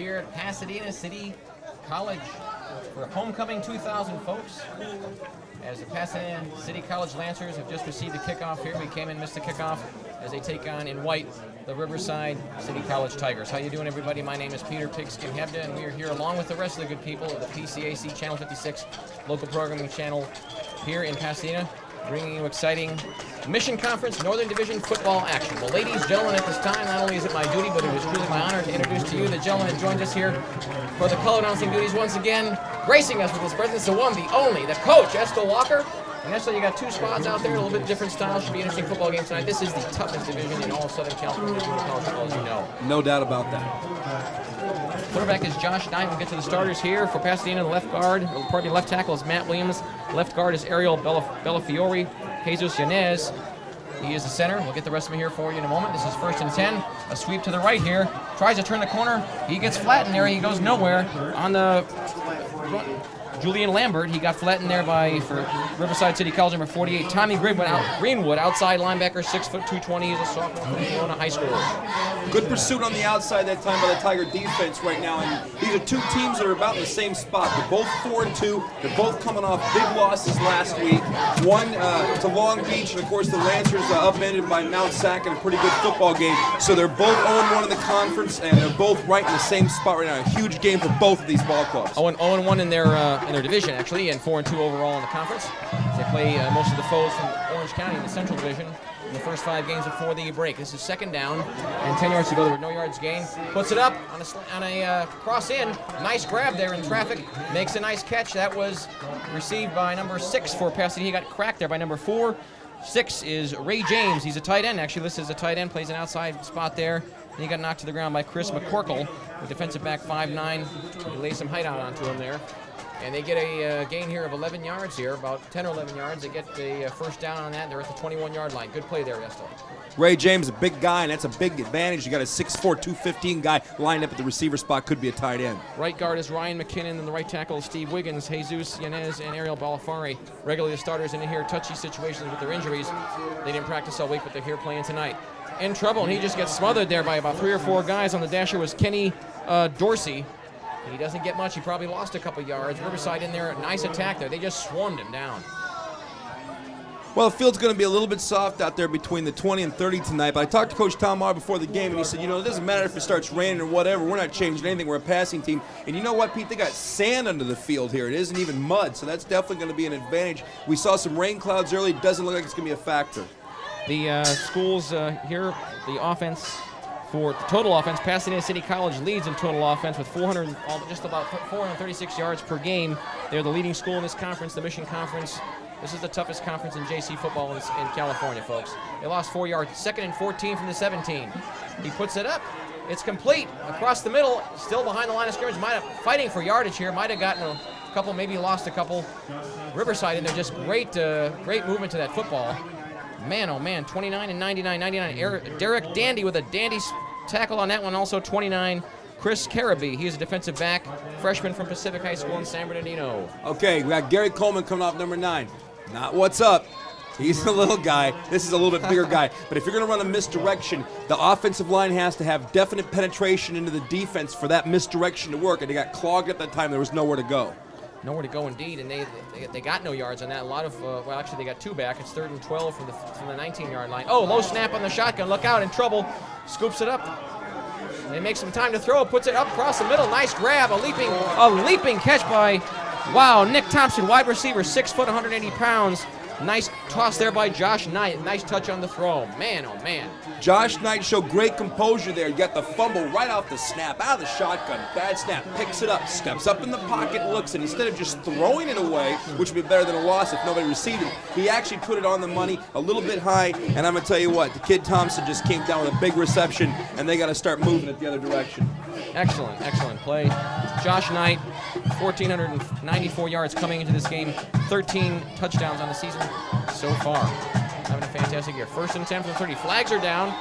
here at Pasadena City College for Homecoming 2000, folks. As the Pasadena City College Lancers have just received the kickoff here. We came in, missed the kickoff as they take on in white the Riverside City College Tigers. How you doing, everybody? My name is Peter Pigskin Hebda, and we are here along with the rest of the good people of the PCC Channel 56 local programming channel here in Pasadena, bringing you exciting Mission Conference Northern Division football action. Well, ladies and gentlemen, at this time, not only is it my duty, but it is truly my honor to introduce to you the gentleman that joined us here for the color announcing duties once again, gracing us with his presence, the one, the only, the coach, Estel Walker. And that's why you got two spots out there, a little bit different style. Should be an interesting football game tonight. This is the toughest division in all of Southern California junior college football, as you know. No doubt about that. Quarterback is Josh Knight. We'll get to the starters here for Pasadena. The left guard, pardon me, left tackle is Matt Williams. Left guard is Ariel Bellafiore. Jesus Yanez, he is the center. We'll get the rest of them here for you in a moment. This is 1st and 10. A sweep to the right here. Tries to turn the corner. He gets flattened there. He goes nowhere. On the front, Julian Lambert, he got flattened there for Riverside City College, number 48. Tommy Greenwood, outside linebacker, 6'2", 220. He's a sophomore from Corona High School. Good pursuit on the outside that time by the Tiger defense right now. And these are two teams that are about in the same spot. They're both 4-2. They're both coming off big losses last week. One to Long Beach, and of course the Lancers upended by Mount Sac in a pretty good football game. So they're both 0-1 in the conference, and they're both right in the same spot right now. A huge game for both of these ball clubs. 0-1 in their division, actually, and 4-2 overall in the conference. They play most of the foes from Orange County in the Central Division in the first 5 games before the break. This is 2nd down and 10 yards to go. There were no yards gained. Puts it up on a cross in. Nice grab there in traffic. Makes a nice catch. That was received by number 6 for Pasadena. He got cracked there by number 4. 6 is Ray James. He's a tight end, actually. This is a tight end. Plays an outside spot there. And he got knocked to the ground by Chris McCorkle, the defensive back, 5'9". He lays some height out onto him there. And they get a gain here of 11 yards here, about 10 or 11 yards. They get the first down on that. They're at the 21-yard line. Good play there, Estel. Ray James, a big guy, and that's a big advantage. You got a 6'4", 215 guy lined up at the receiver spot. Could be a tight end. Right guard is Ryan McKinnon, and the right tackle is Steve Wiggins, Jesus Yanez, and Ariel Bellafiore. Regularly the starters in here, touchy situations with their injuries. They didn't practice all week, but they're here playing tonight. In trouble, and he just gets smothered there by about 3 or 4 guys. On the dasher was Kenny Dorsey. He doesn't get much. He probably lost a couple yards. Riverside in there, nice attack there. They just swarmed him down. Well, the field's going to be a little bit soft out there between the 20 and 30 tonight, but I talked to Coach Tom Marr before the game, and he said, it doesn't matter if it starts raining or whatever. We're not changing anything. We're a passing team. And you know what, Pete? They got sand under the field here. It isn't even mud, so that's definitely going to be an advantage. We saw some rain clouds early. It doesn't look like it's going to be a factor. The schools here, the offense, for total offense, Pasadena City College leads in total offense with just about 436 yards per game. They're the leading school in this conference, the Mission Conference. This is the toughest conference in JC football in California, folks. They lost 4 yards, 2nd and 14 from the 17. He puts it up. It's complete across the middle, still behind the line of scrimmage. Fighting for yardage here. Might have gotten a couple, maybe lost a couple. Riverside in there, just great movement to that football. Man, oh man, 29 and 99. Derek Dandy with a dandy tackle on that one. Also 29, Chris Carabee. He is a defensive back, freshman from Pacific High School in San Bernardino. Okay, we got Gary Coleman coming off number 9. Not what's up. He's a little guy. This is a little bit bigger guy. But if you're going to run a misdirection, the offensive line has to have definite penetration into the defense for that misdirection to work. And they got clogged at that time. There was nowhere to go. Nowhere to go indeed, and they got no yards on that. A lot of, actually they got 2 back. It's 3rd and 12 from the 19-yard line. Oh, low snap on the shotgun. Look out, in trouble. Scoops it up. They make some time to throw. Puts it up across the middle. Nice grab. A leaping catch by, Nick Thompson, wide receiver, 6 foot, 180 pounds. Nice toss there by Josh Knight. Nice touch on the throw. Man, oh man. Josh Knight showed great composure there. You got the fumble right off the snap, out of the shotgun. Bad snap. Picks it up, steps up in the pocket, looks, and instead of just throwing it away, which would be better than a loss if nobody received it, he actually put it on the money a little bit high. And I'm going to tell you what, the kid Thompson just came down with a big reception, and they got to start moving it the other direction. Excellent play. Josh Knight, 1,494 yards coming into this game, 13 touchdowns on the season so far. Having a fantastic year. 1st and 10 from 30. Flags are down.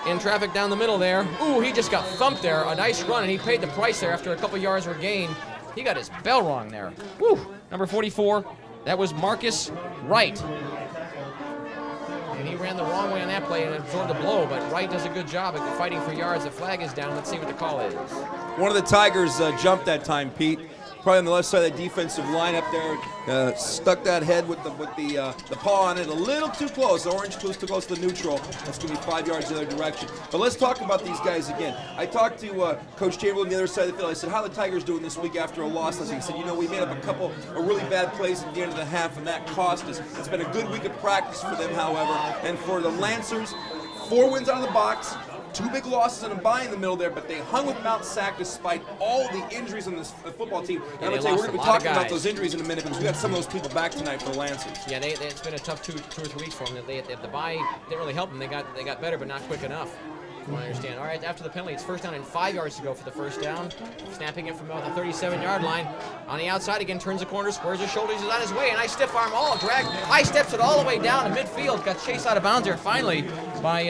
In traffic down the middle there. Ooh, he just got thumped there. A nice run, and he paid the price there after a couple yards were gained. He got his bell rung there. Woo! Number 44, that was Marcus Wright. and he ran the wrong way on that play and absorbed the blow, but Wright does a good job at fighting for yards. The flag is down. Let's see what the call is. One of the Tigers jumped that time, Pete. Probably on the left side of the defensive line up there, stuck that head with the paw on it a little too close. The orange too close to the neutral. That's going to be 5 yards the other direction. But let's talk about these guys again. I talked to Coach Chamberlain on the other side of the field. I said, how are the Tigers doing this week after a loss? He said, we made up a couple of really bad plays at the end of the half, and that cost us. It's been a good week of practice for them, however. And for the Lancers, 4 wins out of the box. 2 big losses and a bye in the middle there, but they hung with Mount Sac despite all the injuries on this football team. And I'm going to tell you, we're going to be talking about those injuries in a minute because we got some of those people back tonight for the Lancers. Yeah, it's been a tough two or 3 weeks for them. The bye didn't really help them. They got better, but not quick enough. From what I understand. All right, after the penalty, it's first down and 5 yards to go for the first down. Snapping it from about the 37-yard line. On the outside again, turns the corner, squares his shoulders, is on his way, and high stiff arm, high steps it all the way down to midfield. Got chased out of bounds there finally by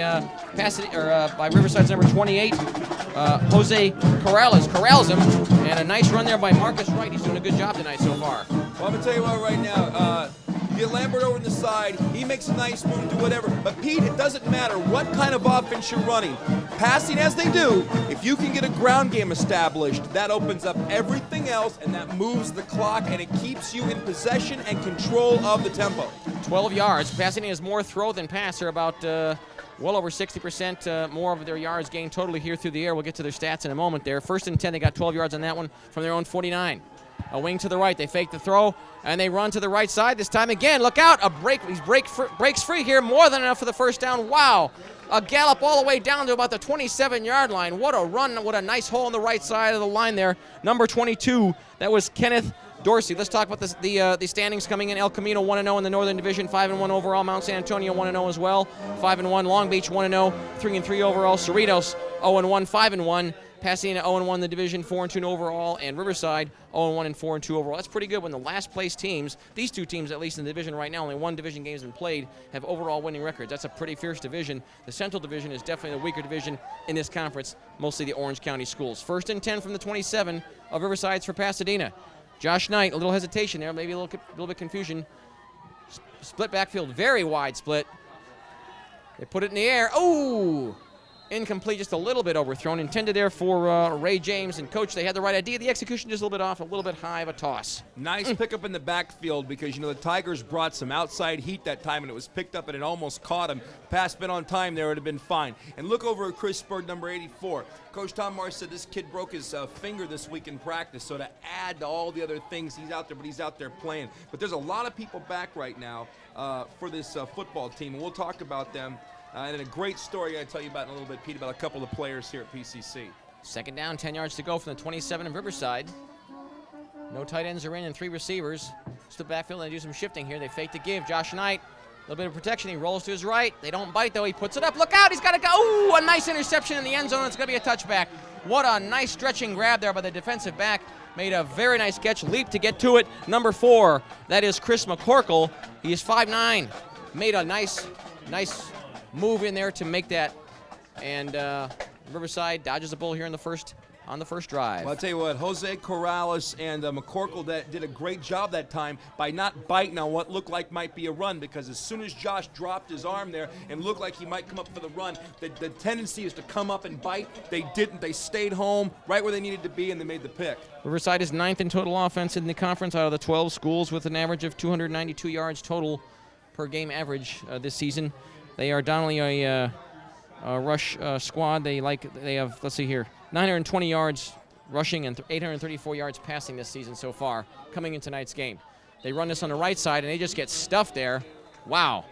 by Riverside's number 28, Jose corrals him, and a nice run there by Marcus Wright. He's doing a good job tonight so far. Well, I'm going to tell you what right now. You get Lambert over on the side, he makes a nice move, do whatever. But Pete, it doesn't matter what kind of offense you're running. Passing as they do, if you can get a ground game established, that opens up everything else, and that moves the clock, and it keeps you in possession and control of the tempo. 12 yards. Pasadena has more throw than pass. They're about well over 60% more of their yards gained totally here through the air. We'll get to their stats in a moment there. First and 10, they got 12 yards on that one from their own 49. A wing to the right. They fake the throw, and they run to the right side this time again. Look out. A break. He breaks free here. More than enough for the first down. Wow. A gallop all the way down to about the 27-yard line. What a run. What a nice hole on the right side of the line there. Number 22, that was Kenneth Dorsey. Let's talk about the standings coming in. El Camino 1-0 in the Northern Division, 5-1 overall. Mount San Antonio 1-0 as well, 5-1. Long Beach 1-0, 3-3 overall. Cerritos 0-1, 5-1. Pasadena 0-1 in the division, 4-2 overall, and Riverside 0-1 and 4-2 overall. That's pretty good when the last place teams, these two teams at least in the division right now, only 1 division game has been played, have overall winning records. That's a pretty fierce division. The Central Division is definitely the weaker division in this conference, mostly the Orange County schools. First and 10 from the 27 of Riverside's for Pasadena. Josh Knight, a little hesitation there, maybe a little bit confusion. Split backfield, very wide split. They put it in the air. Oh! Incomplete, just a little bit overthrown. Intended there for Ray James. And, Coach, they had the right idea. The execution just a little bit off, a little bit high of a toss. Nice pickup in the backfield because, the Tigers brought some outside heat that time, and it was picked up, and it almost caught him. Pass been on time there, it would have been fine. And look over at Chris Spurd, number 84. Coach Tom Marsh said this kid broke his finger this week in practice, so to add to all the other things, he's out there, but he's out there playing. But there's a lot of people back right now for this football team, and we'll talk about them. And a great story I tell you about in a little bit, Pete, about a couple of players here at PCC. Second down, 10 yards to go from the 27 of Riverside. No tight ends are in and 3 receivers. Just the backfield, and they do some shifting here. They fake the give. Josh Knight, a little bit of protection. He rolls to his right. They don't bite, though. He puts it up. Look out. He's got to go. Ooh, a nice interception in the end zone. It's going to be a touchback. What a nice stretching grab there by the defensive back. Made a very nice catch. Leap to get to it. Number 4, that is Chris McCorkle. He is 5'9". Made a nice move in there to make that, and Riverside dodges a bull here on the first drive. Well, I'll tell you what, Jose Corrales and McCorkle did a great job that time by not biting on what looked like might be a run, because as soon as Josh dropped his arm there and looked like he might come up for the run, the tendency is to come up and bite. They didn't. They stayed home right where they needed to be, and they made the pick. Riverside is 9th in total offense in the conference out of the 12 schools, with an average of 292 yards total per game average this season. They are dominantly a rush squad. They have, let's see here, 920 yards rushing and 834 yards passing this season so far, coming in tonight's game. They run this on the right side, and they just get stuffed there. Wow.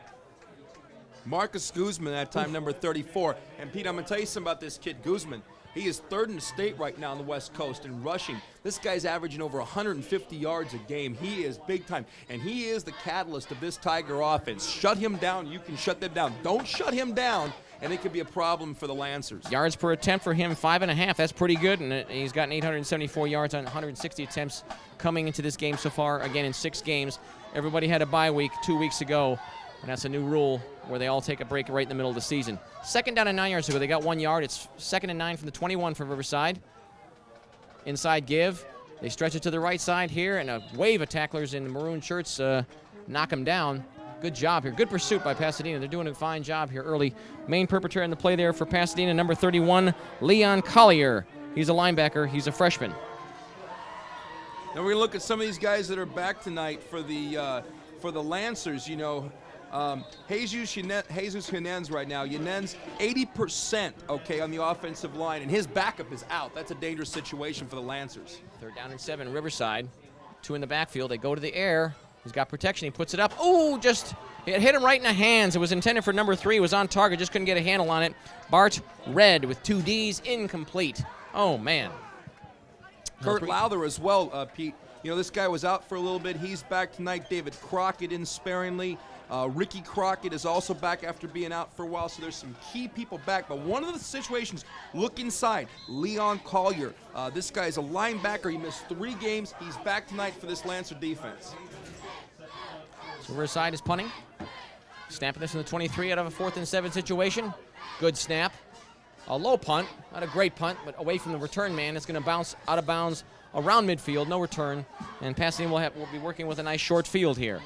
Marcus Guzman, that time number 34. And, Pete, I'm going to tell you something about this kid, Guzman. He is 3rd in the state right now on the West Coast in rushing. This guy's averaging over 150 yards a game. He is big time, and he is the catalyst of this Tiger offense. Shut him down, you can shut them down. Don't shut him down, and it could be a problem for the Lancers. Yards per attempt for him, 5.5. That's pretty good, and he's gotten 874 yards on 160 attempts coming into this game so far, again in 6 games. Everybody had a bye week 2 weeks ago, and that's a new rule where they all take a break right in the middle of the season. Second down and 9 yards ago. They got 1 yard. It's 2nd and 9 from the 21 for Riverside. Inside give. They stretch it to the right side here, and a wave of tacklers in maroon shirts knock him down. Good job here. Good pursuit by Pasadena. They're doing a fine job here early. Main perpetrator in the play there for Pasadena, number 31, Leon Collier. He's a linebacker. He's a freshman. Now we're going to look at some of these guys that are back tonight for the Lancers. You know, Jesus Yanez right now. Yanez 80%, okay, on the offensive line, and his backup is out. That's a dangerous situation for the Lancers. 3rd down and 7, Riverside. 2 in the backfield. They go to the air. He's got protection. He puts it up. Ooh, it hit him right in the hands. It was intended for number 3. It was on target. Just couldn't get a handle on it. Bart Red with 2 Ds, incomplete. Oh, man. Kurt Lowther as well, Pete. You know, this guy was out for a little bit. He's back tonight. David Crockett in sparingly. Ricky Crockett is also back after being out for a while, so there's some key people back. But one of the situations, look inside, Leon Collier. This guy's a linebacker. He missed 3 games. He's back tonight for this Lancer defense. So Riverside is punting. Snapping this in the 23 out of a 4th and 7 situation. Good snap. A low punt, not a great punt, but away from the return man. It's going to bounce out of bounds around midfield, no return. And Pasadena will be working with a nice short field here.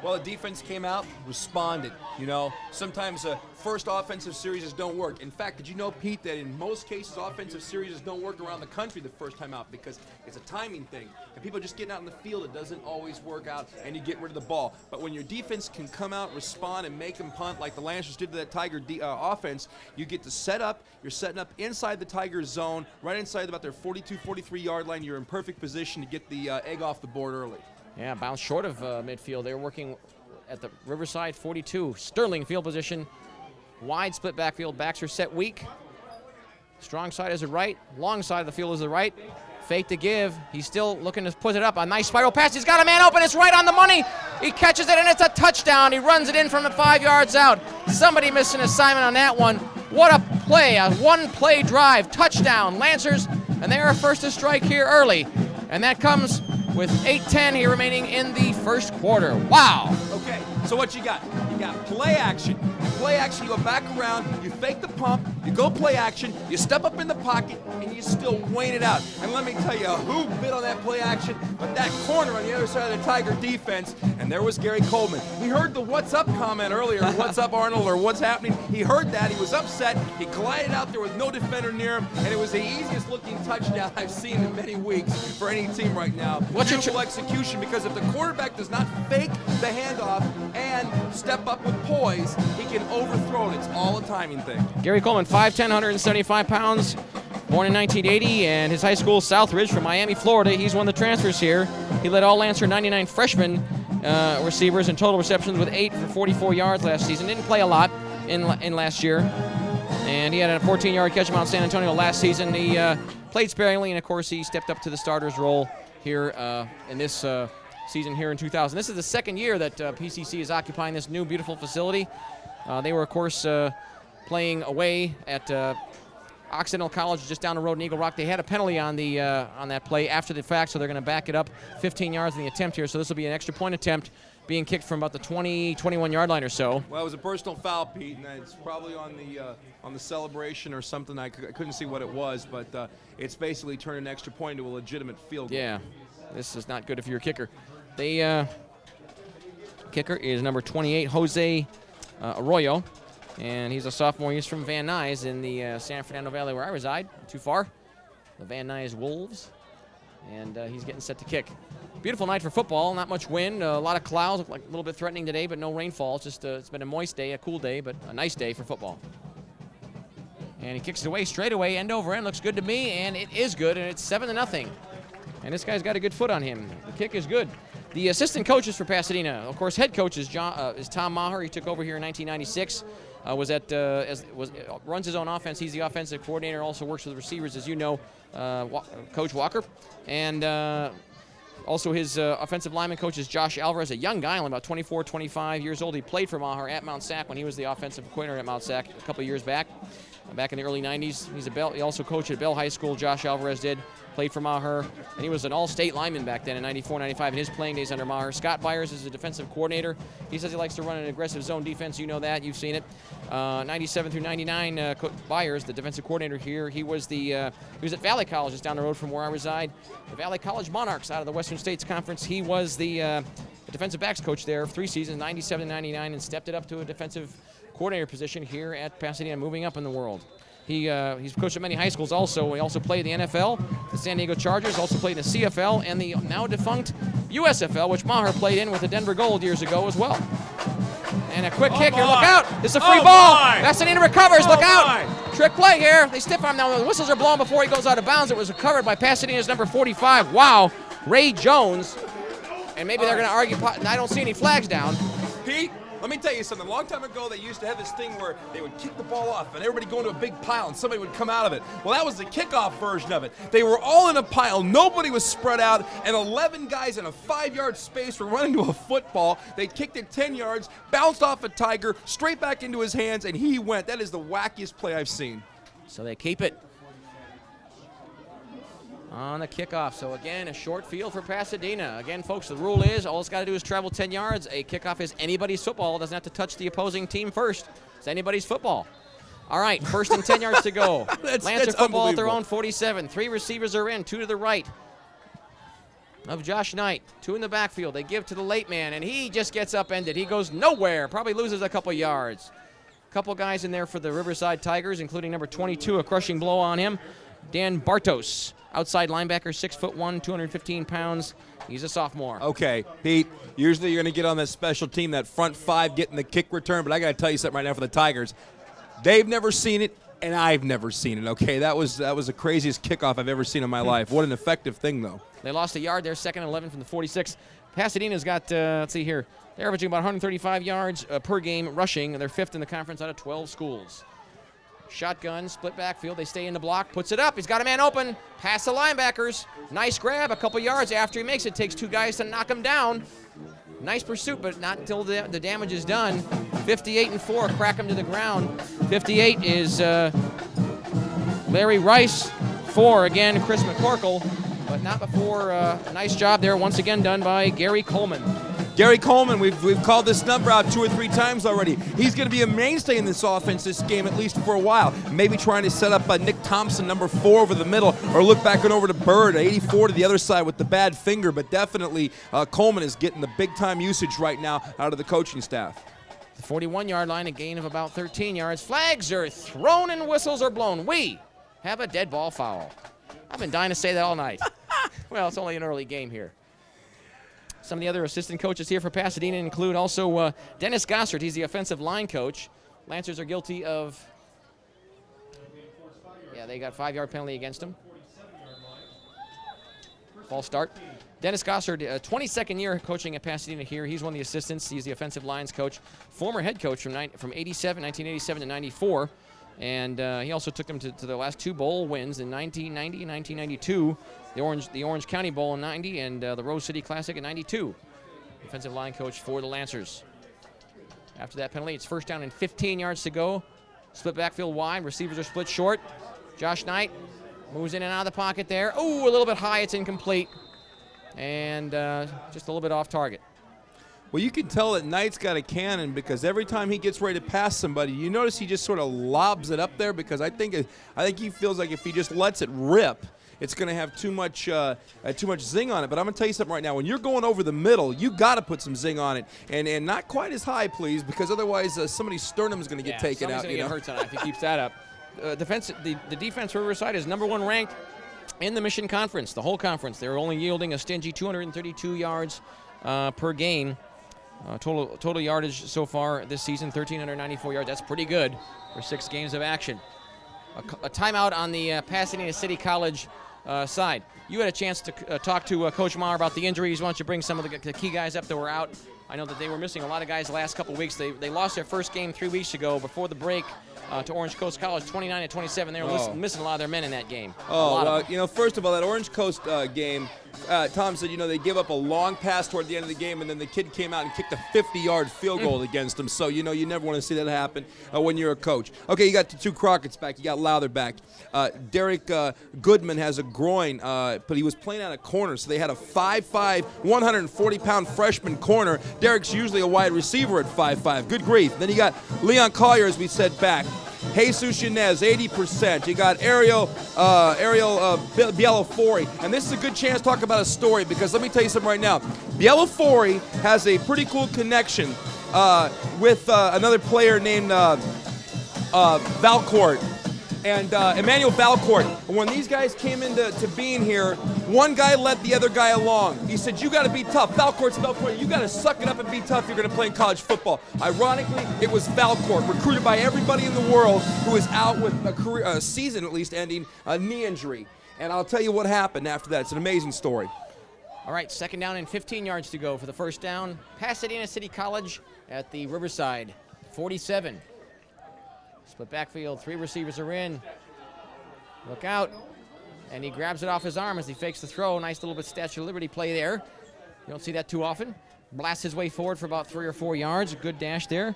Well, the defense came out, responded. You know, sometimes first offensive series don't work. In fact, did you know, Pete, that in most cases offensive series don't work around the country the first time out because it's a timing thing. And people just getting out in the field, it doesn't always work out, and you get rid of the ball. But when your defense can come out, respond, and make them punt like the Lancers did to that Tiger offense, you get to set up. You're setting up inside the Tigers' zone, right inside about their 42, 43-yard line. You're in perfect position to get the egg off the board early. Yeah, bounce short of midfield. They're working at the Riverside 42. Sterling field position. Wide split backfield. Backs are set weak. Strong side is the right. Long side of the field is the right. Fake to give. He's still looking to put it up. A nice spiral pass. He's got a man open. It's right on the money. He catches it, and it's a touchdown. He runs it in from the 5 yards out. Somebody missed an assignment on that one. What a play. A one-play drive. Touchdown. Lancers, and they are first to strike here early. And that comes with 8:10 here remaining in the first quarter. Wow. Okay, so what you got? You got play action. Play action, you go back around, you fake the pump, you go play action, you step up in the pocket, and you still wane it out. And let me tell you, who bit on that play action but that corner on the other side of the Tiger defense, and there was Gary Coleman. He heard the what's up comment earlier, what's up Arnold, or what's happening. He heard that, he was upset, he collided out there with no defender near him, and it was the easiest looking touchdown I've seen in many weeks for any team right now. Beautiful execution, because if the quarterback does not fake the handoff and step up with poise, he can overthrow it. It's all a timing thing. Gary Coleman, 5'10", 175 pounds, born in 1980, and his high school, Southridge from Miami, Florida. He's one of the transfers here. He led all Lancer 99 freshmen receivers in total receptions with 8 for 44 yards last season. Didn't play a lot in last year, and he had a 14-yard catch at Mount San Antonio last season. He played sparingly, and of course he stepped up to the starter's role here in this season here in 2000. This is the second year that PCC is occupying this new beautiful facility. They were, of course, playing away at Occidental College just down the road in Eagle Rock. They had a penalty on that play after the fact, so they're going to back it up 15 yards in the attempt here. So this will be an extra point attempt being kicked from about the 20, 21-yard line or so. Well, it was a personal foul, Pete, and it's probably on the celebration or something. I couldn't see what it was, but it's basically turned an extra point into a legitimate field goal. Yeah, this is not good if you're a kicker. The kicker is number 28, Jose Arroyo, and he's a sophomore. He's from Van Nuys in the San Fernando Valley where I reside. Not too far. The Van Nuys Wolves, and he's getting set to kick. Beautiful night for football. Not much wind. A lot of clouds. Look like a little bit threatening today, but no rainfall. It's just it's been a moist day, a cool day, but a nice day for football. And he kicks it away straight away, end over end. Looks good to me, and it is good, and it's 7-0. And this guy's got a good foot on him. The kick is good. The assistant coaches for Pasadena, of course, head coach is Tom Maher. He took over here in 1996. Runs his own offense. He's the offensive coordinator. Also works with receivers, as you know, Coach Walker. And also his offensive lineman coach is Josh Alvarez, a young guy, only about 24, 25 years old. He played for Maher at Mount Sac when he was the offensive coordinator at Mount Sac a couple of years back in the early 90s. He also coached at Bell High School. Josh Alvarez did. Played for Maher, and he was an all-state lineman back then in 94, 95 in his playing days under Maher. Scott Byers is the defensive coordinator. He says he likes to run an aggressive zone defense. You know that. You've seen it. 97 through 99, Byers, the defensive coordinator here, he was at Valley College just down the road from where I reside. The Valley College Monarchs out of the Western States Conference. He was the defensive backs coach there 3 seasons, 97 to 99, and stepped it up to a defensive coordinator position here at Pasadena, moving up in the world. He's coached at many high schools also. He also played in the NFL, the San Diego Chargers, also played in the CFL and the now defunct USFL, which Maher played in with the Denver Gold years ago as well. And a quick kick here, look out! It's a free ball! Pasadena recovers, look out! Trick play here, they stiff arm now, the whistles are blown before he goes out of bounds. It was recovered by Pasadena's number 45, wow, Ray Jones. And maybe they're gonna argue, I don't see any flags down. Pete, let me tell you something. A long time ago, they used to have this thing where they would kick the ball off and everybody go into a big pile and somebody would come out of it. Well, that was the kickoff version of it. They were all in a pile. Nobody was spread out, and 11 guys in a 5-yard space were running to a football. They kicked it 10 yards, bounced off a Tiger, straight back into his hands, and he went. That is the wackiest play I've seen. So they keep it on the kickoff. So again, a short field for Pasadena. Again, folks, the rule is all it's got to do is travel 10 yards. A kickoff is anybody's football. It doesn't have to touch the opposing team first. It's anybody's football. All right, 1st and 10 yards to go. Lancer football at their own 47. 3 receivers are in, 2 to the right of Josh Knight. 2 in the backfield. They give to the late man, and he just gets upended. He goes nowhere. Probably loses a couple yards. Couple guys in there for the Riverside Tigers, including number 22, a crushing blow on him. Dan Bartos, outside linebacker, 6'1", 215 pounds. He's a sophomore. Okay, Pete, usually you're going to get on that special team, that front 5 getting the kick return, but I got to tell you something right now for the Tigers. They've never seen it, and I've never seen it, okay? That was the craziest kickoff I've ever seen in my life. What an effective thing, though. They lost a yard there, 2nd and 11 from the 46. Pasadena's got, let's see here, they're averaging about 135 yards per game rushing, and they're 5th in the conference out of 12 schools. Shotgun, split backfield. They stay in the block. Puts it up. He's got a man open. Past the linebackers. Nice grab. A couple yards after he makes it. Takes 2 guys to knock him down. Nice pursuit, but not until the damage is done. 58-4. Crack him to the ground. 58 is Larry Rice. 4 again, Chris McCorkle. But not before a nice job there once again done by Gary Coleman. Gary Coleman, we've called this number out 2 or 3 times already. He's going to be a mainstay in this offense this game, at least for a while. Maybe trying to set up Nick Thompson, number 4, over the middle, or look back and over to Bird, 84 to the other side with the bad finger. But definitely Coleman is getting the big-time usage right now out of the coaching staff. The 41-yard line, a gain of about 13 yards. Flags are thrown and whistles are blown. We have a dead ball foul. I've been dying to say that all night. Well, it's only an early game here. Some of the other assistant coaches here for Pasadena include also Dennis Gossard. He's the offensive line coach. Lancers are guilty of, they got a 5-yard penalty against him. False start. Dennis Gossard, 22nd year coaching at Pasadena here. He's one of the assistants. He's the offensive lines coach. Former head coach from 1987 to 94. And he also took them to the last 2 bowl wins in 1990 and 1992. The Orange County Bowl in 90 and the Rose City Classic in 92. Defensive line coach for the Lancers. After that penalty, it's 1st down and 15 yards to go. Split backfield wide. Receivers are split short. Josh Knight moves in and out of the pocket there. Ooh, a little bit high. It's incomplete. And just a little bit off target. Well, you can tell that Knight's got a cannon because every time he gets ready to pass somebody, you notice he just sort of lobs it up there because I think he feels like if he just lets it rip, it's going to have too much zing on it. But I'm going to tell you something right now. When you're going over the middle, you got to put some zing on it, and not quite as high, please, because otherwise somebody's sternum is going to get taken out. Somebody's going to get hurt tonight if he keeps that up. The defense for Riverside is number 1 ranked in the Mission Conference, the whole conference. They're only yielding a stingy 232 yards per game. Total yardage so far this season, 1,394 yards. That's pretty good for 6 games of action. A timeout on the Pasadena City College side. You had a chance to talk to Coach Maher about the injuries. Why don't you bring some of the key guys up that were out? I know that they were missing a lot of guys the last couple of weeks. They lost their first game 3 weeks ago before the break to Orange Coast College, 29-27. They were missing a lot of their men in that game. First of all, that Orange Coast game, Tom said, they gave up a long pass toward the end of the game, and then the kid came out and kicked a 50-yard field goal against them. So, you never want to see that happen when you're a coach. Okay, you got the 2 Crockett's back. You got Lowther back. Derek Goodman has a groin, but he was playing out of corner, so they had a 5'5", 140-pound freshman corner. Derek's usually a wide receiver at 5'5". Good grief. Then you got Leon Collier, as we said, back. Jesus Yanez, 80%. You got Ariel Bielefori. And this is a good chance to talk about a story, because let me tell you something right now. Bielefori has a pretty cool connection with another player named Valcourt. And Emmanuel Valcourt. And when these guys came into being here, one guy led the other guy along. He said, you got to be tough. Valcourt's Valcourt. You got to suck it up and be tough if you're going to play in college football. Ironically, it was Valcourt, recruited by everybody in the world, who is out with a season at least ending knee injury. And I'll tell you what happened after that. It's an amazing story. All right, 2nd down and 15 yards to go for the first down. Pasadena City College at the Riverside, 47. Split backfield, 3 receivers are in. Look out. And he grabs it off his arm as he fakes the throw. Nice little bit Statue of Liberty play there. You don't see that too often. Blasts his way forward for about 3 or 4 yards. Good dash there.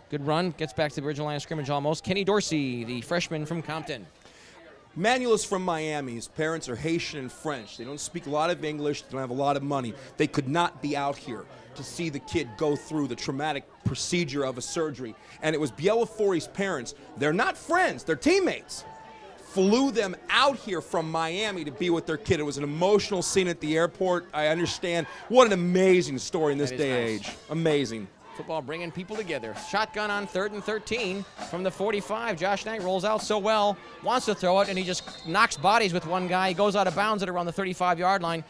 Good run. Gets back to the original line of scrimmage almost. Kenny Dorsey, the freshman from Compton. Manuel is from Miami. His parents are Haitian and French. They don't speak a lot of English. They don't have a lot of money. They could not be out here to see the kid go through the traumatic procedure of a surgery. And it was Bielefori's parents. They're not friends. They're teammates. Flew them out here from Miami to be with their kid. It was an emotional scene at the airport. I understand. What an amazing story in this day and age. Amazing. Football bringing people together. Shotgun on 3rd and 13 from the 45. Josh Knight rolls out so well, wants to throw it, and he just knocks bodies with one guy. He goes out of bounds at around the 35-yard line,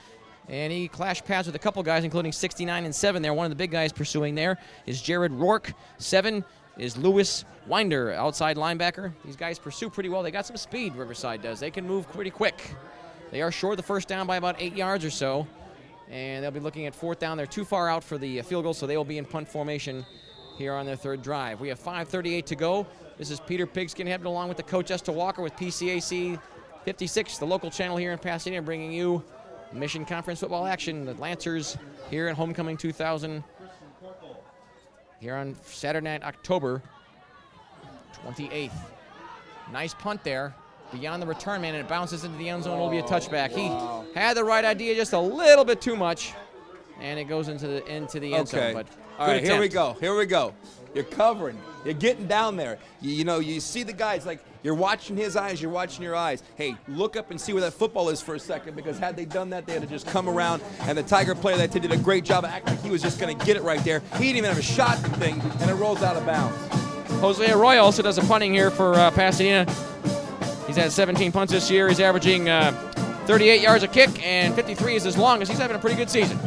and he clash pads with a couple guys, including 69 and 7 there. One of the big guys pursuing there is Jared Rourke. 7 is Lewis Winder, outside linebacker. These guys pursue pretty well. They got some speed, Riverside does. They can move pretty quick. They are short of the first down by about 8 yards or so. And they'll be looking at 4th down. They're too far out for the field goal, so they will be in punt formation here on their 3rd drive. We have 5:38 to go. This is Peter Pigskin heading along with the coach Esther Walker with PCAC 56, the local channel here in Pasadena, bringing you Mission Conference football action. The Lancers here at Homecoming 2000 here on Saturday night, October 28th. Nice punt there. Beyond the return man, and it bounces into the end zone. It'll be a touchback. He had the right idea, just a little bit too much, and it goes into the end zone. But all right, here we go. You're covering. You're getting down there. You see the guys, like, you're watching his eyes, you're watching your eyes. Hey, look up and see where that football is for a second, because had they done that, they had to just come around, and the Tiger player that did a great job of acting like he was just going to get it right there. He didn't even have a shot at the thing, and it rolls out of bounds. Jose Arroyo also does a punting here for Pasadena. He's had 17 punts this year. He's averaging 38 yards a kick, and 53 is his longest. He's having a pretty good season.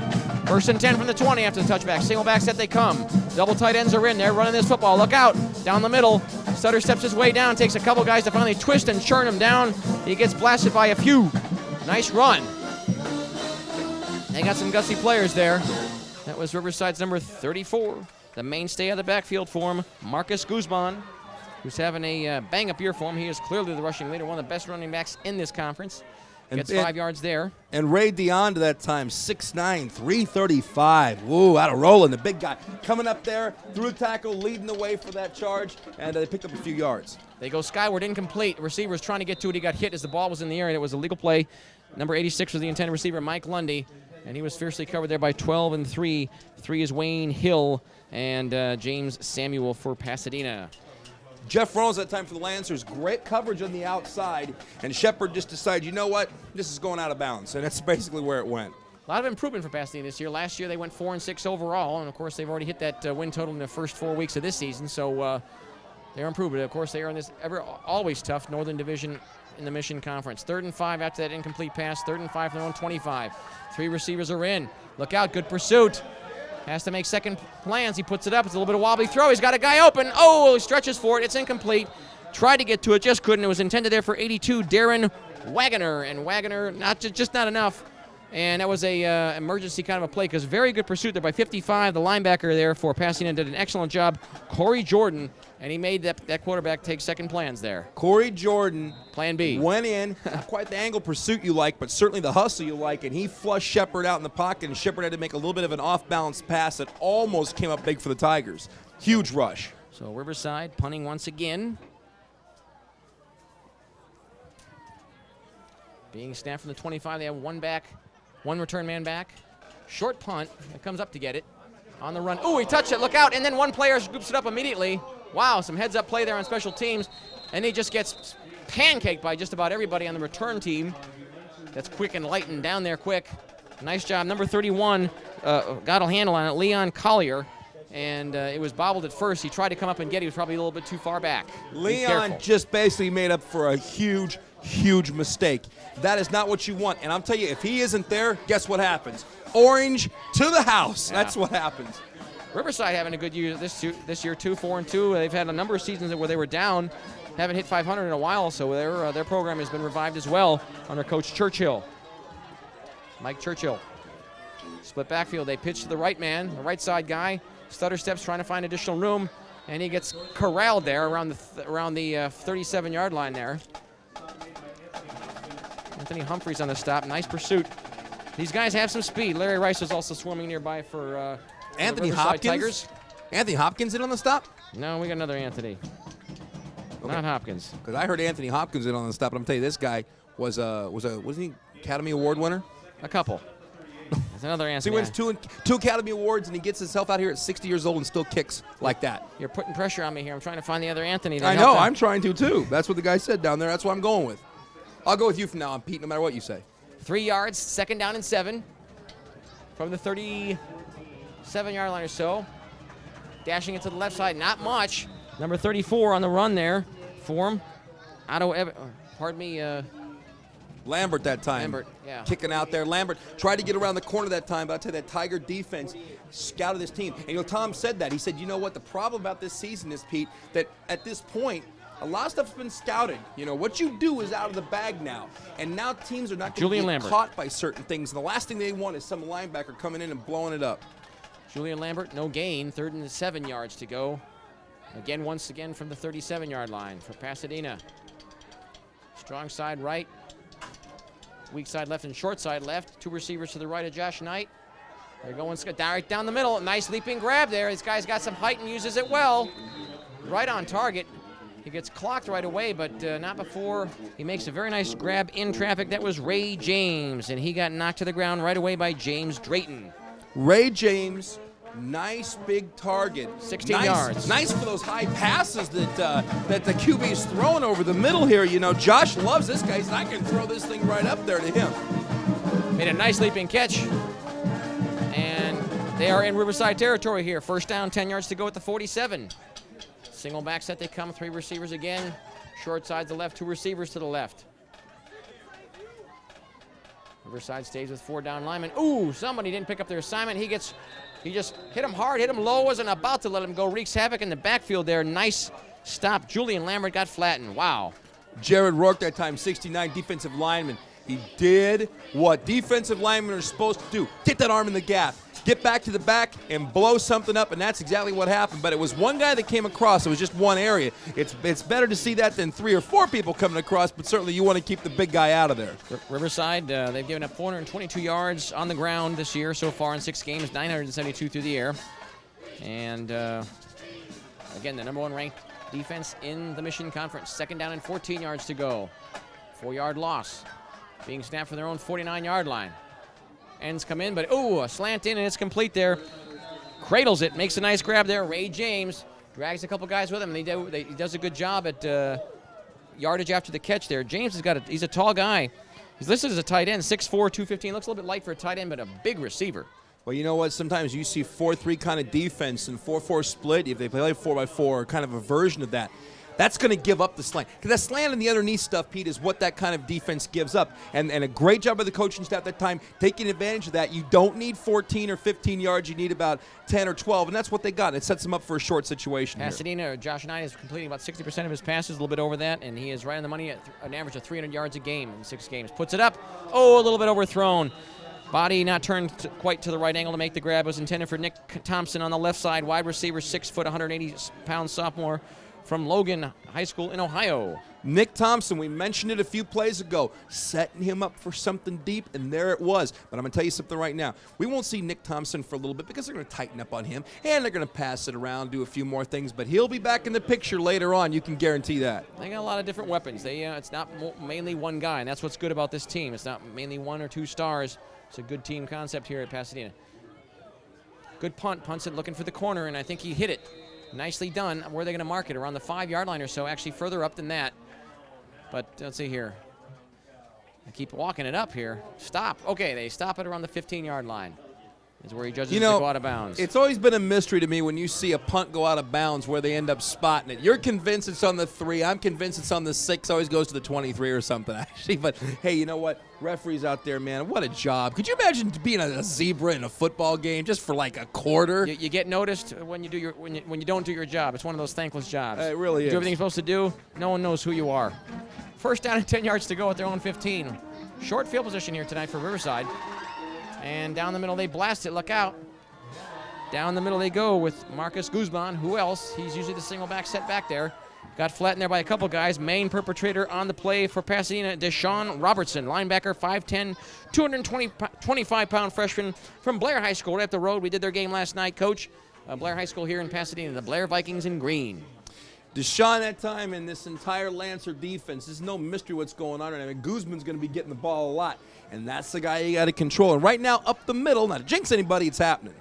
1st and 10 from the 20 after the touchback. Single back set they come. Double tight ends are in. They're running this football. Look out. Down the middle. Sutter steps his way down. Takes a couple guys to finally twist and churn him down. He gets blasted by a few. Nice run. They got some gutsy players there. That was Riverside's number 34. The mainstay of the backfield for him, Marcus Guzman, who's having a bang-up year for him. He is clearly the rushing leader, one of the best running backs in this conference. Gets 5 yards there. And Ray Dion to that time, 6'9", 335. Woo, out of rolling, the big guy. Coming up there, through the tackle, leading the way for that charge, and they picked up a few yards. They go skyward, incomplete. Receiver was trying to get to it. He got hit as the ball was in the air, and it was a legal play. Number 86 was the intended receiver, Mike Lundy, and he was fiercely covered there by 12 and 3. 3 is Wayne Hill and James Samuel for Pasadena. Jeff Reynolds that time for the Lancers, great coverage on the outside, and Shepard just decided, you know what, this is going out of bounds, and that's basically where it went. A lot of improvement for Pasadena this year. Last year they went 4-6 overall, and of course they've already hit that win total in the first 4 weeks of this season, so they're improving. Of course, they are in this always tough Northern Division in the Mission Conference. 3rd and 5 after that incomplete pass. 3rd and 5 from their own 25. 3 receivers are in. Look out, good pursuit. Has to make second plans. He puts it up. It's a little bit of a wobbly throw. He's got a guy open. Oh, he stretches for it. It's incomplete. Tried to get to it, just couldn't. It was intended there for 82, Darren Wagoner. And Wagoner, just not enough. And that was a emergency kind of a play, because very good pursuit there by 55. The linebacker there for Pasadena did an excellent job. Corey Jordan, and he made that quarterback take second plans there. Corey Jordan, plan B, went in. Not quite the angle pursuit you like, but certainly the hustle you like, and he flushed Shepard out in the pocket, and Shepard had to make a little bit of an off-balance pass that almost came up big for the Tigers. Huge rush. So Riverside punting once again. Being snapped from the 25, they have one return man back. Short punt. It comes up to get it. On the run. Oh, he touched it. Look out. And then one player scoops it up immediately. Wow, some heads-up play there on special teams. And he just gets pancaked by just about everybody on the return team. That's quick and light and down there quick. Nice job. Number 31 got a handle on it, Leon Collier. And it was bobbled at first. He tried to come up and get it. He was probably a little bit too far back. Leon just basically made up for a huge, huge mistake. That is not what you want. And I'm telling you, if he isn't there, guess what happens? Orange to the house. Yeah. That's what happens. Riverside having a good year this year too, 4-2. They've had a number of seasons where they were down, haven't hit 500 in a while, so their program has been revived as well under Coach Churchill. Mike Churchill. Split backfield. They pitch to the right man, the right side guy. Stutter steps trying to find additional room, and he gets corralled there around the 37-yard line there. Anthony Humphreys on the stop. Nice pursuit. These guys have some speed. Larry Rice was also swarming nearby for Anthony Riverside Hopkins. Tigers. Anthony Hopkins in on the stop? No, we got another Anthony. Okay. Not Hopkins. Because I heard Anthony Hopkins in on the stop, but I'm telling you, this guy wasn't he Academy Award winner? A couple. There's another Anthony. So he wins two Academy Awards, and he gets himself out here at 60 years old and still kicks like that. You're putting pressure on me here. I'm trying to find the other Anthony. I know. I'm trying to, too. That's what the guy said down there. That's what I'm going with. I'll go with you from now on, Pete, no matter what you say. 3 yards, 2nd down and 7 from the 37-yard line or so. Dashing it to the left side, not much. Number 34 on the run there for him. Otto, Lambert that time. Lambert, yeah. Kicking out there. Lambert tried to get around the corner that time, but I'll tell you, that Tiger defense scouted this team. And, Tom said that. He said, you know what, the problem about this season is, Pete, that at this point, a lot of stuff's been scouted. What you do is out of the bag now. And now teams are not going to get caught by certain things. And the last thing they want is some linebacker coming in and blowing it up. Julian Lambert, no gain. 3rd and 7 yards to go. Once again from the 37-yard line for Pasadena. Strong side right. Weak side left and short side left. 2 receivers to the right of Josh Knight. They're going right down the middle. Nice leaping grab there. This guy's got some height and uses it well. Right on target. He gets clocked right away, but not before he makes a very nice grab in traffic. That was Ray James, and he got knocked to the ground right away by James Drayton. Ray James, nice big target. 16 yards. Nice for those high passes that the QB's throwing over the middle here. Josh loves this guy. He said, I can throw this thing right up there to him. Made a nice leaping catch. And they are in Riverside territory here. 1st down, 10 yards to go at the 47. Single back set they come, 3 receivers again. Short side to the left, 2 receivers to the left. Riverside stays with 4 down linemen. Ooh, somebody didn't pick up their assignment. He just hit him hard, hit him low, wasn't about to let him go. Wreaks havoc in the backfield there. Nice stop. Julian Lambert got flattened. Wow. Jared Rourke that time, 69, defensive lineman. He did what defensive linemen are supposed to do. Get that arm in the gap. Get back to the back and blow something up, and that's exactly what happened. But it was one guy that came across. It was just one area. It's better to see that than 3 or 4 people coming across, but certainly you want to keep the big guy out of there. Riverside, they've given up 422 yards on the ground this year so far in 6 games, 972 through the air. And, again, the number 1 ranked defense in the Mission Conference. 2nd down and 14 yards to go. 4-yard loss being snapped from their own 49-yard line. Ends come in, but a slant in, and it's complete there. Cradles it, makes a nice grab there. Ray James drags a couple guys with him, and he does a good job at yardage after the catch there. James he's a tall guy. He's listed as a tight end, 6'4", 215. Looks a little bit light for a tight end, but a big receiver. Well, you know what? Sometimes you see 4-3 kind of defense and 4-4 split. If they play 4x4, or kind of a version of that, that's going to give up the slant. Because that slant and the underneath stuff, Pete, is what that kind of defense gives up. And a great job by the coaching staff that time taking advantage of that. You don't need 14 or 15 yards. You need about 10 or 12, and that's what they got. It sets them up for a short situation Pasadena, Josh Knight is completing about 60% of his passes, a little bit over that, and he is right on the money at an average of 300 yards a game in 6 games. Puts it up. A little bit overthrown. Body not turned quite to the right angle to make the grab. It was intended for Nick Thompson on the left side, wide receiver, 6 foot, 180-pound sophomore from Logan High School in Ohio. Nick Thompson, we mentioned it a few plays ago, setting him up for something deep, and there it was. But I'm going to tell you something right now. We won't see Nick Thompson for a little bit because they're going to tighten up on him, and they're going to pass it around, do a few more things, but he'll be back in the picture later on. You can guarantee that. They got a lot of different weapons. It's not mainly one guy, and that's what's good about this team. It's not mainly 1 or 2 stars. It's a good team concept here at Pasadena. Good punt. Punts it looking for the corner, and I think he hit it. Nicely done. Where are they going to mark it? Around the 5-yard line or so, actually further up than that. But let's see here. I keep walking it up here. Stop. Okay, they stop it around the 15-yard line. Is where he judges it to go out of bounds. It's always been a mystery to me when you see a punt go out of bounds where they end up spotting it. You're convinced it's on the 3. I'm convinced it's on the 6. Always goes to the 23 or something, actually. But, hey, you know what? Referees out there, man, what a job. Could you imagine being a zebra in a football game just for like a quarter? You get noticed when you do when you don't do your job. It's one of those thankless jobs. It really is. Do everything you're supposed to do. No one knows who you are. First down and 10 yards to go at their own 15. Short field position here tonight for Riverside. And down the middle they blast it. Look out. Down the middle they go with Marcus Guzman. Who else? He's usually the single back set back there. Got flattened there by a couple guys. Main perpetrator on the play for Pasadena, Deshaun Robertson, linebacker, 5'10", 225-pound freshman from Blair High School right up the road. We did their game last night, Coach. Blair High School here in Pasadena, the Blair Vikings in green. Deshaun that time and this entire Lancer defense, there's no mystery what's going on. I mean, Guzman's going to be getting the ball a lot, and that's the guy you got to control. And right now, up the middle, not to jinx anybody, it's happening.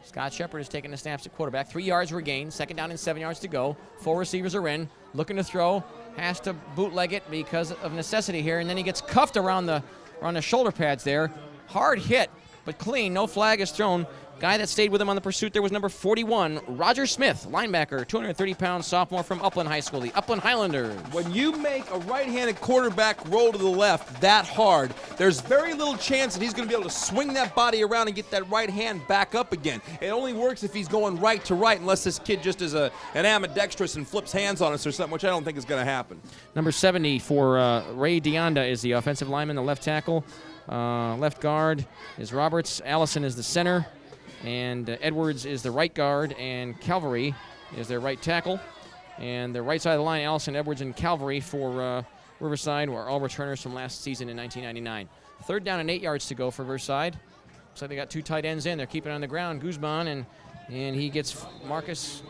Scott Shepard is taking the snaps at quarterback. 3 yards regained. Second down and 7 yards to go. 4 receivers are in. Looking to throw. Has to bootleg it because of necessity here. And then he gets cuffed around the shoulder pads there. Hard hit, but clean. No flag is thrown. Guy that stayed with him on the pursuit there was number 41, Roger Smith, linebacker, 230-pound sophomore from Upland High School, the Upland Highlanders. When you make a right-handed quarterback roll to the left that hard, there's very little chance that he's going to be able to swing that body around and get that right hand back up again. It only works if he's going right to right, unless this kid just is an ambidextrous and flips hands on us or something, which I don't think is going to happen. Number 70 for Ray Deonda is the offensive lineman, the left tackle. Left guard is Roberts. Allison is the center. And Edwards is the right guard, and Calvary is their right tackle. And the right side of the line, Allison, Edwards, and Calvary for Riverside were all returners from last season in 1999. Third down and 8 yards to go for Riverside. Looks like they got 2 tight ends in. They're keeping it on the ground. Guzman, and he gets Marcus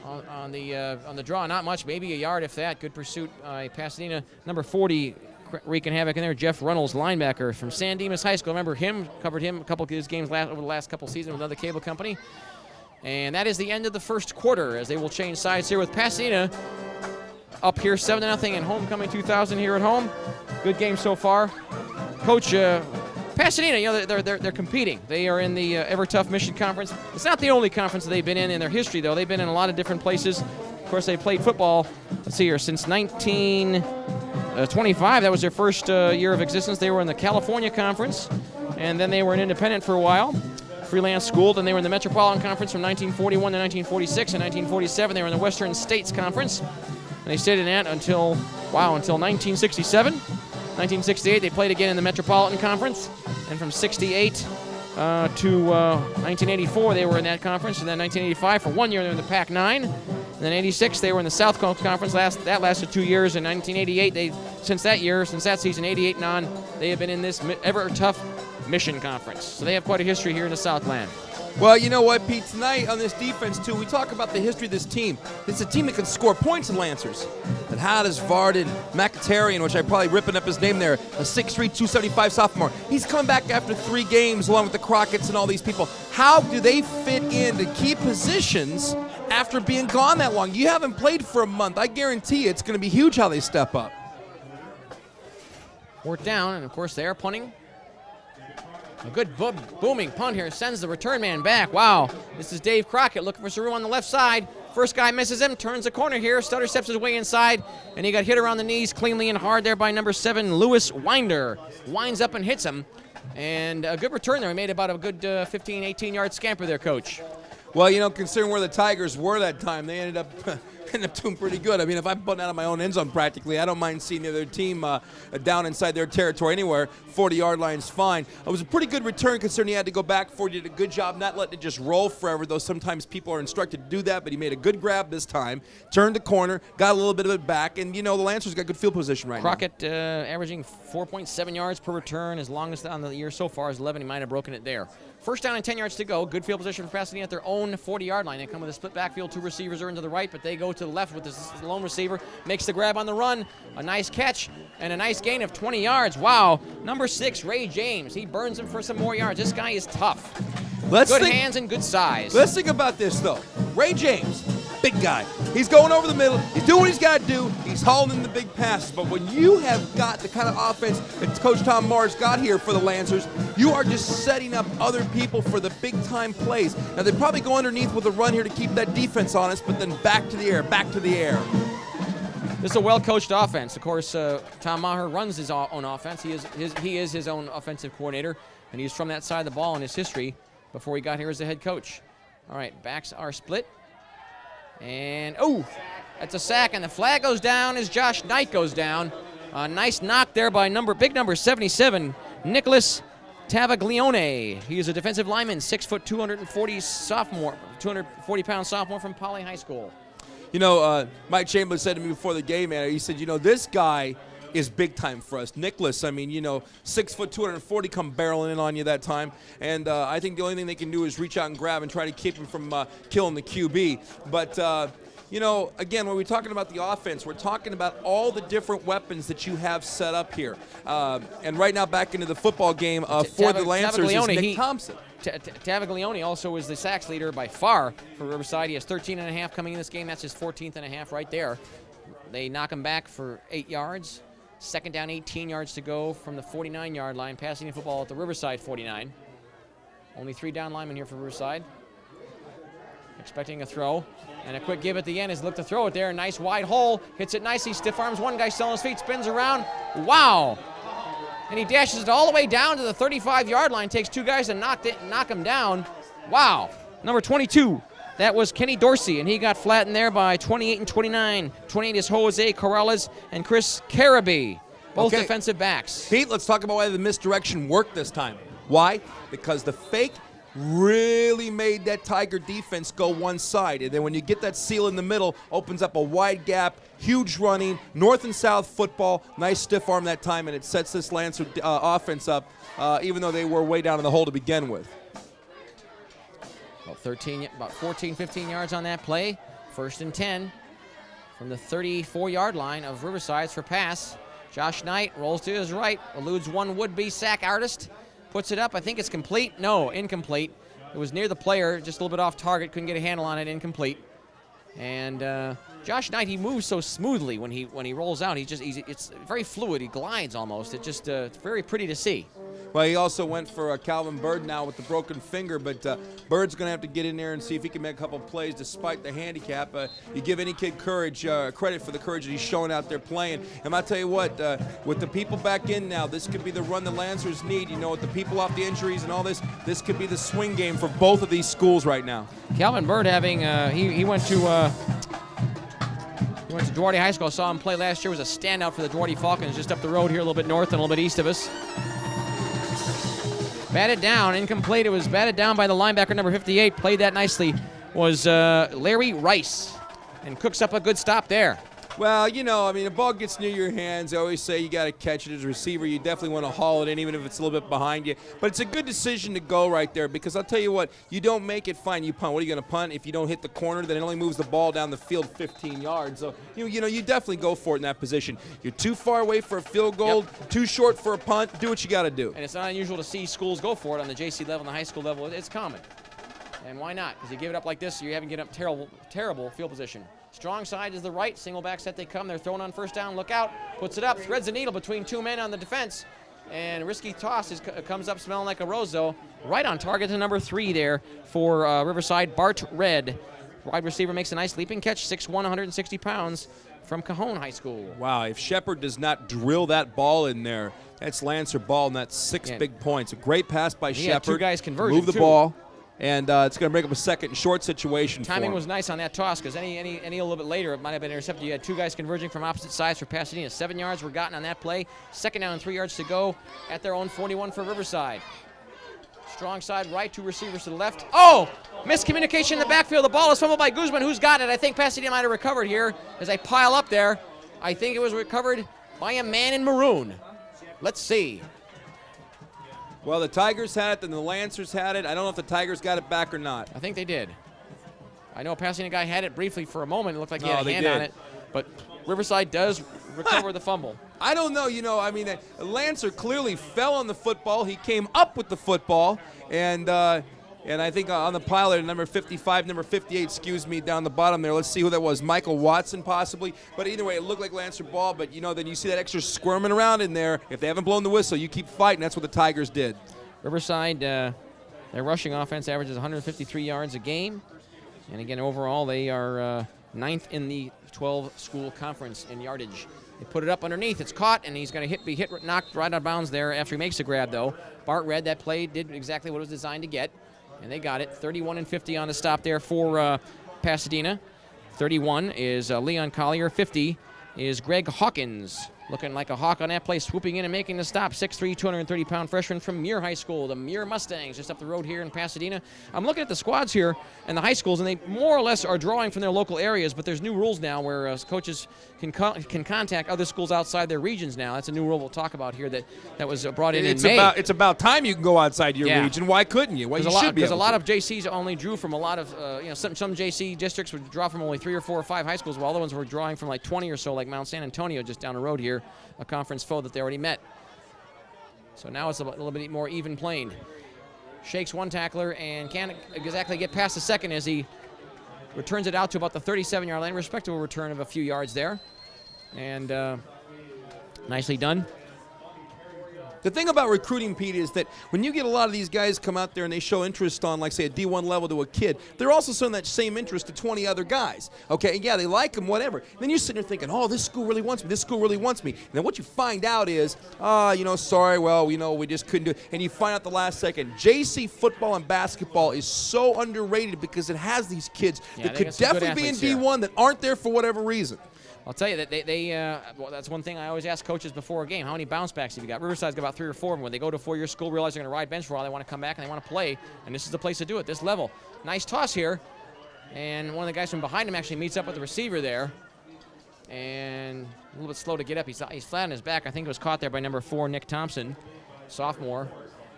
on the draw. Not much, maybe a yard if that. Good pursuit by Pasadena. Number 40, wreaking havoc in there. Jeff Reynolds, linebacker from San Dimas High School. Remember him, covered him a couple of his games over the last couple seasons with another cable company. And that is the end of the first quarter as they will change sides here with Pasadena up here 7-0 in homecoming 2000 here at home. Good game so far. Coach, Pasadena, you know, they're competing. They are in the Ever Tough Mission Conference. It's not the only conference that they've been in their history, though. They've been in a lot of different places. Of course, they played football, let's see here, since 1925. That was their first year of existence. They were in the California Conference, and then they were an independent for a while. Freelance school, then they were in the Metropolitan Conference from 1941 to 1946. In 1947, they were in the Western States Conference, and they stayed in that until 1967. 1968, they played again in the Metropolitan Conference, and from 68 to 1984, they were in that conference, and then 1985, for 1 year, they were in the Pac-9. And then 86, they were in the South Coast Conference. That lasted 2 years. In 1988, since that season, 88 and on, they have been in this Ever Tough Mission Conference. So they have quite a history here in the Southland. Well, you know what, Pete? Tonight on this defense, too, we talk about the history of this team. It's a team that can score points in Lancers. But how does Varden Mkhitaryan, which I'm probably ripping up his name there, a 6'3", 275 sophomore, he's come back after 3 games along with the Crockett's and all these people. How do they fit into key positions after being gone that long? You haven't played for a month. I guarantee you it's going to be huge how they step up. 4th down, and of course they are punting. A good booming punt here sends the return man back. Wow, this is Dave Crockett looking for some room on the left side. First guy misses him, turns the corner here. Stutter steps his way inside, and he got hit around the knees cleanly and hard there by number 7, Lewis Winder. Winds up and hits him, and a good return there. He made about a good 15, 18-yard scamper there, Coach. Well, you know, considering where the Tigers were that time, they ended up doing pretty good. I mean, if I'm putting out of my own end zone practically, I don't mind seeing the other team down inside their territory anywhere. 40-yard line's fine. It was a pretty good return considering he had to go back for it. He did a good job not letting it just roll forever, though sometimes people are instructed to do that, but he made a good grab this time, turned the corner, got a little bit of it back, and, you know, the Lancers got good field position right Crockett, now. Crockett averaging 4.7 yards per return. As longest on the year so far is 11. He might have broken it there. First down and 10 yards to go. Good field position for Pasadena at their own 40-yard line. They come with a split backfield. 2 receivers are into the right, but they go to the left with this lone receiver. Makes the grab on the run. A nice catch and a nice gain of 20 yards. Wow. Number 6, Ray James. He burns him for some more yards. This guy is tough. Good hands and good size. Let's think about this, though. Ray James, big guy. He's going over the middle. He's doing what he's got to do. He's hauling in the big passes. But when you have got the kind of offense that Coach Tom Morris got here for the Lancers, you are just setting up other people for the big-time plays. Now, they probably go underneath with a run here to keep that defense honest, but then back to the air, back to the air. This is a well-coached offense. Of course, Tom Maher runs his own offense. He is his own offensive coordinator, and he's from that side of the ball in his history before he got here as the head coach. All right, backs are split. And, oh, that's a sack, and the flag goes down as Josh Knight goes down. A nice knock there by big number 77, Nicholas Tavaglione. He is a defensive lineman, 6 foot, 240 sophomore, 240-pound sophomore from Poly High School. You know, Mike Chamberlain said to me before the game, man, he said, you know, this guy is big time for us. Nicholas, I mean, you know, 6 foot, 240 come barreling in on you that time. And I think the only thing they can do is reach out and grab and try to keep him from killing the QB. But, you know, again, when we're talking about the offense, we're talking about all the different weapons that you have set up here. And right now, back into the football game for the Lancers is Nick Thompson. Tavaglione also is the sacks leader by far for Riverside. He has 13.5 coming in this game. That's his 14th.5 right there. They knock him back for 8 yards. Second down, 18 yards to go from the 49-yard line. Passing the football at the Riverside 49. Only 3 down linemen here for Riverside. Expecting a throw. And a quick give at the end is look to throw it there. Nice wide hole. Hits it nicely. Stiff arms one guy still on his feet. Spins around. Wow. And he dashes it all the way down to the 35-yard line. Takes 2 guys to knock him down. Wow. Number 22. That was Kenny Dorsey, and he got flattened there by 28 and 29. 28 is Jose Corrales and Chris Carabee, both defensive backs. Pete, let's talk about why the misdirection worked this time. Why? Because the fake really made that Tiger defense go one side. And then when you get that seal in the middle, opens up a wide gap, huge running, north and south football, nice stiff arm that time, and it sets this Lancer offense up, even though they were way down in the hole to begin with. About 14, 15 yards on that play. 1st and 10 from the 34-yard line of Riverside for pass. Josh Knight rolls to his right, eludes one would-be sack artist, puts it up. I think it's complete. No, incomplete. It was near the player, just a little bit off target. Couldn't get a handle on it. Incomplete. And Josh Knight, he moves so smoothly when he rolls out. It's very fluid. He glides almost. It's just very pretty to see. Well, he also went for Calvin Bird now with the broken finger, but Bird's going to have to get in there and see if he can make a couple plays despite the handicap. You give any kid credit for the courage that he's showing out there playing. And I'll tell you what, with the people back in now, this could be the run the Lancers need. You know, with the people off the injuries and all this could be the swing game for both of these schools right now. Calvin Bird having he went to Duarte High School. I saw him play last year. Was a standout for the Duarte Falcons, just up the road here, a little bit north and a little bit east of us. Batted down, incomplete. It was batted down by the linebacker, number 58. Played that nicely. Was Larry Rice, and cooks up a good stop there. Well, you know, I mean, the ball gets near your hands. I always say you got to catch it as a receiver. You definitely want to haul it in, even if it's a little bit behind you. But it's a good decision to go right there because I'll tell you what, you don't make it, fine, you punt. What are you going to punt? If you don't hit the corner, then it only moves the ball down the field 15 yards. So, you know, you definitely go for it in that position. You're too far away for a field goal, too short for a punt. Do what you got to do. And it's not unusual to see schools go for it on the JC level and the high school level. It's common. And why not? Because you give it up like this, you haven't given up terrible field position. Strong side is the right. Single back set they come. They're throwing on first down. Look out. Puts it up. Threads the needle between 2 men on the defense. And risky toss comes up smelling like a rose, though. Right on target to number 3 there for Riverside, Bart Red. Wide receiver makes a nice leaping catch. 6'1", 160 pounds from Cajon High School. Wow, if Shepard does not drill that ball in there, that's Lancer ball, and that's 6 big points. A great pass by Shepard. 2 guys converging, move the ball. And it's going to break up a second and short situation. Timing was nice on that toss because any a little bit later it might have been intercepted. You had 2 guys converging from opposite sides for Pasadena. 7 yards were gotten on that play. Second down and 3 yards to go at their own 41 for Riverside. Strong side right, 2 receivers to the left. Oh! Miscommunication in the backfield. The ball is fumbled by Guzman. Who's got it? I think Pasadena might have recovered here as they pile up there. I think it was recovered by a man in maroon. Let's see. Well, the Tigers had it, and the Lancers had it. I don't know if the Tigers got it back or not. I think they did. I know a Pasadena guy had it briefly for a moment. It looked like he had a hand on it. But Riverside does recover the fumble. I don't know. You know, I mean, Lancer clearly fell on the football. He came up with the football, and And I think on the pile there, number 55, number 58, excuse me, down the bottom there. Let's see who that was. Michael Watson, possibly. But either way, it looked like Lancer ball. But, then you see that extra squirming around in there. If they haven't blown the whistle, you keep fighting. That's what the Tigers did. Riverside, their rushing offense averages 153 yards a game. And, again, overall, they are 9th in the 12-school conference in yardage. They put it up underneath. It's caught, and he's going to knocked right out of bounds there after he makes the grab, though. Bart read that play, did exactly what it was designed to get. And they got it. 31-50 on the stop there for Pasadena. 31 is Leon Collier. 50 is Greg Hawkins. Looking like a hawk on that play, swooping in and making the stop. 6'3", 230-pound freshman from Muir High School, the Muir Mustangs, just up the road here in Pasadena. I'm looking at the squads here and the high schools, and they more or less are drawing from their local areas, but there's new rules now where coaches can contact other schools outside their regions now. That's a new rule we'll talk about here that was brought in May. It's about time you can go outside your region. Why couldn't you? Well, you should be able to. Because a lot of JCs only drew from a lot of, some JC districts would draw from only 3 or 4 or 5 high schools, while other ones were drawing from like 20 or so, like Mount San Antonio just down the road here, a conference foe that they already met. So now it's a little bit more even playing. Shakes one tackler and can't exactly get past the second as he returns it out to about the 37-yard line. Respectable return of a few yards there. And nicely done. The thing about recruiting, Pete, is that when you get a lot of these guys come out there and they show interest on, like, say, a D1 level to a kid, they're also showing that same interest to 20 other guys. Okay, yeah, they like them, whatever. And then you're sitting there thinking, oh, this school really wants me, this school really wants me. And then what you find out is, sorry, well, we just couldn't do it. And you find out the last second. JC football and basketball is so underrated because it has these kids that could definitely be in D1 that aren't there for whatever reason. I'll tell you that that's one thing I always ask coaches before a game. How many bounce backs have you got? Riverside's got about 3 or 4. And when they go to a 4-year school, realize they're going to ride bench for a while, they want to come back and they want to play. And this is the place to do it, this level. Nice toss here. And one of the guys from behind him actually meets up with the receiver there. And a little bit slow to get up. He's flat on his back. I think it was caught there by number 4, Nick Thompson, sophomore.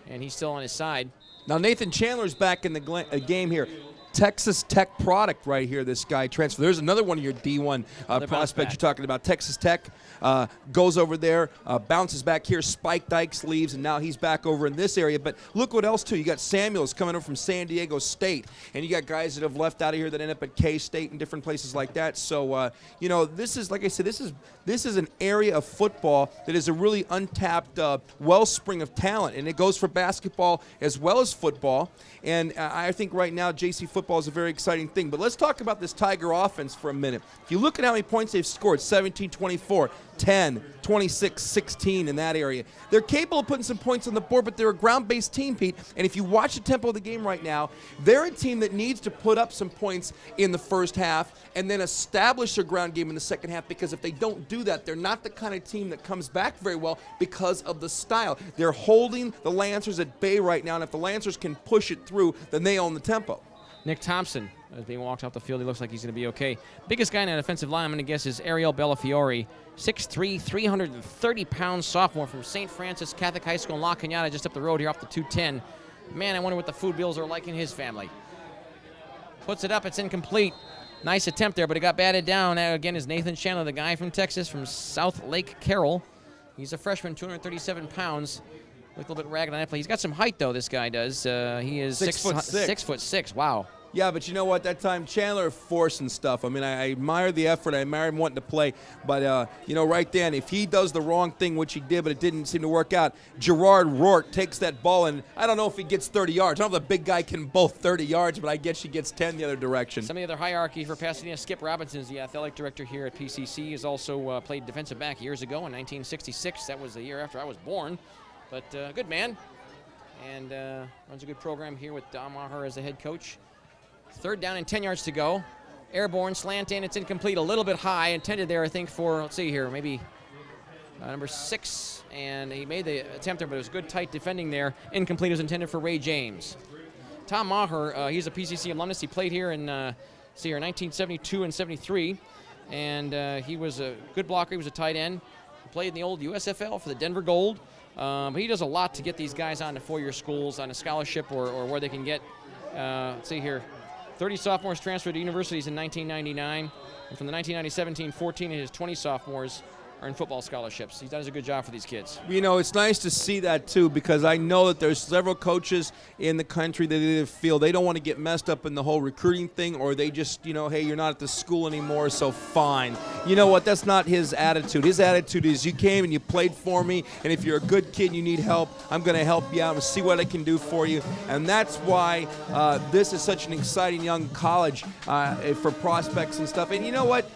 And he's still on his side. Now Nathan Chandler's back in the game here. Texas Tech product right here, this guy transfer. There's another one of your D1 prospects you're talking about. Texas Tech goes over there, bounces back here. Spike Dykes leaves, and now he's back over in this area. But look what else, too. You got Samuels coming over from San Diego State, and you got guys that have left out of here that end up at K-State and different places like that. So, this is, like I said, this is an area of football that is a really untapped wellspring of talent, and it goes for basketball as well as football. And I think right now JC football is a very exciting thing. But let's talk about this Tiger offense for a minute. If you look at how many points they've scored, 17, 24, 10, 26, 16 in that area. They're capable of putting some points on the board, but they're a ground-based team, Pete. And if you watch the tempo of the game right now, they're a team that needs to put up some points in the first half and then establish their ground game in the second half, because if they don't do that, they're not the kind of team that comes back very well because of the style. They're holding the Lancers at bay right now, and if the Lancers can push it through, then they own the tempo. Nick Thompson is being walked off the field. He looks like he's going to be okay. Biggest guy in that offensive line, I'm going to guess, is Ariel Bellafiore. 6'3", 330-pound sophomore from St. Francis Catholic High School in La Cañada, just up the road here off the 210. Man, I wonder what the food bills are like in his family. Puts it up. It's incomplete. Nice attempt there, but it got batted down. That, again, is Nathan Chandler, the guy from Texas, from South Lake Carroll. He's a freshman, 237 pounds. Looked a little bit ragged on that play. He's got some height, though, this guy does. He is 6'6". Wow. Yeah, but you know what? That time, Chandler forcing stuff. I mean, I admire the effort. I admire him wanting to play. But, right then, if he does the wrong thing, which he did, but it didn't seem to work out, Gerard Rourke takes that ball, and I don't know if he gets 30 yards. I don't know if the big guy can both 30 yards, but I guess he gets 10 the other direction. Some of the other hierarchy for Pasadena, Skip Robinson is the athletic director here at PCC. He's also played defensive back years ago in 1966. That was the year after I was born. But good man. And runs a good program here with Don Maher as the head coach. 3rd down and 10 yards to go. Airborne, slant in, it's incomplete, a little bit high. Intended there, I think, for, let's see here, maybe number 6. And he made the attempt there, but it was good, tight defending there. Incomplete was intended for Ray James. Tom Maher, he's a PCC alumnus. He played here in, 1972 and 73. And he was a good blocker. He was a tight end. He played in the old USFL for the Denver Gold. But he does a lot to get these guys on to 4-year schools on a scholarship or where they can get, let's see here, 30 sophomores transferred to universities in 1999. And from the 1997-14 to his 20 sophomores, earn football scholarships. He does a good job for these kids. You know, it's nice to see that, too, because I know that there's several coaches in the country that either feel they don't want to get messed up in the whole recruiting thing, or they just, you know, hey, you're not at the school anymore, so fine. You know what? That's not his attitude. His attitude is you came and you played for me, and if you're a good kid and you need help, I'm going to help you out and see what I can do for you. And that's why this is such an exciting young college for prospects and stuff. And you know what?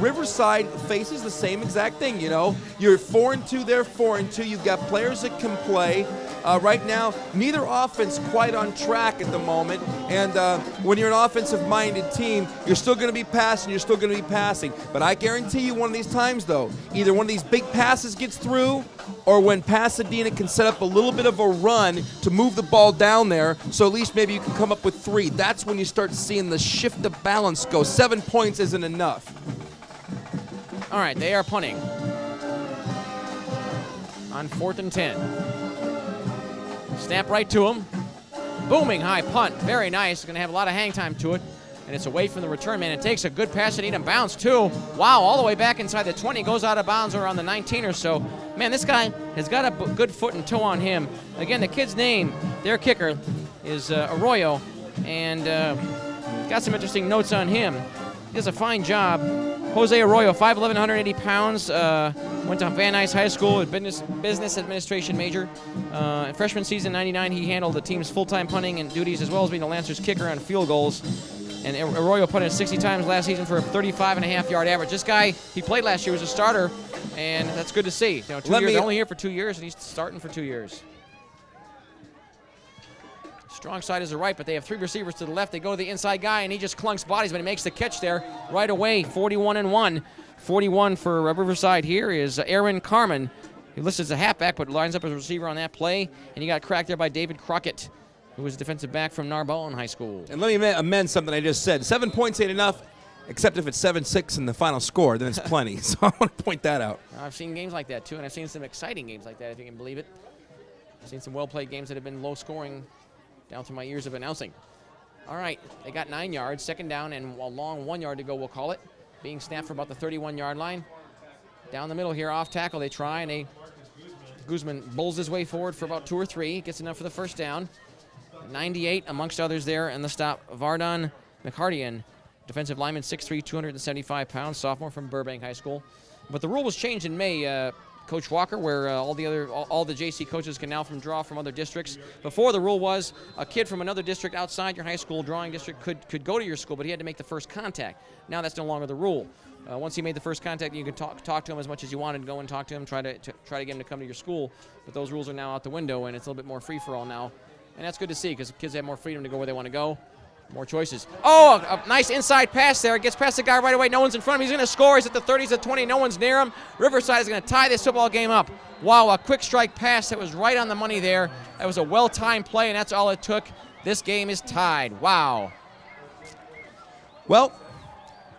Riverside faces the same exact thing, you know. You're 4-2, they're 4-2. You've got players that can play. Right now, neither offense quite on track at the moment. And when you're an offensive-minded team, you're still going to be passing, you're still going to be passing. But I guarantee you one of these times, though, either one of these big passes gets through, or when Pasadena can set up a little bit of a run to move the ball down there, so at least maybe you can come up with 3. That's when you start seeing the shift of balance go. 7 points isn't enough. All right, they are punting on 4th and 10. Snap right to him. Booming high punt. Very nice. Going to have a lot of hang time to it. And it's away from the return man. It takes a good Pasadena bounce, too. Wow, all the way back inside the 20. Goes out of bounds around the 19 or so. Man, this guy has got a good foot and toe on him. Again, the kid's name, their kicker, is Arroyo. And got some interesting notes on him. He does a fine job. Jose Arroyo, 5'11", 180 pounds, went to Van Nuys High School, a business administration major. In freshman season, 99, he handled the team's full-time punting and duties, as well as being the Lancers kicker on field goals. And Arroyo punted 60 times last season for a 35.5-yard average. This guy, he played last year, was a starter, and that's good to see. You know, 2 years, only here for 2 years, and he's starting for 2 years. Strong side is the right, but they have 3 receivers to the left. They go to the inside guy, and he just clunks bodies, but he makes the catch there right away. 41-1. 41 for Riverside here is Aaron Carmen. He lists as a halfback, but lines up as a receiver on that play. And he got cracked there by David Crockett, who was a defensive back from Narbonne High School. And let me amend something I just said. 7 points ain't enough, except if it's 7-6 in the final score, then it's plenty. So I want to point that out. I've seen games like that, too, and I've seen some exciting games like that, if you can believe it. I've seen some well-played games that have been low-scoring down through my years of announcing. All right, they got 9 yards, second down, and a long 1 yard to go, we'll call it. Being snapped for about the 31-yard line. Down the middle here, off tackle, they try, and Guzman bulls his way forward for about 2 or 3, gets enough for the first down. 98, amongst others there, and the stop, Vardon McHardian, defensive lineman, 6'3", 275 pounds, sophomore from Burbank High School. But the rule was changed in May, Coach Walker, where all the JC coaches can now draw from other districts. Before, the rule was a kid from another district outside your high school drawing district could go to your school, but he had to make the first contact. Now that's no longer the rule. Once he made the first contact, you could talk to him as much as you wanted, go and talk to him, try to get him to come to your school. But those rules are now out the window, and it's a little bit more free-for-all now. And that's good to see, because kids have more freedom to go where they want to go. More choices. Oh, a nice inside pass there. Gets past the guy right away. No one's in front of him. He's going to score. He's at the 30s, at 20. No one's near him. Riverside is going to tie this football game up. Wow, a quick strike pass that was right on the money there. That was a well-timed play, and that's all it took. This game is tied. Wow. Well,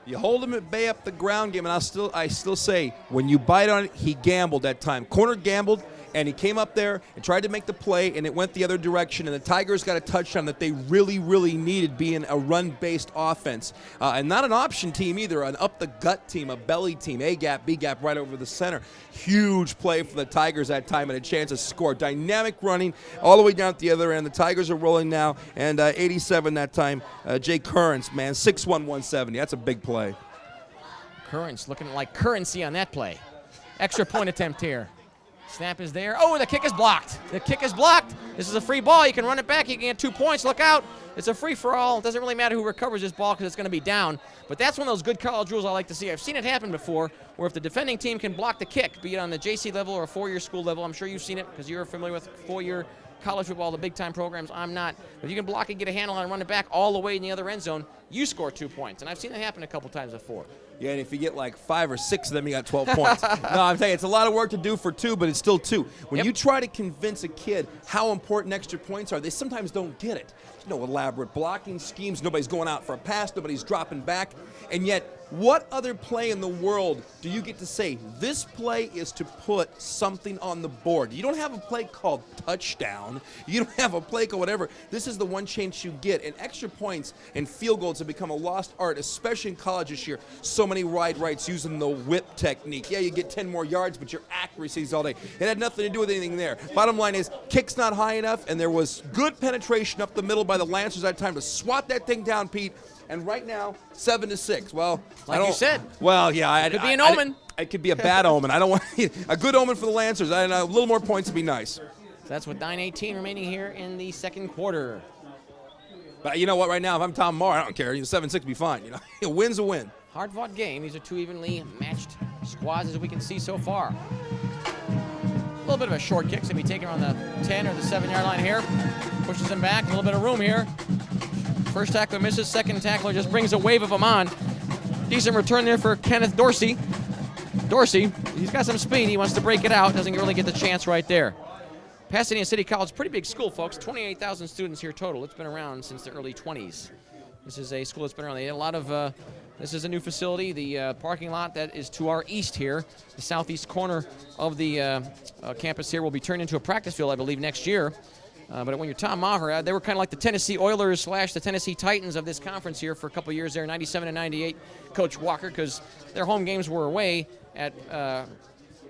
you hold him at bay up the ground game, and I still say, when you bite on it, he gambled that time. Corner gambled, and he came up there and tried to make the play, and it went the other direction, and the Tigers got a touchdown that they really, really needed, being a run-based offense. And not an option team either, an up-the-gut team, a belly team, A-gap, B-gap, right over the center. Huge play for the Tigers that time and a chance to score. Dynamic running all the way down at the other end. The Tigers are rolling now, and 87 that time. Jay Currents, man, 6'1", 170. That's a big play. Currents looking like currency on that play. Extra point attempt here. Snap is there. Oh, the kick is blocked. The kick is blocked. This is a free ball. You can run it back. You can get 2 points. Look out. It's a free-for-all. It doesn't really matter who recovers this ball because it's going to be down. But that's one of those good college rules I like to see. I've seen it happen before where if the defending team can block the kick, be it on the JC level or a 4-year school level, I'm sure you've seen it because you're familiar with 4-year college football, the big-time programs. I'm not. If you can block it, get a handle on it, run it back all the way in the other end zone, you score 2 points. And I've seen it happen a couple times before. Yeah, and if you get like 5 or 6 of them, you got 12 points. No, I'm telling you, it's a lot of work to do for 2, but it's still 2. When you try to convince a kid how important extra points are, they sometimes don't get it. There's no elaborate blocking schemes. Nobody's going out for a pass. Nobody's dropping back. And yet, What other play in the world do you get to say, this play is to put something on the board? You don't have a play called touchdown. You don't have a play called whatever. This is the one chance you get. And extra points and field goals have become a lost art, especially in college this year. So many wide rights using the whip technique. Yeah, you get 10 more yards, but your accuracy is all day. It had nothing to do with anything there. Bottom line is, kick's not high enough, and there was good penetration up the middle by the Lancers at time to swat that thing down, Pete. And right now, 7-6. Well, like you said. Well, yeah, it could be an omen. It could be a bad omen. I don't want a good omen for the Lancers. A little more points would be nice. So that's with 9:18 remaining here in the second quarter. But you know what? Right now, if I'm Tom Maher, I don't care. 7-6 would be fine. A win's a win. Hard-fought game. These are two evenly matched squads, as we can see so far. A little bit of a short kick, so he'll be taken on the 10 or the 7-yard line here. Pushes him back. A little bit of room here. First tackler misses, second tackler just brings a wave of them on. Decent return there for Kenneth Dorsey. Dorsey, he's got some speed. He wants to break it out. Doesn't really get the chance right there. Pasadena City College, pretty big school, folks. 28,000 students here total. It's been around since the early 20s. This is a school that's been around. They had a lot of, this is a new facility. The parking lot that is to our east here, the southeast corner of the campus here, will be turned into a practice field, I believe, next year. But when you're Tom Maher, they were kind of like the Tennessee Oilers / the Tennessee Titans of this conference here for a couple years there, 97 and 98. Coach Walker, because their home games were away at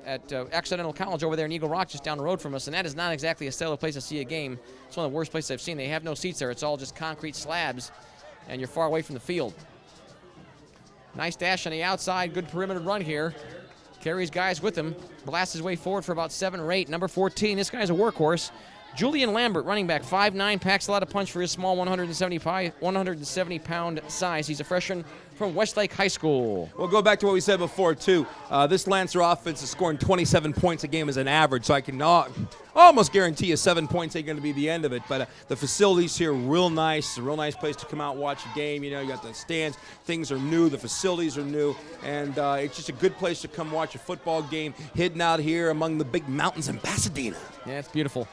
Accidental College over there in Eagle Rock, just down the road from us, and that is not exactly a stellar place to see a game. It's one of the worst places I've seen. They have no seats there. It's all just concrete slabs, and you're far away from the field. Nice dash on the outside. Good perimeter run here. Carries guys with him. Blasts his way forward for about 7 or 8. Number 14, this guy's a workhorse. Julian Lambert, running back, 5'9", packs a lot of punch for his small 170-pound size. He's a freshman from Westlake High School. We'll go back to what we said before, too. This Lancer offense is scoring 27 points a game as an average, so I can almost guarantee you 7 points ain't going to be the end of it. But the facilities here are real nice. It's a real nice place to come out and watch a game. You got the stands. Things are new. The facilities are new. And it's just a good place to come watch a football game hidden out here among the big mountains in Pasadena. Yeah, it's beautiful.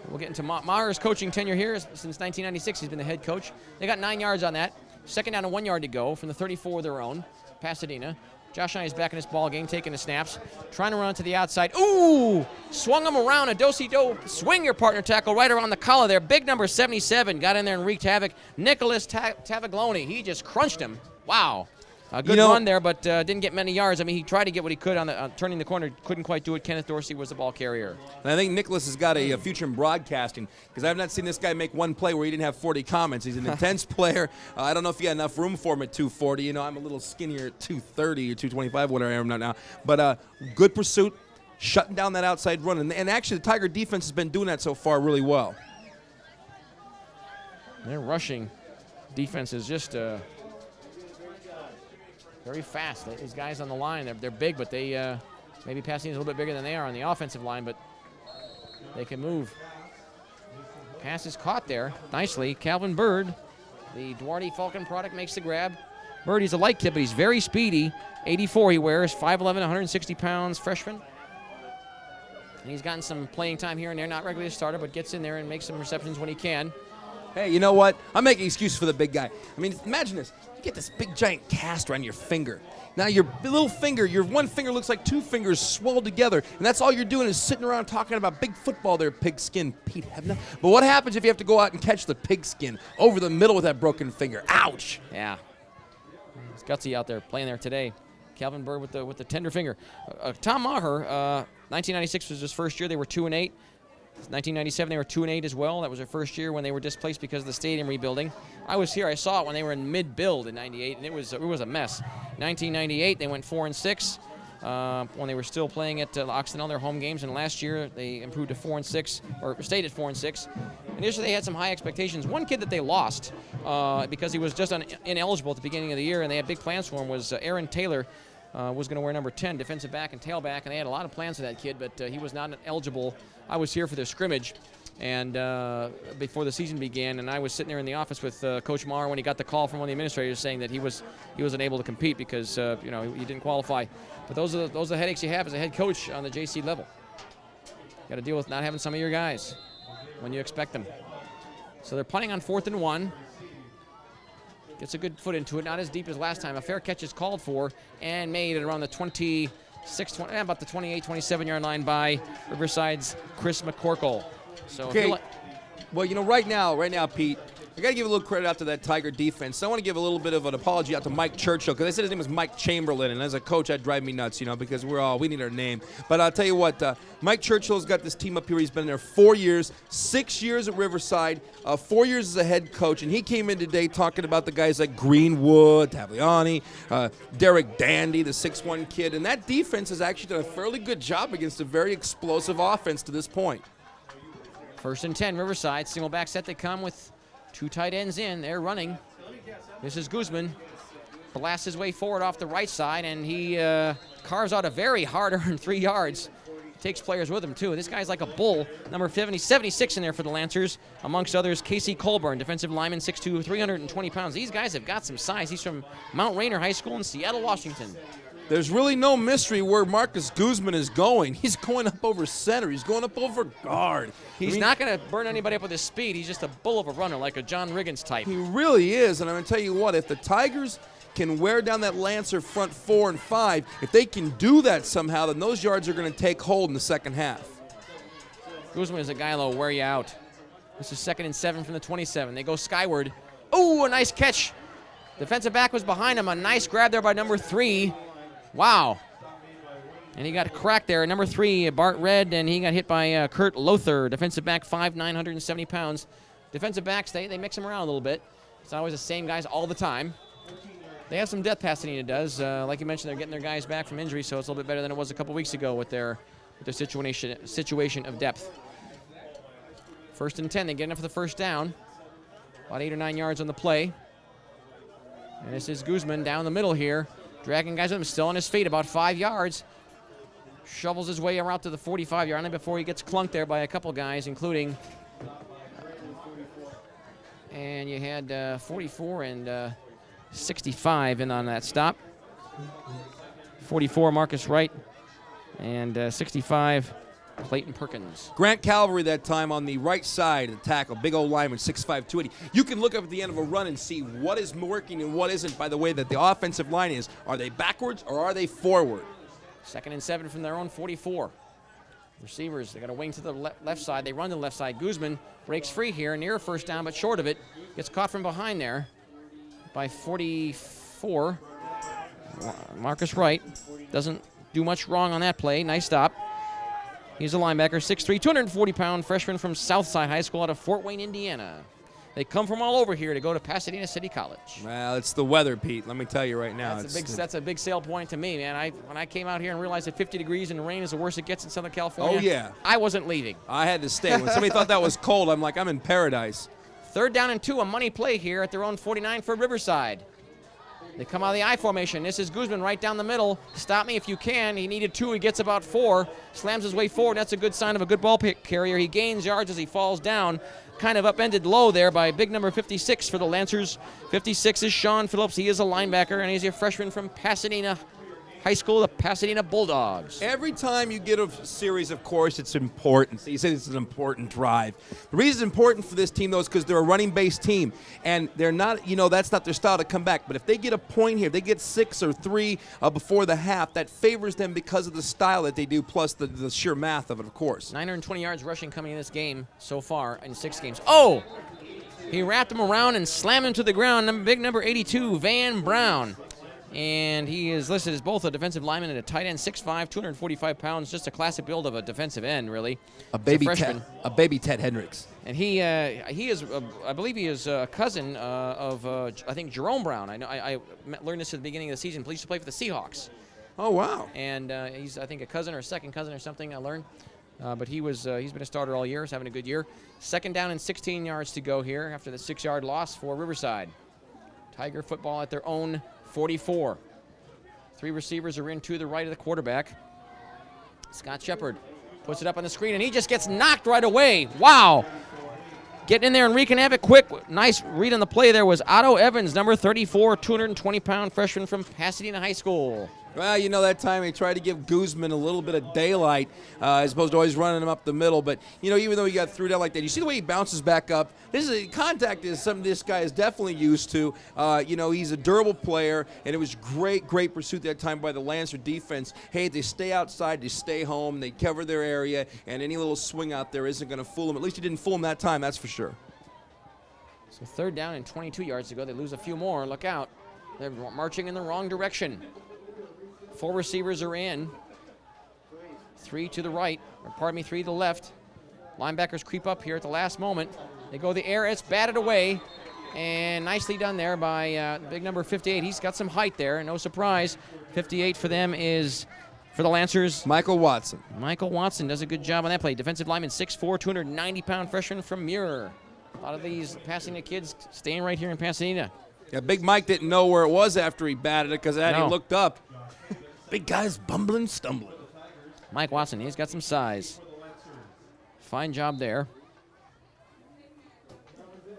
We'll get into Maher's coaching tenure here. Since 1996, he's been the head coach. They got 9 yards on that. Second down and 1 yard to go from the 34 of their own, Pasadena. Josh Nye is back in this ball game, taking the snaps. Trying to run to the outside. Ooh! Swung him around. A do-si-do. Swing your partner tackle right around the collar there. Big number 77 got in there and wreaked havoc. Nicholas Taviglone, he just crunched him. Wow. A good run there, but didn't get many yards. I mean, he tried to get what he could on turning the corner. Couldn't quite do it. Kenneth Dorsey was the ball carrier. And I think Nicholas has got a future in broadcasting, because I have not seen this guy make one play where he didn't have 40 comments. He's an intense player. I don't know if he had enough room for him at 240. I'm a little skinnier at 230 or 225, whatever I am now. But good pursuit, shutting down that outside run. And actually, the Tiger defense has been doing that so far really well. Their rushing defense is just very fast. These guys on the line, they're big, but they maybe Pasadena's a little bit bigger than they are on the offensive line, but they can move. Pass is caught there nicely. Calvin Bird, the Duarte Falcon product, makes the grab. Bird, he's a light kid, but he's very speedy. 84 he wears, 5'11", 160 pounds, freshman. And he's gotten some playing time here and there, not regularly a starter, but gets in there and makes some receptions when he can. Hey, you know what? I'm making excuses for the big guy. I mean, imagine this. You get this big, giant cast around your finger. Now, your little finger, your one finger looks like 2 fingers swelled together, and that's all you're doing is sitting around talking about big football there, pigskin. Pete, but what happens if you have to go out and catch the pigskin over the middle with that broken finger? Ouch! Yeah. It's gutsy out there playing there today. Calvin Bird with the tender finger. Tom Maher, 1996 was his first year. They were 2-8. 1997, they were 2-8 as well. That was their first year when they were displaced because of the stadium rebuilding. I was here. I saw it when they were in mid-build in '98, and it was a mess. 1998, they went 4-6 when they were still playing at Occidental, their home games. And last year, they improved to 4-6, or stayed at 4-6. Initially, they had some high expectations. One kid that they lost because he was just ineligible at the beginning of the year, and they had big plans for him, was Aaron Taylor. Was going to wear number 10, defensive back and tailback, and they had a lot of plans for that kid, but he was not eligible. I was here for the scrimmage, and before the season began, and I was sitting there in the office with Coach Maher when he got the call from one of the administrators saying that he wasn't able to compete because he didn't qualify. But those are the headaches you have as a head coach on the JC level. Got to deal with not having some of your guys when you expect them. So they're punting on 4th and 1. Gets a good foot into it, not as deep as last time. A fair catch is called for and made at around the 26, about the 28, 27-yard line by Riverside's Chris McCorkle. So, okay. Well, right now, Pete, I got to give a little credit out to that Tiger defense. I want to give a little bit of an apology out to Mike Churchill, because I said his name was Mike Chamberlain, and as a coach, that drive me nuts, because we need our name. But I'll tell you what, Mike Churchill's got this team up here. He's been there 4 years, 6 years at Riverside, 4 years as a head coach, and he came in today talking about the guys like Greenwood, Taviani, Derek Dandy, the 6'1 kid, and that defense has actually done a fairly good job against a very explosive offense to this point. 1st and 10, Riverside, single back set. They come with 2 tight ends in. They're running. This is Guzman. Blasts his way forward off the right side, and he carves out a very hard-earned 3 yards. Takes players with him, too. This guy's like a bull. Number 76 in there for the Lancers. Amongst others, Casey Colburn, defensive lineman, 6'2", 320 pounds. These guys have got some size. He's from Mount Rainier High School in Seattle, Washington. There's really no mystery where Marcus Guzman is going. He's going up over center. He's going up over guard. He's not going to burn anybody up with his speed. He's just a bull of a runner, like a John Riggins type. He really is, and I'm going to tell you what, if the Tigers can wear down that Lancer front 4 and 5, if they can do that somehow, then those yards are going to take hold in the second half. Guzman is a guy that'll wear you out. This is 2nd and 7 from the 27. They go skyward. Oh, a nice catch. Defensive back was behind him. A nice grab there by number 3. Wow. And he got cracked there. Number 3, Bart Red, and he got hit by Kurt Lothar, defensive back, 5'9", 170 pounds. Defensive backs, they mix them around a little bit. It's always the same guys all the time. They have some depth, Pasadena does. Like you mentioned, they're getting their guys back from injury, so it's a little bit better than it was a couple weeks ago with their situation of depth. 1st and 10, they get enough for the first down. About 8 or 9 yards on the play. And this is Guzman down the middle here. Dragging guys with him, still on his feet, about 5 yards. Shovels his way around to the 45-yard line before he gets clunked there by a couple guys, including... and you had 44 and 65 in on that stop. 44, Marcus Wright, and 65, Clayton Perkins. Grant Calvary that time on the right side of the tackle, big old lineman, 6'5", 280. You can look up at the end of a run and see what is working and what isn't by the way that the offensive line is. Are they backwards or are they forward? 2nd and 7 from their own 44. Receivers, they got a wing to the left side. They run to the left side. Guzman breaks free here, near a first down, but short of it. Gets caught from behind there by 44. Marcus Wright doesn't do much wrong on that play. Nice stop. He's a linebacker, 6'3", 240-pound freshman from Southside High School out of Fort Wayne, Indiana. They come from all over here to go to Pasadena City College. Well, it's the weather, Pete. Let me tell you right now. That's a big sale point to me, man. When I came out here and realized that 50 degrees and rain is the worst it gets in Southern California, oh, yeah. I wasn't leaving. I had to stay. When somebody thought that was cold, I'm like, I'm in paradise. 3rd down and 2, a money play here at their own 49 for Riverside. They come out of the I formation. This is Guzman right down the middle. Stop me if you can. He needed 2. He gets about 4. Slams his way forward. That's a good sign of a good ball carrier. He gains yards as he falls down. Kind of upended low there by big number 56 for the Lancers. 56 is Sean Phillips. He is a linebacker, and he's a freshman from Pasadena High School, the Pasadena Bulldogs. Every time you get a series, of course, it's important. So you say it's an important drive. The reason it's important for this team, though, is because they're a running-based team. And they're not, that's not their style to come back. But if they get a point here, they get 6 or 3 before the half, that favors them because of the style that they do, plus the sheer math of it, of course. 920 yards rushing coming in this game so far in 6 games. Oh! He wrapped him around and slammed him to the ground. Big number 82, Van Brown. And he is listed as both a defensive lineman and a tight end, 6'5", 245 pounds, just a classic build of a defensive end, really. A baby Ted Hendricks. And he is, I believe he is a cousin of, I think, Jerome Brown. I learned this at the beginning of the season. He used to play for the Seahawks. Oh, wow. And he's, I think, a cousin or a second cousin or something, I learned. But he's been a starter all year. He's having a good year. 2nd down and 16 yards to go here after the 6-yard loss for Riverside. Tiger football at their own 44. 3 receivers are in to the right of the quarterback. Scott Shepard puts it up on the screen, and he just gets knocked right away. Wow. Getting in there and wreaking havoc quick. Nice read on the play there was Otto Evans, number 34, 220-pound freshman from Pasadena High School. Well, you know, that time they tried to give Guzman a little bit of daylight as opposed to always running him up the middle. But, you know, even though he got through down like that, you see the way he bounces back up. Contact is something this guy is definitely used to. You know, he's a durable player, and it was great pursuit that time by the Lancer defense. Hey, they stay outside, they stay home, they cover their area, and any little swing out there isn't going to fool them. At least he didn't fool them that time, that's for sure. So 3rd down and 22 yards to go. They lose a few more. Look out. They're marching in the wrong direction. 4 receivers are in. 3 to the right, or pardon me, 3 to the left. Linebackers creep up here at the last moment. They go the air, it's batted away, and nicely done there by big number 58. He's got some height there, no surprise. 58 for them is, for the Lancers, Michael Watson. Michael Watson does a good job on that play. Defensive lineman, 6'4", 290-pound freshman from Muir. A lot of these Pasadena kids staying right here in Pasadena. Yeah, Big Mike didn't know where it was after he batted it because he looked up. Big guy's bumbling, stumbling. Mike Watson, he's got some size. Fine job there.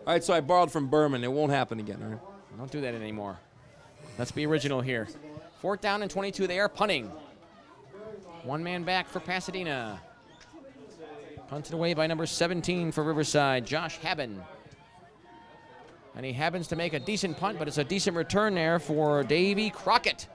All right, so I borrowed from Berman. It won't happen again, all right? Don't do that anymore. Let's be original here. 4th down and 22. They are punting. 1 man back for Pasadena. Punted away by number 17 for Riverside, Josh Haben. And he happens to make a decent punt, but it's a decent return there for Davey Crockett.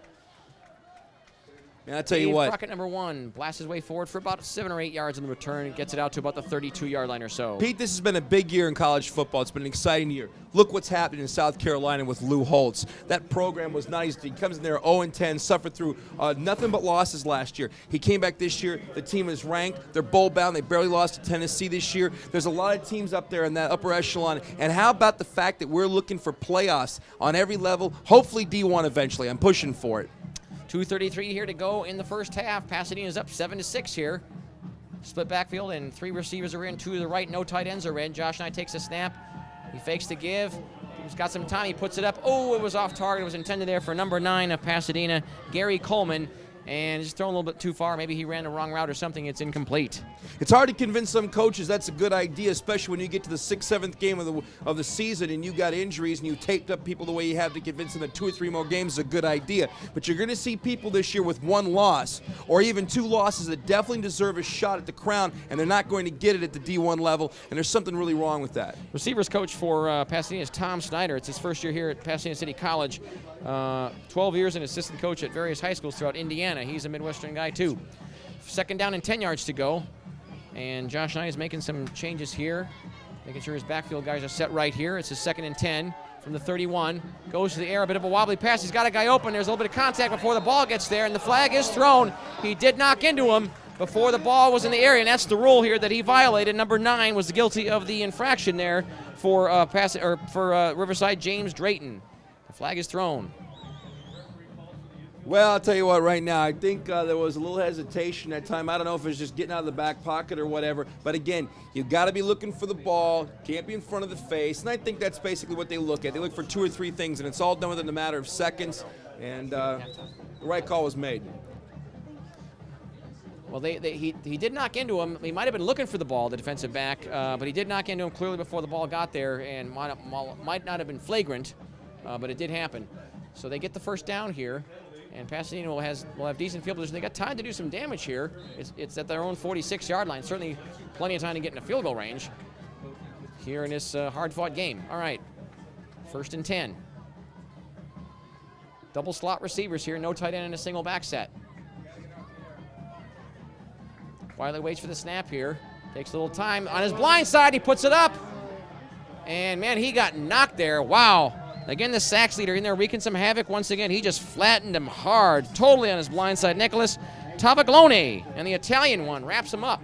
And I'll tell you what. Crockett, number 1, blasts his way forward for about 7 or 8 yards in the return and gets it out to about the 32-yard line or so. Pete, this has been a big year in college football. It's been an exciting year. Look what's happening in South Carolina with Lou Holtz. That program was not easy. He comes in there 0-10, suffered through nothing but losses last year. He came back this year. The team is ranked. They're bowl-bound. They barely lost to Tennessee this year. There's a lot of teams up there in that upper echelon. And how about the fact that we're looking for playoffs on every level, hopefully D1 eventually. I'm pushing for it. 2:33 here to go in the first half. Pasadena's up 7-6 here. Split backfield and 3 receivers are in, 2 to the right, no tight ends are in. Josh Knight takes a snap. He fakes the give. He's got some time. He puts it up. Oh, it was off target. It was intended there for number 9 of Pasadena, Gary Coleman. And just thrown a little bit too far. Maybe he ran the wrong route or something. It's incomplete. It's hard to convince some coaches that's a good idea, especially when you get to the 6th, 7th game of the season and you got injuries and you taped up people the way you have to convince them that 2 or 3 more games is a good idea. But you're going to see people this year with 1 loss or even 2 losses that definitely deserve a shot at the crown, and they're not going to get it at the D1 level, and there's something really wrong with that. Receivers coach for Pasadena is Tom Snyder. It's his first year here at Pasadena City College. 12 years an assistant coach at various high schools throughout Indiana. He's a Midwestern guy too. 2nd down and 10 yards to go. And Josh Knight is making some changes here, making sure his backfield guys are set right here. It's his 2nd and 10 from the 31. Goes to the air, a bit of a wobbly pass. He's got a guy open. There's a little bit of contact before the ball gets there, and the flag is thrown. He did knock into him before the ball was in the area, and that's the rule here that he violated. Number 9 was guilty of the infraction there for Riverside, James Drayton. The flag is thrown. Well, I'll tell you what, right now, I think there was a little hesitation that time. I don't know if it was just getting out of the back pocket or whatever. But again, you've got to be looking for the ball. Can't be in front of the face. And I think that's basically what they look at. They look for 2 or 3 things, and it's all done within a matter of seconds. And the right call was made. Well, he did knock into him. He might have been looking for the ball, the defensive back, but he did knock into him clearly before the ball got there, and might not have been flagrant, but it did happen. So they get the first down here. And Pasadena will have decent field position. They got time to do some damage here. It's at their own 46-yard line. Certainly plenty of time to get in a field goal range here in this hard-fought game. All right, 1st and 10. Double slot receivers here. No tight end and a single back set. Wiley waits for the snap here. Takes a little time. On his blind side, he puts it up. And, man, he got knocked there. Wow. Again, the sacks leader in there wreaking some havoc once again. He just flattened him hard, totally on his blind side. Nicholas Tavaglone, and the Italian one wraps him up.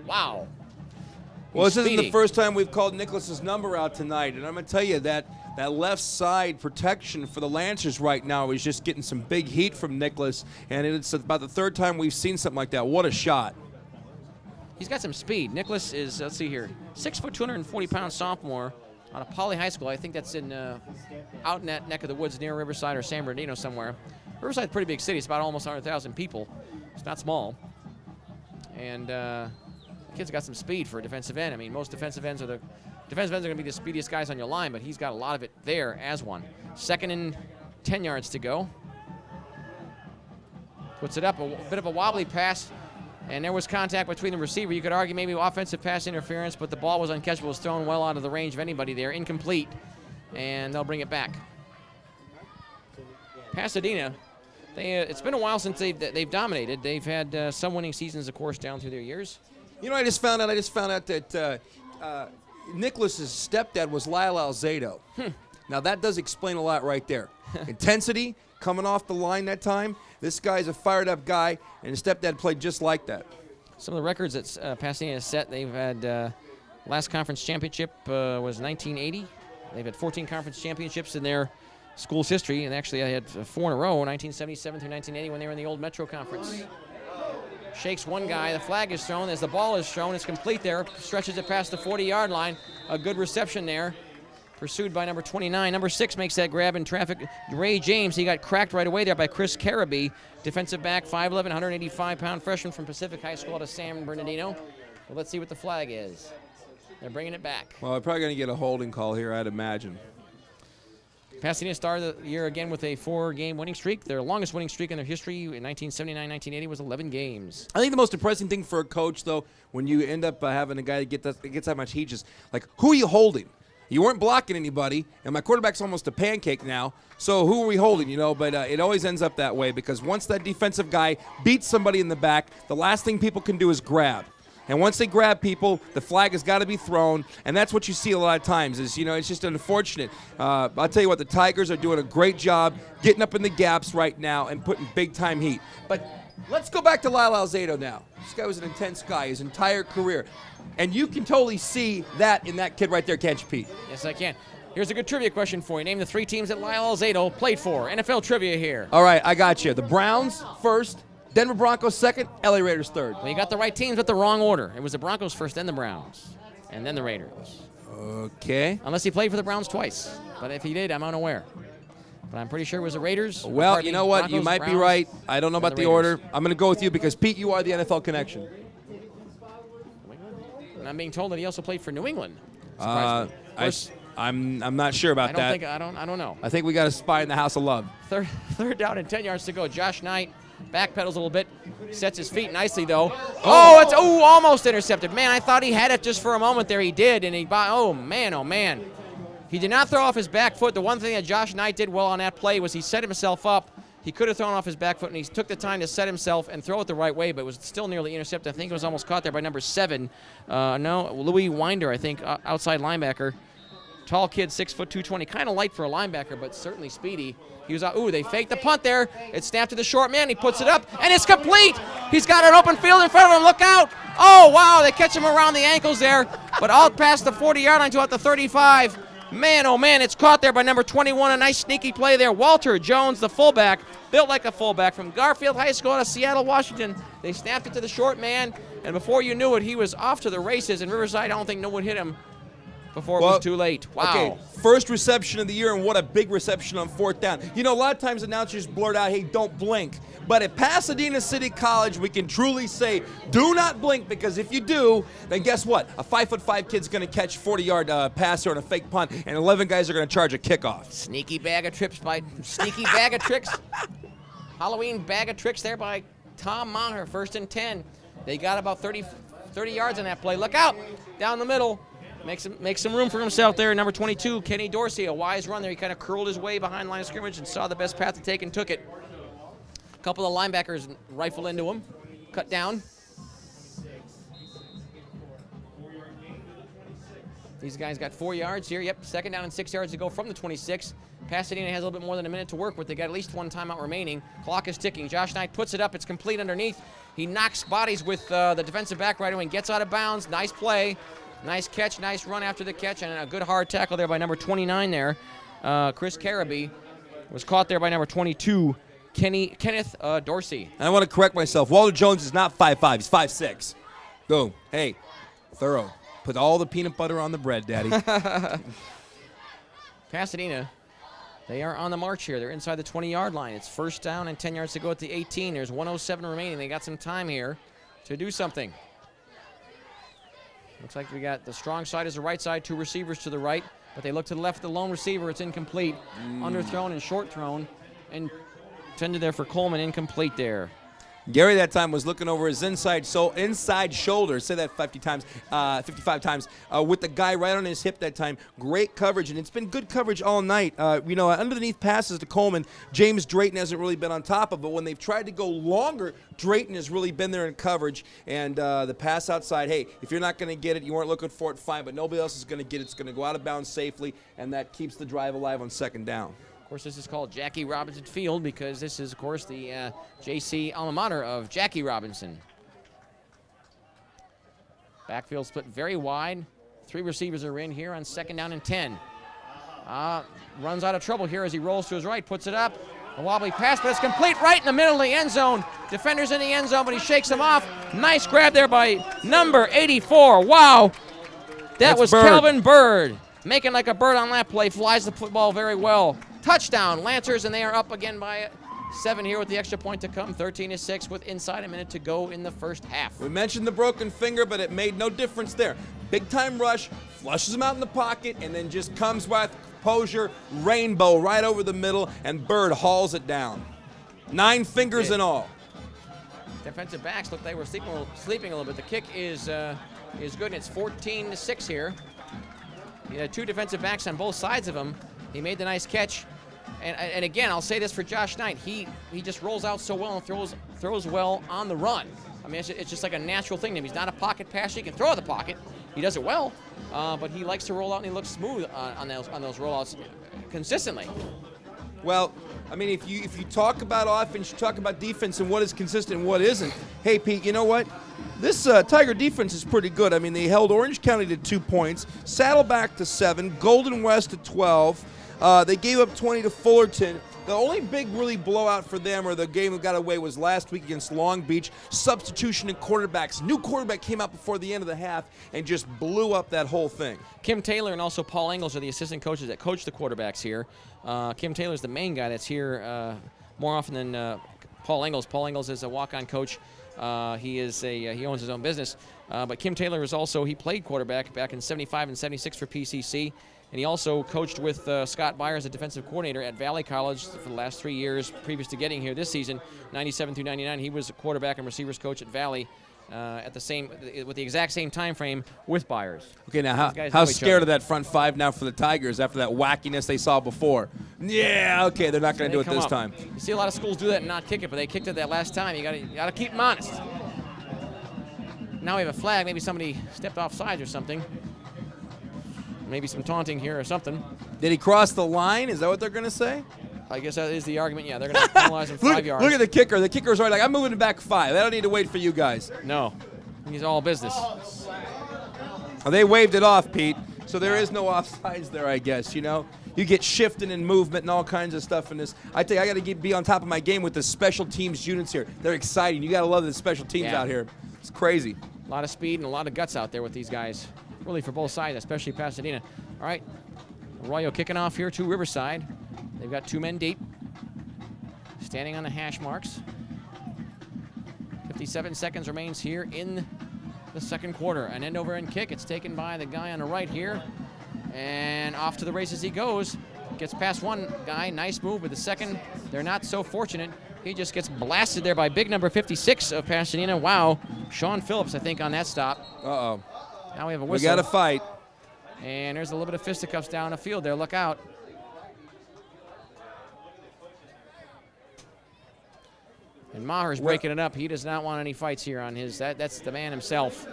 Wow. Well, this isn't the first time we've called Nicholas's number out tonight, and I'm going to tell you that left side protection for the Lancers right now is just getting some big heat from Nicholas, and it's about the 3rd time we've seen something like that. What a shot. He's got some speed. Nicholas is, let's see here, 6 foot, 240-pound sophomore. Out of Poly High School. I think that's out in that neck of the woods near Riverside or San Bernardino somewhere. Riverside's a pretty big city. It's about almost 100,000 people. It's not small. And the kid's got some speed for a defensive end. I mean, most defensive ends are going to be the speediest guys on your line, but he's got a lot of it there as one. 2nd and 10 yards to go. Puts it up, a bit of a wobbly pass, and there was contact between the receiver. You could argue maybe offensive pass interference, but the ball was uncatchable. It was thrown well out of the range of anybody there. Incomplete, and they'll bring it back. Pasadena, it's been a while since they've dominated. They've had some winning seasons, of course, down through their years. You know, I just found out that Nicholas's stepdad was Lyle Alzado. Now, that does explain a lot right there. Intensity, coming off the line that time. This guy's a fired-up guy, and his stepdad played just like that. Some of the records that Pasadena has set, they've had last conference championship was 1980. They've had 14 conference championships in their school's history, and actually I had 4 in a row, 1977 through 1980 when they were in the old Metro Conference. Shakes one guy, the flag is thrown. As the ball is shown, it's complete there. Stretches it past the 40-yard line. A good reception there. Pursued by number 29. Number 6 makes that grab in traffic. Ray James, he got cracked right away there by Chris Carabee. Defensive back, 5'11", 185-pound freshman from Pacific High School out of San Bernardino. Well, let's see what the flag is. They're bringing it back. Well, they're probably going to get a holding call here, I'd imagine. Pasadena started the year again with a 4-game winning streak. Their longest winning streak in their history in 1979-1980 was 11 games. I think the most depressing thing for a coach, though, when you end up having a guy that gets that much heat, just like, who are you holding? You weren't blocking anybody, and my quarterback's almost a pancake now, so who are we holding, you know? But it always ends up that way because once that defensive guy beats somebody in the back, the last thing people can do is grab. And once they grab people, the flag has got to be thrown, and that's what you see a lot of times is, you know, it's just unfortunate. I'll tell you what, the Tigers are doing a great job getting up in the gaps right now and putting big-time heat. But let's go back to Lyle Alzado now. This guy was an intense guy his entire career. And you can totally see that in that kid right there, can't you, Pete? Yes, I can. Here's a good trivia question for you. Name the 3 teams that Lyle Alzado played for. NFL trivia here. All right, I got you. The Browns first, Denver Broncos second, LA Raiders third. Well, you got the right teams, but the wrong order. It was the Broncos first, then the Browns, and then the Raiders. Okay. Unless he played for the Browns twice. But if he did, I'm unaware. But I'm pretty sure it was the Raiders. Well, you know what? Broncos, you might Browns, be right. I don't know about the Raiders. order. I'm going to go with you because, Pete, you are the NFL connection. And I'm being told that he also played for New England. I'm not sure about that. I don't know. I think we got a spy in the house of love. Third down and 10 yards to go. Josh Knight backpedals a little bit, sets his feet nicely though. It's almost intercepted. Man, I thought he had it just for a moment there. He did, and oh man. He did not throw off his back foot. The one thing that Josh Knight did well on that play was he set himself up. He could have thrown off his back foot, and he took the time to set himself and throw it the right way, but it was still nearly intercepted. I think it was almost caught there by number 7. Louis Winder, I think, outside linebacker. Tall kid, 6'2", 220, kind of light for a linebacker, but certainly speedy. He was out. They faked the punt there. It snapped to the short man. He puts it up, and it's complete. He's got an open field in front of him. Look out. Oh, wow, they catch him around the ankles there, but all past the 40-yard line to about the 35. Man, oh man, it's caught there by number 21. A nice sneaky play there. Walter Jones, the fullback, built like a fullback from Garfield High School out of Seattle, Washington. They snapped it to the short man, and before you knew it, he was off to the races. In Riverside, I don't think no one hit him before it was too late. Wow. Okay, first reception of the year, and what a big reception on 4th down. You know, a lot of times announcers blurt out, hey, don't blink. But at Pasadena City College, we can truly say, do not blink, because if you do, then guess what? A 5'5" kid's going to catch 40-yard passer on a fake punt, and 11 guys are going to charge a kickoff. Sneaky bag of tricks. Halloween bag of tricks there by Tom Maher, 1st and 10. They got about 30 yards on that play. Look out, down the middle. Make some room for himself there. Number 22, Kenny Dorsey, a wise run there. He kind of curled his way behind line of scrimmage and saw the best path to take and took it. A couple of linebackers rifle into him, cut down. These guys got 4 yards here. Yep, 2nd down and 6 yards to go from the 26. Pasadena has a little bit more than a minute to work with. They got at least 1 timeout remaining. Clock is ticking. Josh Knight puts it up. It's complete underneath. He knocks bodies with the defensive back right away and gets out of bounds. Nice play. Nice catch, nice run after the catch, and a good hard tackle there by number 29 there. Chris Carabee was caught there by number 22, Kenneth Dorsey. And I want to correct myself. Walter Jones is not 5'5", he's 5'6". Boom. Hey, thorough. Put all the peanut butter on the bread, Daddy. Pasadena, they are on the march here. They're inside the 20-yard line. It's 1st down and 10 yards to go at the 18. There's 1:07 remaining. They got some time here to do something. Looks like we got the strong side is the right side, 2 receivers to the right, but they look to the left, the lone receiver, it's incomplete. Underthrown and short thrown, and tended there for Coleman, incomplete there. Gary that time was looking over his inside shoulder, say that 55 times, with the guy right on his hip that time. Great coverage, and it's been good coverage all night. Underneath passes to Coleman, James Drayton hasn't really been on top of, but when they've tried to go longer, Drayton has really been there in coverage, and the pass outside, hey, if you're not going to get it, you weren't looking for it, fine, but nobody else is going to get it. It's going to go out of bounds safely, and that keeps the drive alive on second down. Of course, this is called Jackie Robinson Field because this is, of course, the JC alma mater of Jackie Robinson. Backfield split very wide. 3 receivers are in here on second down and 10. Runs out of trouble here as he rolls to his right, puts it up. A wobbly pass, but it's complete right in the middle of the end zone. Defender's in the end zone, but he shakes him off. Nice grab there by number 84. Wow. That was Bird. Kelvin Bird. Making like a bird on that play, flies the football very well. Touchdown, Lancers, and they are up again by 7 here with the extra point to come. 13-6 with inside a minute to go in the first half. We mentioned the broken finger, but it made no difference there. Big time rush, flushes him out in the pocket, and then just comes with composure, rainbow right over the middle, and Bird hauls it down. 9 fingers in all. Defensive backs look they were sleeping a little bit. The kick is good, and it's 14-6 here. He had 2 defensive backs on both sides of him. He made the nice catch. And again, I'll say this for Josh Knight. He just rolls out so well and throws well on the run. I mean, it's just like a natural thing to him. He's not a pocket passer. He can throw out the pocket. He does it well, but he likes to roll out, and he looks smooth on those rollouts consistently. Well, I mean, if you talk about offense, you talk about defense and what is consistent and what isn't. Hey, Pete, you know what? This Tiger defense is pretty good. I mean, they held Orange County to 2 points, Saddleback to 7, Golden West to 12. They gave up 20 to Fullerton. The only big really blowout for them, or the game that got away, was last week against Long Beach. Substitution in quarterbacks. New quarterback came out before the end of the half and just blew up that whole thing. Kim Taylor and also Paul Engels are the assistant coaches that coach the quarterbacks here. Kim Taylor's the main guy that's here more often than Paul Engels. Paul Engels is a walk-on coach. He owns his own business. But Kim Taylor is also, he played quarterback back in 75 and 76 for PCC. And he also coached with Scott Byers, a defensive coordinator at Valley College for the last 3 years previous to getting here this season, 97 through 99. He was a quarterback and receivers coach at Valley with the exact same time frame with Byers. Okay, now how scared of that front 5 now for the Tigers after that wackiness they saw before? Yeah, okay, they're not going to do it this time. You see a lot of schools do that and not kick it, but they kicked it that last time. You got to keep them honest. Now we have a flag. Maybe somebody stepped off sides or something. Maybe some taunting here or something. Did he cross the line? Is that what they're going to say? I guess that is the argument. Yeah, they're going to penalize him 5 yards. Look at the kicker. The kicker's right like, I'm moving it back 5. I don't need to wait for you guys. No. He's all business. Well, they waved it off, Pete. So there is no offsides there, I guess, you know. You get shifting and movement and all kinds of stuff in this. I tell you, I got to be on top of my game with the special teams units here. They're exciting. You got to love the special teams out here. It's crazy. A lot of speed and a lot of guts out there with these guys. Really for both sides, especially Pasadena. All right, Arroyo kicking off here to Riverside. They've got 2 men deep. Standing on the hash marks. 57 seconds remains here in the second quarter. An end over end kick. It's taken by the guy on the right here. And off to the races he goes. Gets past one guy. Nice move with the second. They're not so fortunate. He just gets blasted there by big number 56 of Pasadena. Wow. Sean Phillips, I think, on that stop. Uh-oh. Now we have a whistle. We got to fight. And there's a little bit of fisticuffs down the field there. Look out. And Maher's breaking it up. He does not want any fights here on his. That's the man himself.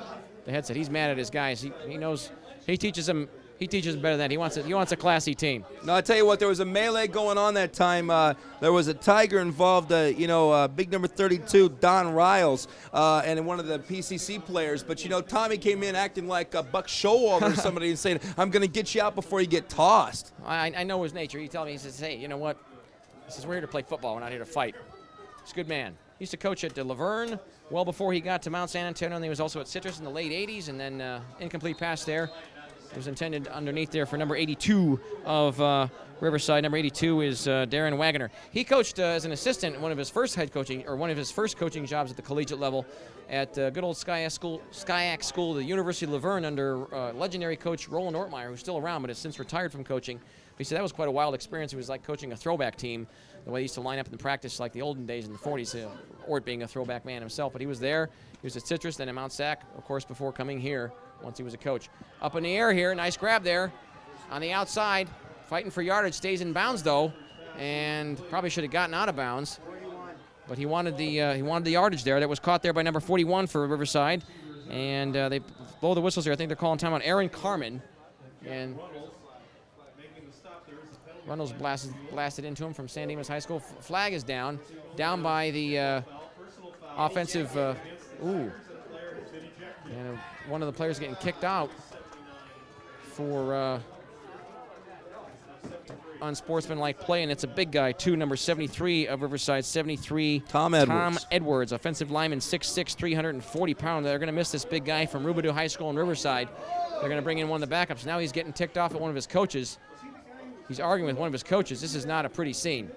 The headset. He's mad at his guys. He knows. He teaches them. He teaches them better than that. He wants a classy team. No, I tell you what. There was a melee going on that time. There was a Tiger involved. Big number 32, Don Riles, and one of the PCC players. But Tommy came in acting like Buck Showalter or somebody and saying, "I'm going to get you out before you get tossed." I know his nature. He tells me, he says, "Hey, you know what? He says we're here to play football. We're not here to fight." He's a good man. He used to coach at Laverne well before he got to Mount San Antonio, and he was also at Citrus in the late 80s, and then incomplete pass there. It was intended underneath there for number 82 of Riverside. Number 82 is Darren Wagoner. He coached as an assistant one of his first coaching jobs at the collegiate level at good old SCIAC School, the University of Laverne, under legendary coach Roland Ortmeyer, who's still around but has since retired from coaching. He said that was quite a wild experience. It was like coaching a throwback team, the way he used to line up in the practice like the olden days in the 40s, Ort being a throwback man himself. But he was there. He was at Citrus, then at Mount Sac, of course, before coming here once he was a coach. Up in the air here, nice grab there on the outside. Fighting for yardage, stays in bounds though, and probably should have gotten out of bounds. But he wanted the yardage there. That was caught there by number 41 for Riverside. And they blow the whistles here. I think they're calling timeout. Aaron Carmen. And Runnels blasted into him from San Dimas High School. Flag is down by the offensive. And one of the players getting kicked out for unsportsmanlike play, and it's a big guy too, number 73 of Riverside, 73. Tom Edwards. Tom Edwards, offensive lineman, 6'6", 340 pounds. They're going to miss this big guy from Rubidoux High School in Riverside. They're going to bring in one of the backups. Now he's getting ticked off at one of his coaches. He's arguing with one of his coaches. This is not a pretty scene.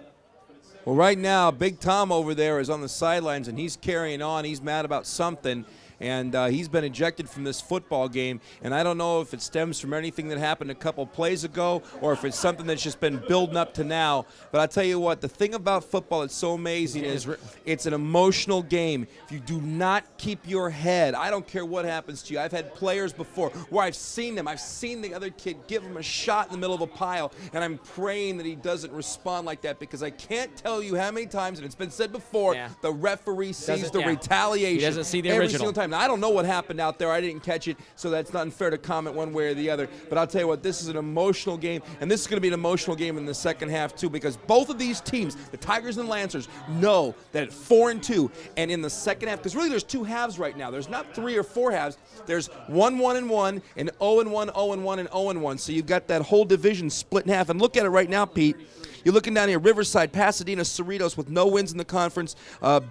Well, right now, Big Tom over there is on the sidelines, and he's carrying on. He's mad about something, and he's been ejected from this football game. And I don't know if it stems from anything that happened a couple plays ago or if it's something that's just been building up to now. But I'll tell you what, the thing about football that's so amazing is it's an emotional game. If you do not keep your head, I don't care what happens to you. I've had players before where I've seen the other kid give him a shot in the middle of a pile, and I'm praying that he doesn't respond like that, because I can't tell you how many times, and it's been said before, the referee sees the retaliation. He doesn't see the every original. Single time. Now, I don't know what happened out there. I didn't catch it, so that's not unfair to comment one way or the other. But I'll tell you what, this is an emotional game, and this is going to be an emotional game in the second half too, because both of these teams, the Tigers and Lancers, know that at 4-2, and in the second half, because really there's two halves right now. There's not 3 or 4 halves. There's 1-1-1 and 0-1, 0-1, and 0-1. So you've got that whole division split in half. And look at it right now, Pete. You're looking down here, Riverside, Pasadena, Cerritos with no wins in the conference,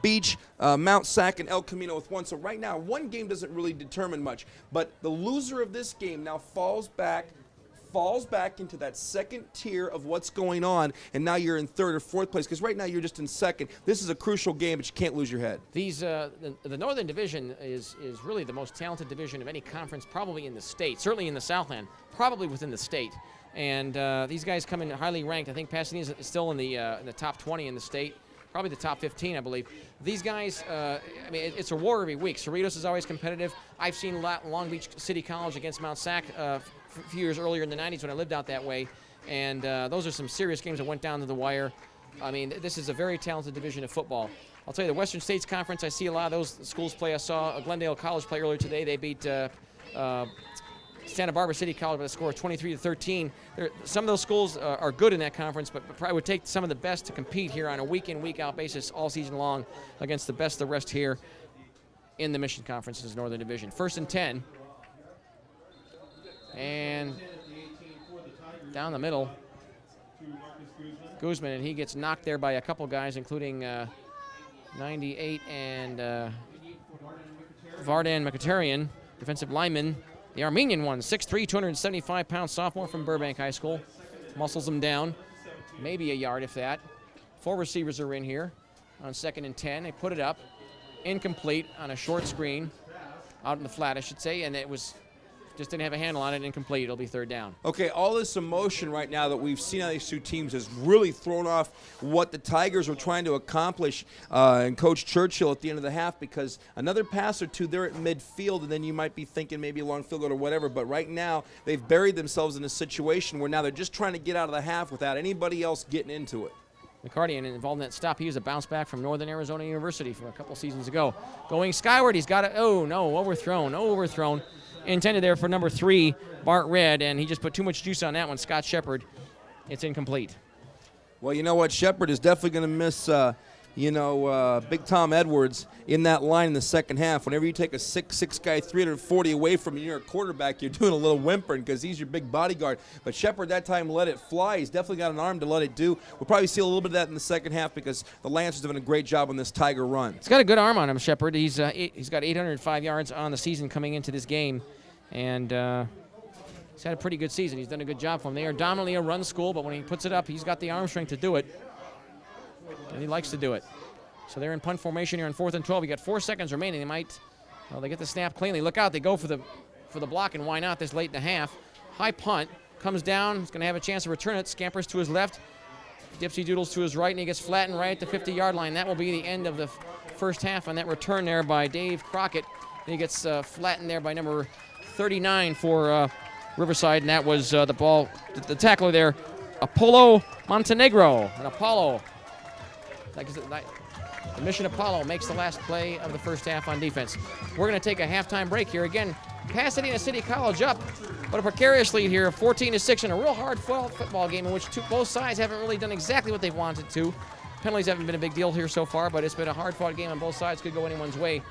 Beach, Mount Sac, and El Camino with 1. So right now, one game doesn't really determine much. But the loser of this game now falls back into that second tier of what's going on, and now you're in 3rd or 4th place, because right now you're just in 2nd. This is a crucial game, but you can't lose your head. These the Northern Division is really the most talented division of any conference, probably in the state, certainly in the Southland, probably within the state. And these guys come in highly ranked. I think Pasadena is still in the top 20 in the state, probably the top 15, I believe. These guys, I mean, it's a war every week. Cerritos is always competitive. I've seen Long Beach City College against Mount Sac a few years earlier in the 90s when I lived out that way. And those are some serious games that went down to the wire. I mean, this is a very talented division of football. I'll tell you, the Western States Conference, I see a lot of those schools play. I saw Glendale College play earlier today. They beat Santa Barbara City College by a score of 23-13. Some of those schools are good in that conference, but probably would take some of the best to compete here on a week-in, week-out basis all season long against the best of the rest here in the Mission Conference's Northern Division. 1st and 10. And down the middle, Guzman, and he gets knocked there by a couple guys, including 98 and Vardan Mkhitaryan, defensive lineman. The Armenian one, 6'3", 275-pound sophomore from Burbank High School. Muscles him down, maybe a yard if that. 4 receivers are in here on 2nd and 10. They put it up, incomplete on a short screen, out in the flat, I should say, and it was just didn't have a handle on it, incomplete. It'll be 3rd down. Okay, all this emotion right now that we've seen on these two teams has really thrown off what the Tigers were trying to accomplish and Coach Churchill at the end of the half, because another pass or two, they're at midfield, and then you might be thinking maybe a long field goal or whatever, but right now they've buried themselves in a situation where now they're just trying to get out of the half without anybody else getting into it. McCarty involved in that stop. He was a bounce back from Northern Arizona University from a couple seasons ago. Going skyward, he's got it. Oh, no, overthrown. Intended there for number 3, Bart Red, and he just put too much juice on that one, Scott Shepard. It's incomplete. Well, you know what? Shepard is definitely going to miss, Big Tom Edwards in that line in the second half. Whenever you take a 6'6" guy, 340 away from you, you're a quarterback, you're doing a little whimpering because he's your big bodyguard. But Shepard that time let it fly. He's definitely got an arm to let it do. We'll probably see a little bit of that in the second half because the Lancers are doing a great job on this Tiger run. He's got a good arm on him, Shepard. He's got 805 yards on the season coming into this game. And he's had a pretty good season. He's done a good job for him. They are dominantly a run school, but when he puts it up, he's got the arm strength to do it. And he likes to do it. So they're in punt formation here on 4th and 12. You got 4 seconds remaining. They get the snap cleanly. Look out, they go for the block, and why not this late in the half. High punt, comes down. He's going to have a chance to return it. Scampers to his left. Dipsy doodles to his right, and he gets flattened right at the 50-yard line. That will be the end of the first half on that return there by Dave Crockett. And he gets flattened there by number 39 for Riverside, and that was the ball, the tackler there, Apollo Montenegro. And Apollo, the Mission Apollo, makes the last play of the first half on defense. We're going to take a halftime break here. Again, Pasadena City College up, but a precarious lead here, 14-6 in a real hard football game in which both sides haven't really done exactly what they've wanted to. Penalties haven't been a big deal here so far, but it's been a hard-fought game on both sides. Could go anyone's way.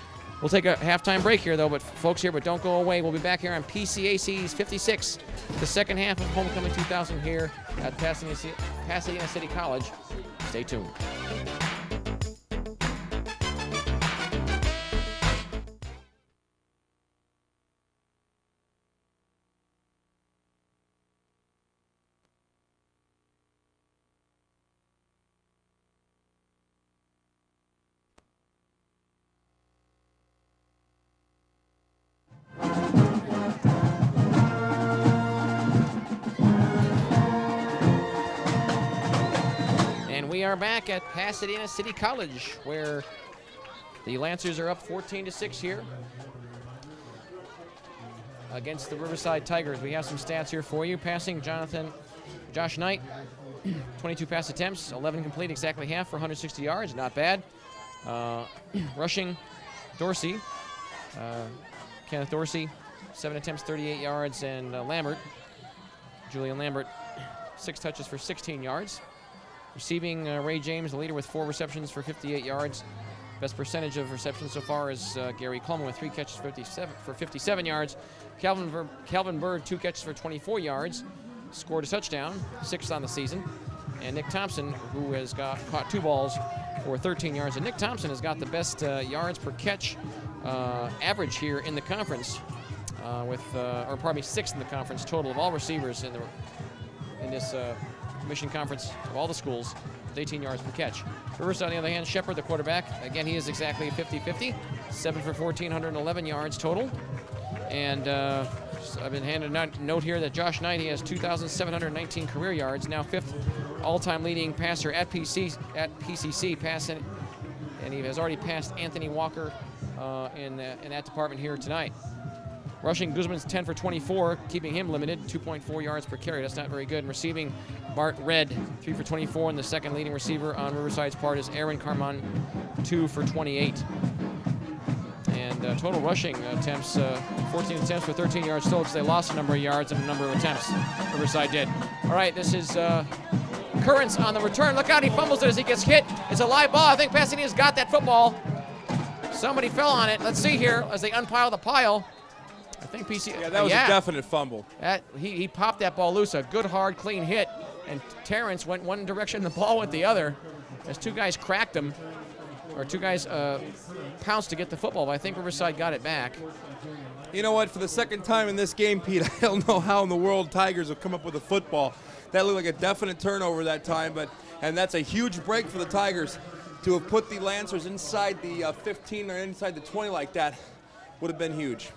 We'll take a halftime break here, though, but folks here, but don't go away. We'll be back here on PCAC's 56, the second half of Homecoming 2000 here at Pasadena City College. Stay tuned. We are back at Pasadena City College, where the Lancers are up 14-6 here against the Riverside Tigers. We have some stats here for you. Passing, Josh Knight, 22 pass attempts, 11 complete, exactly half for 160 yards, not bad. Rushing, Dorsey, Kenneth Dorsey, 7 attempts, 38 yards, and Julian Lambert, 6 touches for 16 yards. Receiving, Ray James, the leader with 4 receptions for 58 yards. Best percentage of receptions so far is Gary Coleman with 3 catches for 57 yards. Calvin Bird, 2 catches for 24 yards. Scored a touchdown, 6th on the season. And Nick Thompson, who has caught 2 balls for 13 yards. And Nick Thompson has got the best yards per catch average here in the conference, or probably 6th in the conference total of all receivers in this Mission Conference of all the schools, with 18 yards per catch. Riverside, on the other hand, Shepard, the quarterback, again, he is exactly 50-50, 7 for 1,411 yards total. And I've been handed a note here that Josh Knight, he has 2,719 career yards, now 5th all-time leading passer at PCC passing, and he has already passed Anthony Walker in that department here tonight. Rushing, Guzman's 10 for 24, keeping him limited, 2.4 yards per carry. That's not very good. And receiving, Bart Red, 3 for 24, and the second leading receiver on Riverside's part is Aaron Carmon, 2 for 28. And total rushing attempts, 14 attempts for 13 yards total, because they lost a number of yards and a number of attempts. Riverside did. All right, this is Currents on the return. Look out, he fumbles it as he gets hit. It's a live ball. I think Pasadena's got that football. Somebody fell on it. Let's see here as they unpile the pile. I think PC. Yeah, that was a definite fumble. He popped that ball loose. A good, hard, clean hit. And Terrence went one direction, the ball went the other. As 2 guys cracked him, or 2 guys pounced to get the football. But I think Riverside got it back. You know what? For the second time in this game, Pete, I don't know how in the world Tigers have come up with a football. That looked like a definite turnover that time, and that's a huge break for the Tigers to have put the Lancers inside the 15 or inside the 20 like that. Would have been huge.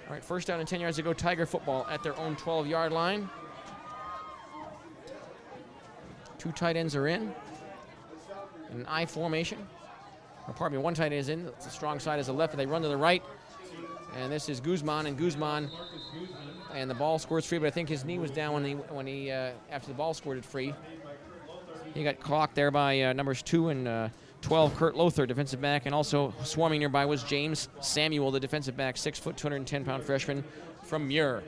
All right, first down and 10 yards to go. Tiger football at their own 12-yard line. 2 tight ends are in an I formation. Or pardon me, 1 tight end is in. The strong side is the left, and they run to the right. And this is Guzman, and the ball squirts free, but I think his knee was down when he after the ball squirted free. He got clocked there by numbers 2 and 12, Kurt Lothar, defensive back, and also swarming nearby was James Samuel, the defensive back, 6 foot, 210-pound freshman from Muir.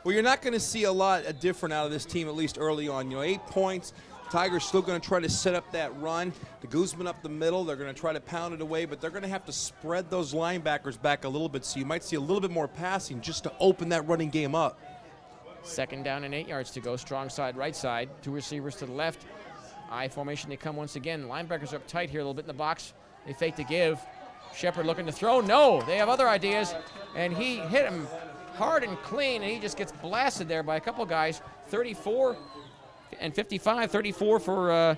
Well, you're not going to see a lot different out of this team, at least early on. 8 points. Tigers still going to try to set up that run. The Guzman up the middle. They're going to try to pound it away, but they're going to have to spread those linebackers back a little bit, so you might see a little bit more passing just to open that running game up. Second down and 8 yards to go. Strong side, right side. 2 receivers to the left. I formation, they come once again. Linebackers are up tight here a little bit in the box. They fake to give. Shepard looking to throw. No, they have other ideas. And he hit him hard and clean, and he just gets blasted there by a couple guys. 34 and 55. 34 for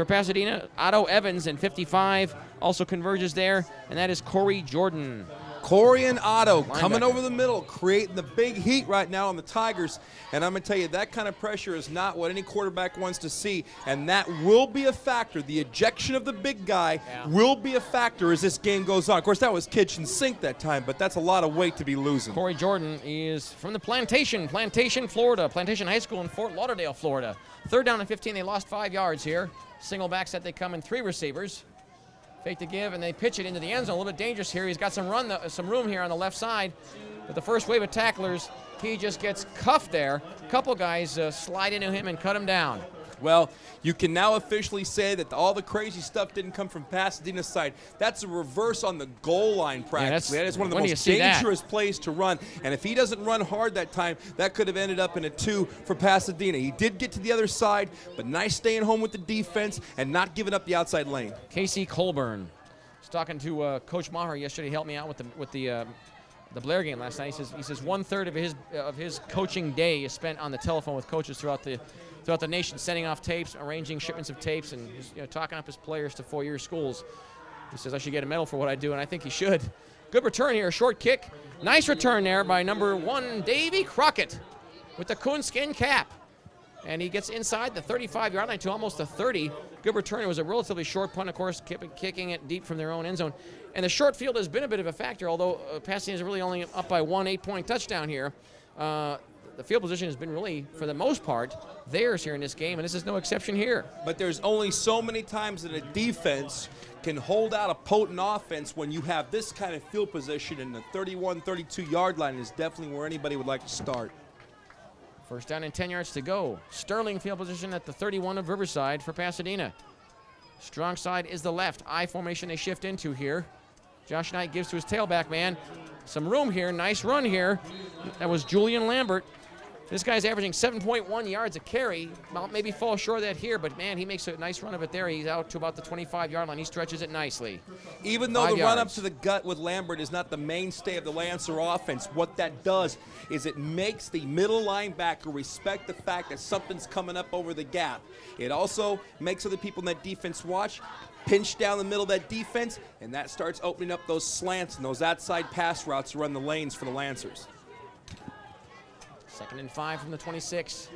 Pasadena. Otto Evans, and 55 also converges there, and that is Corey Jordan. Corey and Otto coming over the middle, creating the big heat right now on the Tigers. And I'm going to tell you, that kind of pressure is not what any quarterback wants to see, and that will be a factor. The ejection of the big guy will be a factor as this game goes on. Of course, that was kitchen sink that time, but that's a lot of weight to be losing. Corey Jordan is from the Plantation, Florida, Plantation High School in Fort Lauderdale, Florida. 3rd down and 15, they lost 5 yards here. Single back set, they come in 3 receivers. Fake to give, and they pitch it into the end zone. A little bit dangerous here. He's got some room here on the left side. But the first wave of tacklers, he just gets cuffed there. A couple guys slide into him and cut him down. Well, you can now officially say that all the crazy stuff didn't come from Pasadena's side. That's a reverse on the goal line practically. That is one of the most dangerous plays to run. And if he doesn't run hard that time, that could have ended up in a 2 for Pasadena. He did get to the other side, but nice staying home with the defense and not giving up the outside lane. Casey Colburn. I was talking to Coach Maher yesterday. He helped me out with the Blair game last night. He says 1/3 of his coaching day is spent on the telephone with coaches throughout the nation, sending off tapes, arranging shipments of tapes, and just, talking up his players to 4-year schools. He says I should get a medal for what I do, and I think he should. Good return here, short kick. Nice return there by number 1, Davy Crockett, with the coonskin cap. And he gets inside the 35-yard line to almost the 30. Good return. It was a relatively short punt, of course, kicking it deep from their own end zone. And the short field has been a bit of a factor, although Pasadena is really only up by 1 8-point touchdown here. The field position has been really, for the most part, theirs here in this game, and this is no exception here. But there's only so many times that a defense can hold out a potent offense when you have this kind of field position, and the 31, 32-yard line is definitely where anybody would like to start. 1st down and 10 yards to go. Sterling field position at the 31 of Riverside for Pasadena. Strong side is the left. I formation they shift into here. Josh Knight gives to his tailback man. Some room here. Nice run here. That was Julian Lambert. This guy's averaging 7.1 yards a carry. Well, maybe fall short of that here, but man, he makes a nice run of it there. He's out to about the 25-yard line. He stretches it nicely. Even though the run up to the gut with Lambert is not the mainstay of the Lancer offense, what that does is it makes the middle linebacker respect the fact that something's coming up over the gap. It also makes other people in that defense watch, pinch down the middle of that defense, and that starts opening up those slants and those outside pass routes to run the lanes for the Lancers. 2nd and 5 from the 26.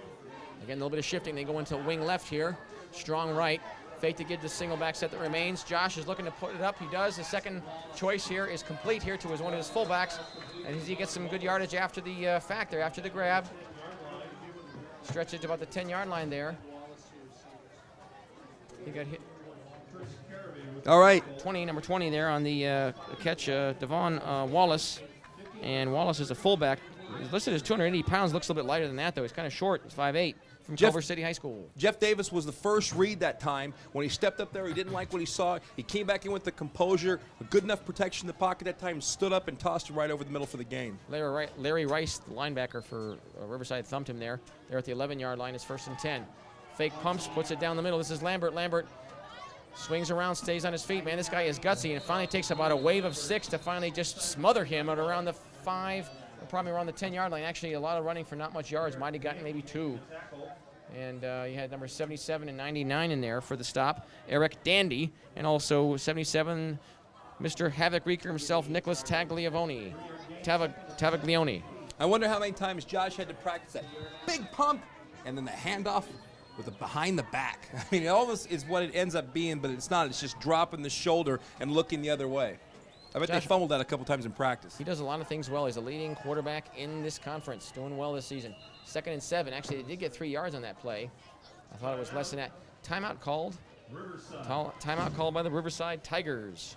Again, a little bit of shifting. They go into wing left here. Strong right. Fake to get the single back set that remains. Josh is looking to put it up. He does. The second choice here is complete here to one of his fullbacks. And he gets some good yardage after the factor, after the grab. Stretches to about the 10-yard line there. He got hit. All right. Number 20 there on the catch, Devon Wallace. And Wallace is a fullback. He's listed as 280 pounds. Looks a little bit lighter than that, though. He's kind of short. He's 5'8", from Culver City High School. Jeff Davis was the first read that time. When he stepped up there, he didn't like what he saw. He came back in with the composure, a good enough protection in the pocket that time, stood up and tossed it right over the middle for the gain. Larry Rice, the linebacker for Riverside, thumped him there. They're at the 11-yard line. It's 1st and 10. Fake pumps, puts it down the middle. This is Lambert. Lambert swings around, stays on his feet. Man, this guy is gutsy, and it finally takes about a wave of 6 to finally just smother him at around the 5, probably around the 10-yard line. Actually, a lot of running for not much yards. Might have gotten maybe 2. And you had numbers 77 and 99 in there for the stop. Eric Dandy, and also 77, Mr. Havoc Reeker himself, Nicholas Tagliaglione. I wonder how many times Josh had to practice that big pump and then the handoff with the behind the back. I mean, all this is what it ends up being, but it's not. It's just dropping the shoulder and looking the other way. I bet they fumbled that a couple times in practice. He does a lot of things well. He's a leading quarterback in this conference, doing well this season. 2nd and 7. Actually, they did get 3 yards on that play. I thought it was less than that. Timeout called. Timeout called by the Riverside Tigers.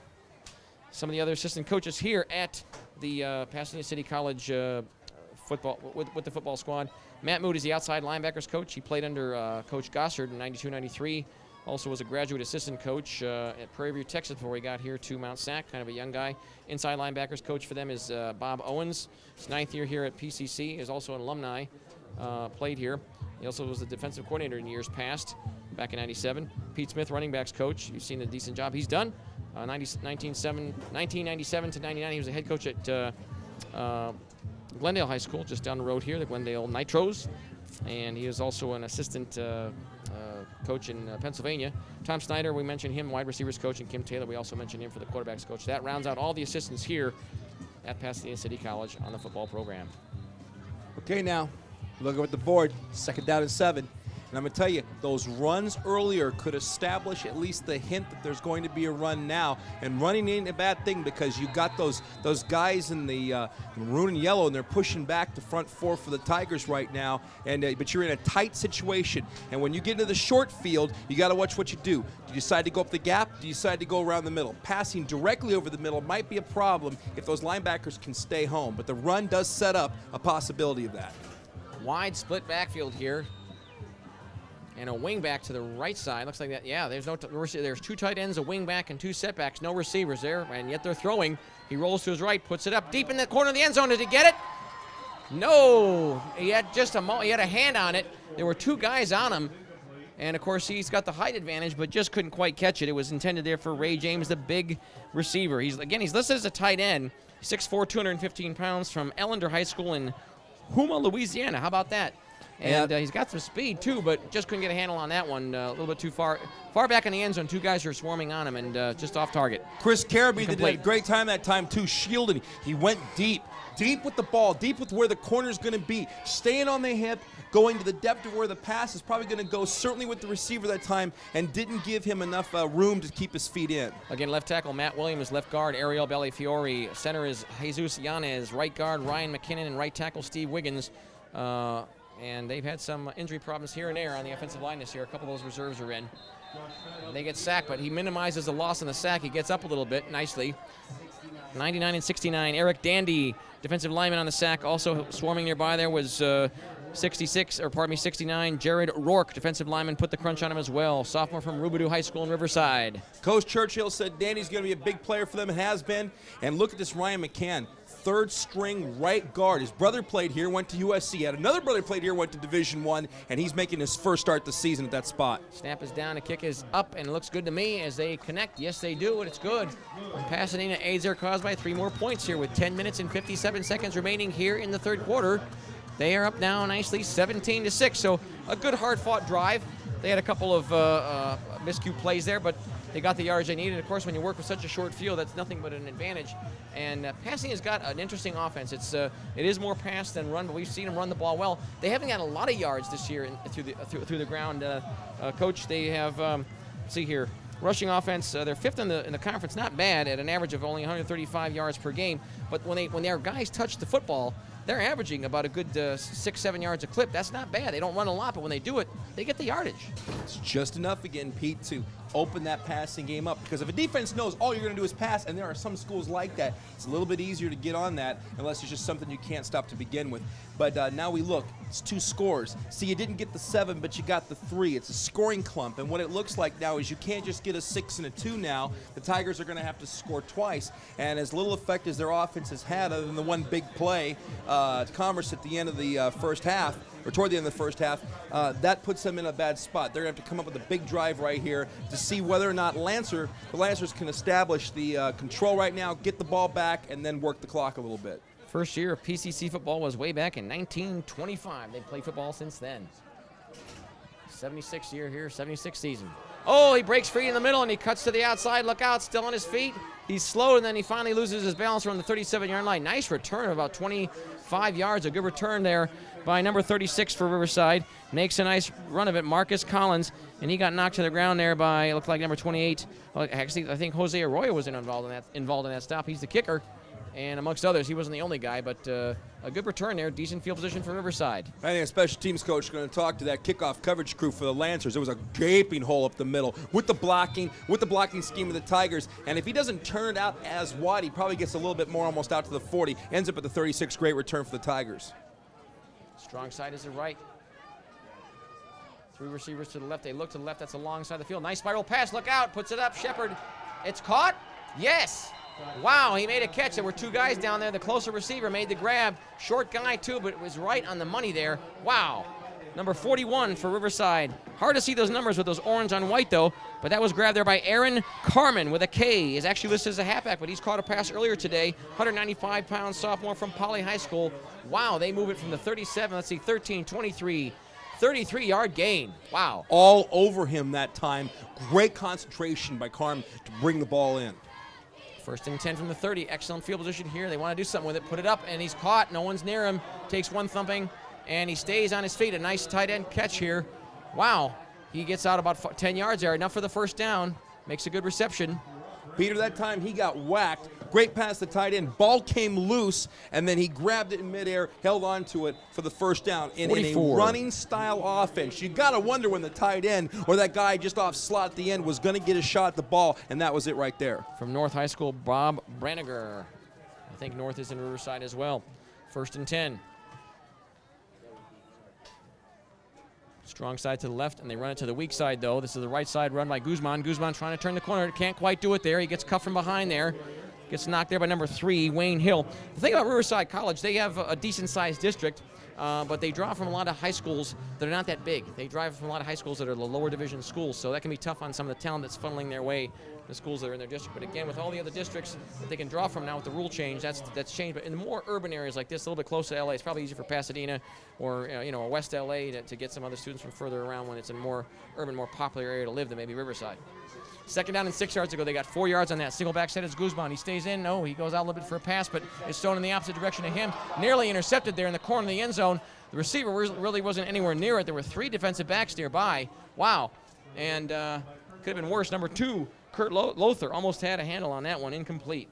Some of the other assistant coaches here at the Pasadena City College football with the football squad. Matt Mood is the outside linebackers coach. He played under Coach Gossard in 92-93. Also was a graduate assistant coach at Prairie View, Texas before he got here to Mount Sac, kind of a young guy. Inside linebackers coach for them is Bob Owens. His 9th year here at PCC. He is also an alumni, played here. He also was the defensive coordinator in years past, back in 97. Pete Smith, running backs coach. You've seen the decent job he's done. 1997 to 99, he was a head coach at Glendale High School, just down the road here, the Glendale Nitros. And he is also an assistant coach in Pennsylvania. Tom Snyder, we mentioned him, wide receivers coach, and Kim Taylor, we also mentioned him for the quarterbacks coach. That rounds out all the assistants here at Pasadena City College on the football program. Okay, now, look at the board, 2nd down and 7. And I'm going to tell you, those runs earlier could establish at least the hint that there's going to be a run now. And running ain't a bad thing because you got those guys in the maroon and yellow, and they're pushing back the front 4 for the Tigers right now. And but you're in a tight situation. And when you get into the short field, you got to watch what you do. Do you decide to go up the gap? Do you decide to go around the middle? Passing directly over the middle might be a problem if those linebackers can stay home. But the run does set up a possibility of that. Wide split backfield here. And a wing back to the right side. Looks like that. Yeah, there's there's 2 tight ends, a wing back, and 2 setbacks. No receivers there, and yet they're throwing. He rolls to his right, puts it up deep in the corner of the end zone. Did he get it? No. He had he had a hand on it. There were 2 guys on him, and of course he's got the height advantage, but just couldn't quite catch it. It was intended there for Ray James, the big receiver. He's listed as a tight end. 6'4", 215 pounds, from Ellender High School in Houma, Louisiana. How about that? And he's got some speed, too, but just couldn't get a handle on that one. A little bit too far back in the end zone. 2 guys are swarming on him and just off target. Chris Carabee did a great time that time, too, shielding. He went deep with the ball, deep with where the corner's going to be, staying on the hip, going to the depth of where the pass is probably going to go, certainly with the receiver that time, and didn't give him enough room to keep his feet in. Again, left tackle Matt Williams, left guard Ariel Bellifiore, center is Jesus Yanez, right guard Ryan McKinnon, and right tackle Steve Wiggins. And they've had some injury problems here and there on the offensive line this year. A couple of those reserves are in. They get sacked, but he minimizes the loss in the sack. He gets up a little bit nicely. 99 and 69. Eric Dandy, defensive lineman on the sack. Also swarming nearby there was 69. Jared Rourke, defensive lineman, put the crunch on him as well. Sophomore from Rubidoux High School in Riverside. Coach Churchill said Dandy's going to be a big player for them and has been. And look at this Ryan McCann. 3rd string right guard. His brother played here, went to USC. Had another brother played here, went to Division I, and he's making his first start this season at that spot. Snap is down, the kick is up, and it looks good to me as they connect. Yes, they do, and it's good. Pasadena aids their cause by 3 more points here with 10 minutes and 57 seconds remaining here in the 3rd quarter. They are up now nicely, 17-6. So a good, hard-fought drive. They had a couple of miscue plays there, but they got the yards they needed. Of course, when you work with such a short field, that's nothing but an advantage. And Pasadena's got an interesting offense. It is more pass than run, but we've seen them run the ball well. They haven't got a lot of yards this year through the ground. Coach, they have see here, rushing offense. They're 5th in the conference, not bad at an average of only 135 yards per game. But when their guys touch the football, they're averaging about a good 6-7 yards a clip. That's not bad. They don't run a lot, but when they do it, they get the yardage. It's just enough again, Pete, to open that passing game up. Because if a defense knows all you're going to do is pass, and there are some schools like that, it's a little bit easier to get on that unless it's just something you can't stop to begin with. But now we look. It's 2 scores. See, you didn't get the 7, but you got the 3. It's a scoring clump. And what it looks like now is you can't just get a 6 and a 2 now. The Tigers are going to have to score twice. And as little effect as their offense has had, other than the one big play to Commerce at the end of the first half, or toward the end of the first half, that puts them in a bad spot. They're going to have to come up with a big drive right here to see whether or not the Lancers can establish the control right now, get the ball back, and then work the clock a little bit. First year of PCC football was way back in 1925. They've played football since then. 76 year here, 76 season. Oh, he breaks free in the middle, and he cuts to the outside. Look out, still on his feet. He's slow, and then he finally loses his balance around the 37-yard line. Nice return of about 25 yards. A good return there by number 36 for Riverside. Makes a nice run of it, Marcus Collins, and he got knocked to the ground there by, it looked like number 28. Well, actually, I think Jose Arroyo was involved in that stop. He's the kicker. And amongst others, he wasn't the only guy, but a good return there. Decent field position for Riverside. I think a special teams coach is going to talk to that kickoff coverage crew for the Lancers. There was a gaping hole up the middle with the blocking scheme of the Tigers. And if he doesn't turn it out as wide, he probably gets a little bit more, almost out to the 40. Ends up at the 36. Great return for the Tigers. Strong side is the right. 3 receivers to the left. They look to the left. That's the long side of the field. Nice spiral pass. Look out. Puts it up. Shepard. It's caught. Yes. Wow, he made a catch. There were 2 guys down there. The closer receiver made the grab. Short guy, too, but it was right on the money there. Wow. Number 41 for Riverside. Hard to see those numbers with those orange on white, though, but that was grabbed there by Aaron Carmen with a K. He's actually listed as a halfback, but he's caught a pass earlier today. 195-pound sophomore from Poly High School. Wow, they move it from the 37, let's see, 13, 23, 33-yard gain. Wow. All over him that time. Great concentration by Carmen to bring the ball in. First and 10 from the 30. Excellent field position here. They want to do something with it. Put it up, and he's caught. No one's near him. Takes one thumping, and he stays on his feet. A nice tight end catch here. Wow. He gets out about 10 yards there. Enough for the first down. Makes a good reception. Peter, that time he got whacked. Great pass to tight end. Ball came loose, and then he grabbed it in midair, held on to it for the first down. In a running style offense, you got to wonder when the tight end or that guy just off slot at the end was going to get a shot at the ball, and that was it right there. From North High School, Bob Braniger. I think North is in Riverside as well. First and 10. Strong side to the left, and they run it to the weak side, though. This is the right side run by Guzman. Guzman trying to turn the corner. Can't quite do it there. He gets cuffed from behind there. Gets knocked there by number 3, Wayne Hill. The thing about Riverside College, they have a decent-sized district, but they draw from a lot of high schools that are not that big. They drive from a lot of high schools that are the lower division schools, so that can be tough on some of the talent that's funneling their way, the schools that are in their district. But again, with all the other districts that they can draw from now with the rule change, that's changed. But in the more urban areas like this, a little bit closer to LA, it's probably easier for Pasadena or West LA to get some other students from further around when it's a more urban, more popular area to live than maybe Riverside. Second down and 6 yards ago. They got 4 yards on that. Single back set is Guzman. He stays in. No, he goes out a little bit for a pass, but it's thrown in the opposite direction to him. Nearly intercepted there in the corner of the end zone. The receiver really wasn't anywhere near it. There were 3 defensive backs nearby. Wow. And could have been worse. Number 2, Kurt Lothar, almost had a handle on that one. Incomplete.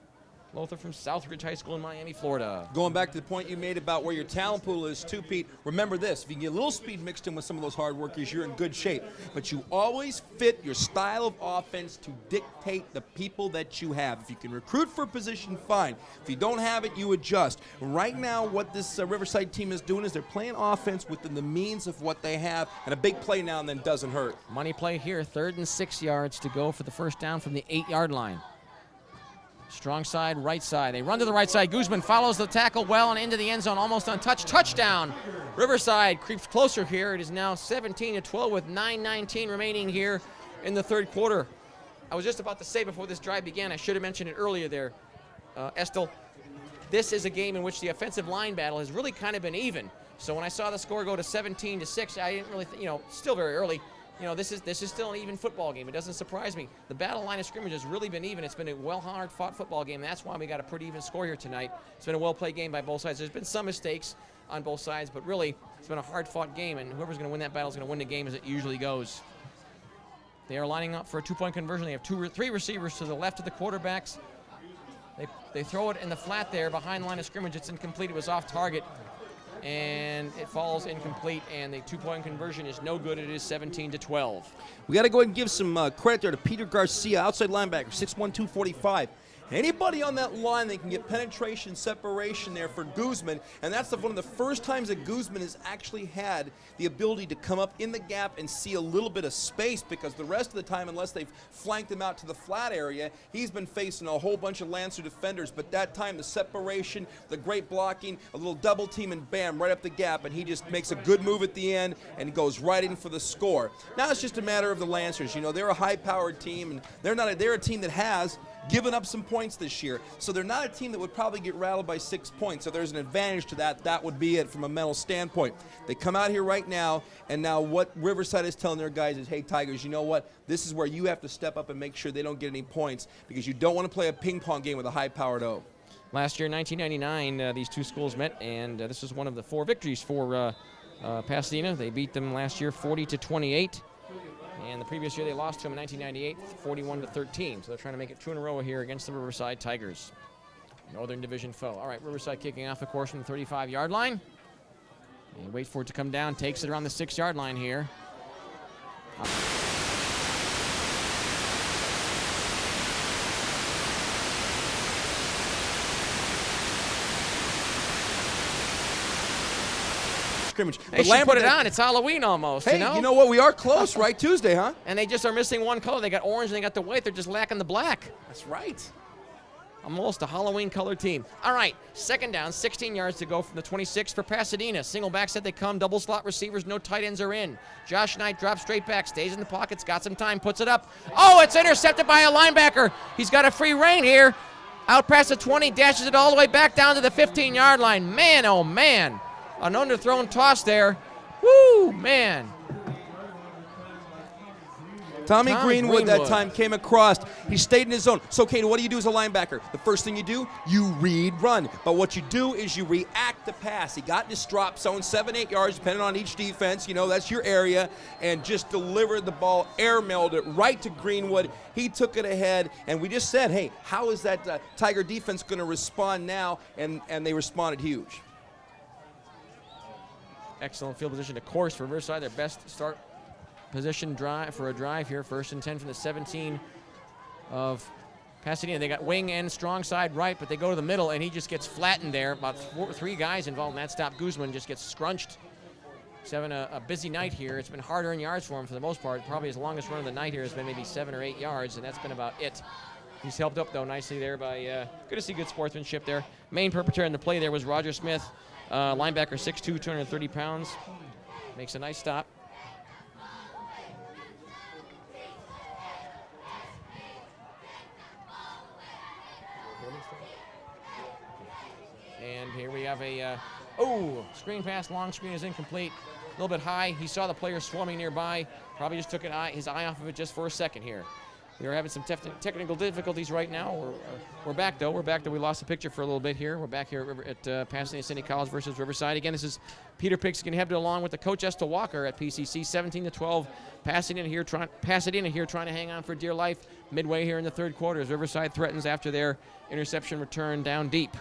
Lothar from Southridge High School in Miami, Florida. Going back to the point you made about where your talent pool is too, Pete, remember this. If you can get a little speed mixed in with some of those hard workers, you're in good shape. But you always fit your style of offense to dictate the people that you have. If you can recruit for a position, fine. If you don't have it, you adjust. Right now, what this Riverside team is doing is they're playing offense within the means of what they have, and a big play now and then doesn't hurt. Money play here. 3rd and 6 yards to go for the first down from the 8-yard line. Strong side, right side. They run to the right side. Guzman follows the tackle well and into the end zone, almost untouched. Touchdown. Riverside creeps closer here. It is now 17-12 with 9:19 remaining here in the third quarter. I was just about to say before this drive began, I should have mentioned it earlier there, Estel. This is a game in which the offensive line battle has really kind of been even. So when I saw the score go to 17-6, I didn't really, still very early. This is still an even football game. It doesn't surprise me. The battle line of scrimmage has really been even. It's been a hard-fought football game. That's why we got a pretty even score here tonight. It's been a well-played game by both sides. There's been some mistakes on both sides, but really, it's been a hard-fought game, and whoever's going to win that battle is going to win the game as it usually goes. They are lining up for a 2-point conversion. They have 3 receivers to the left of the quarterbacks. They throw it in the flat there behind the line of scrimmage. It's incomplete. It was off target. And it falls incomplete, and the 2-point conversion is no good. It is 17-12. We got to go ahead and give some credit there to Peter Garcia, outside linebacker, 6'1", 245. Anybody on that line that can get penetration, separation there for Guzman, and that's one of the first times that Guzman has actually had the ability to come up in the gap and see a little bit of space, because the rest of the time, unless they've flanked him out to the flat area, he's been facing a whole bunch of Lancer defenders. But that time, the separation, the great blocking, a little double team, and bam, right up the gap, and he just makes a good move at the end and goes right in for the score. Now it's just a matter of the Lancers. They're a high-powered team, and they're a team that has given up some points this year. So they're not a team that would probably get rattled by 6 points. So there's an advantage to that. That would be it from a mental standpoint. They come out here right now, and now what Riverside is telling their guys is, hey, Tigers, you know what? This is where you have to step up and make sure they don't get any points, because you don't want to play a ping-pong game with a high-powered O. Last year, 1999, these two schools met, and this was one of the 4 victories for Pasadena. They beat them last year 40-28. And the previous year they lost to them in 1998, 41-13. So they're trying to make it 2 in a row here against the Riverside Tigers. Northern Division foe. All right, Riverside kicking off, of course, from the 35-yard line. And wait for it to come down. Takes it around the 6-yard line here. Scrimmage. They should put it on. It's Halloween almost. Hey, you know what? We are close, right? Tuesday, huh? And they just are missing one color. They got orange and they got the white. They're just lacking the black. That's right. Almost a Halloween colored team. All right, second down, 16 yards to go from the 26 for Pasadena. Single back set they come, double slot receivers, no tight ends are in. Josh Knight drops straight back, stays in the pockets, got some time, puts it up. Oh, it's intercepted by a linebacker. He's got a free rein here. Out past the 20, dashes it all the way back down to the 15-yard line. Man, oh man. An underthrown toss there. Woo, man. Tommy Greenwood that time came across. He stayed in his zone. So, Kate, what do you do as a linebacker? The first thing you do, you read run. But what you do is you react to pass. He got in his drop zone, 7-8 yards, depending on each defense. You know, that's your area. And just delivered the ball, airmailed it right to Greenwood. He took it ahead. And we just said, hey, how is that Tiger defense going to respond now? And they responded huge. Excellent field position, of course, for Riverside. Their best start position drive for a drive here. 1st and 10 from the 17 of Pasadena. They got wing and strong side right, but they go to the middle, and he just gets flattened there. About 3 guys involved in that stop. Guzman just gets scrunched. He's having a busy night here. It's been hard earned yards for him for the most part. Probably his longest run of the night here has been maybe 7 or 8 yards, and that's been about it. He's helped up, though, nicely there by good to see good sportsmanship there. Main perpetrator in the play there was Roger Smith, linebacker, 6'2", 230 pounds. Makes a nice stop. And here we have a, screen pass, long screen is incomplete. A little bit high. He saw the player swarming nearby. Probably just took his eye off of it just for a second here. We are having some technical difficulties right now. We're back, though. We're back, though. We lost the picture for a little bit here. We're back here at Pasadena City College versus Riverside. Again, this is Peter Pigskin headed along with the coach Estelle Walker at PCC. 17-12. Pasadena here trying to hang on for dear life. Midway here in the 3rd quarter as Riverside threatens after their interception return down deep.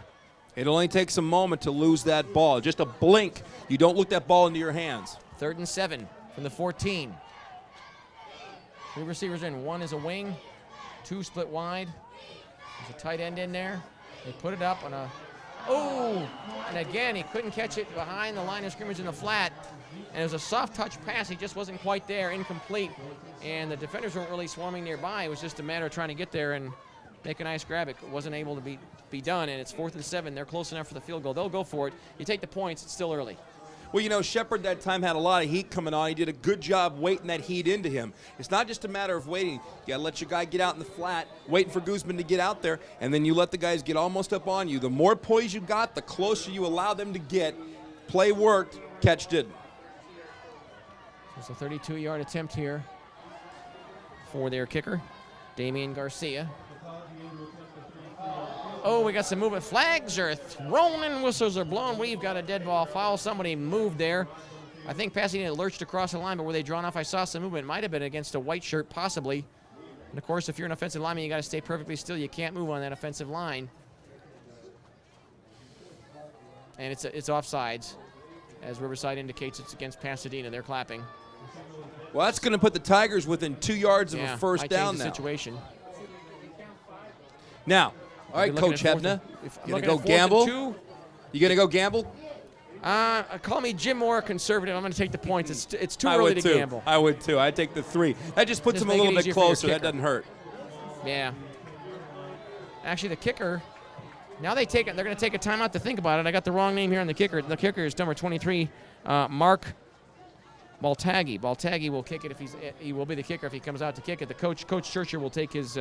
It only takes a moment to lose that ball. Just a blink. You don't look that ball into your hands. 3rd and 7 from the 14. 3 receivers in. 1 is a wing. 2 split wide. There's a tight end in there. They put it up on a... And again, he couldn't catch it behind the line of scrimmage in the flat. And it was a soft touch pass. He just wasn't quite there. Incomplete. And the defenders weren't really swarming nearby. It was just a matter of trying to get there and make a nice grab. It wasn't able to be done, and it's 4th and 7. They're close enough for the field goal. They'll go for it. You take the points. It's still early. Well, you know, Shepard that time had a lot of heat coming on. He did a good job waiting that heat into him. It's not just a matter of waiting. You got to let your guy get out in the flat, waiting for Guzman to get out there, and then you let the guys get almost up on you. The more poise you got, the closer you allow them to get. Play worked, catch didn't. It's a 32-yard attempt here for their kicker, Damian Garcia. We got some movement. Flags are thrown and whistles are blown. We've got a dead ball foul. Somebody moved there. I think Pasadena lurched across the line, but were they drawn off? I saw some movement. It might have been against a white shirt, possibly. And, of course, if you're an offensive lineman, you got to stay perfectly still. You can't move on that offensive line. And it's offsides, as Riverside indicates it's against Pasadena. They're clapping. Well, that's going to put the Tigers within 2 yards of a first down now. Situation. Now, all right, Coach Hebner, you going to go gamble? You going to go gamble? Call me Jim Moore, conservative. I'm going to take the points. It's too early to gamble. I would, too. I'd take the 3. That just puts them a little bit closer. That doesn't hurt. Yeah. Actually, the kicker, now they're going to take a timeout to think about it. I got the wrong name here on the kicker. The kicker is number 23, Mark Baltaghi. Baltaghi will kick it he will be the kicker if he comes out to kick it. The Coach Churcher will take his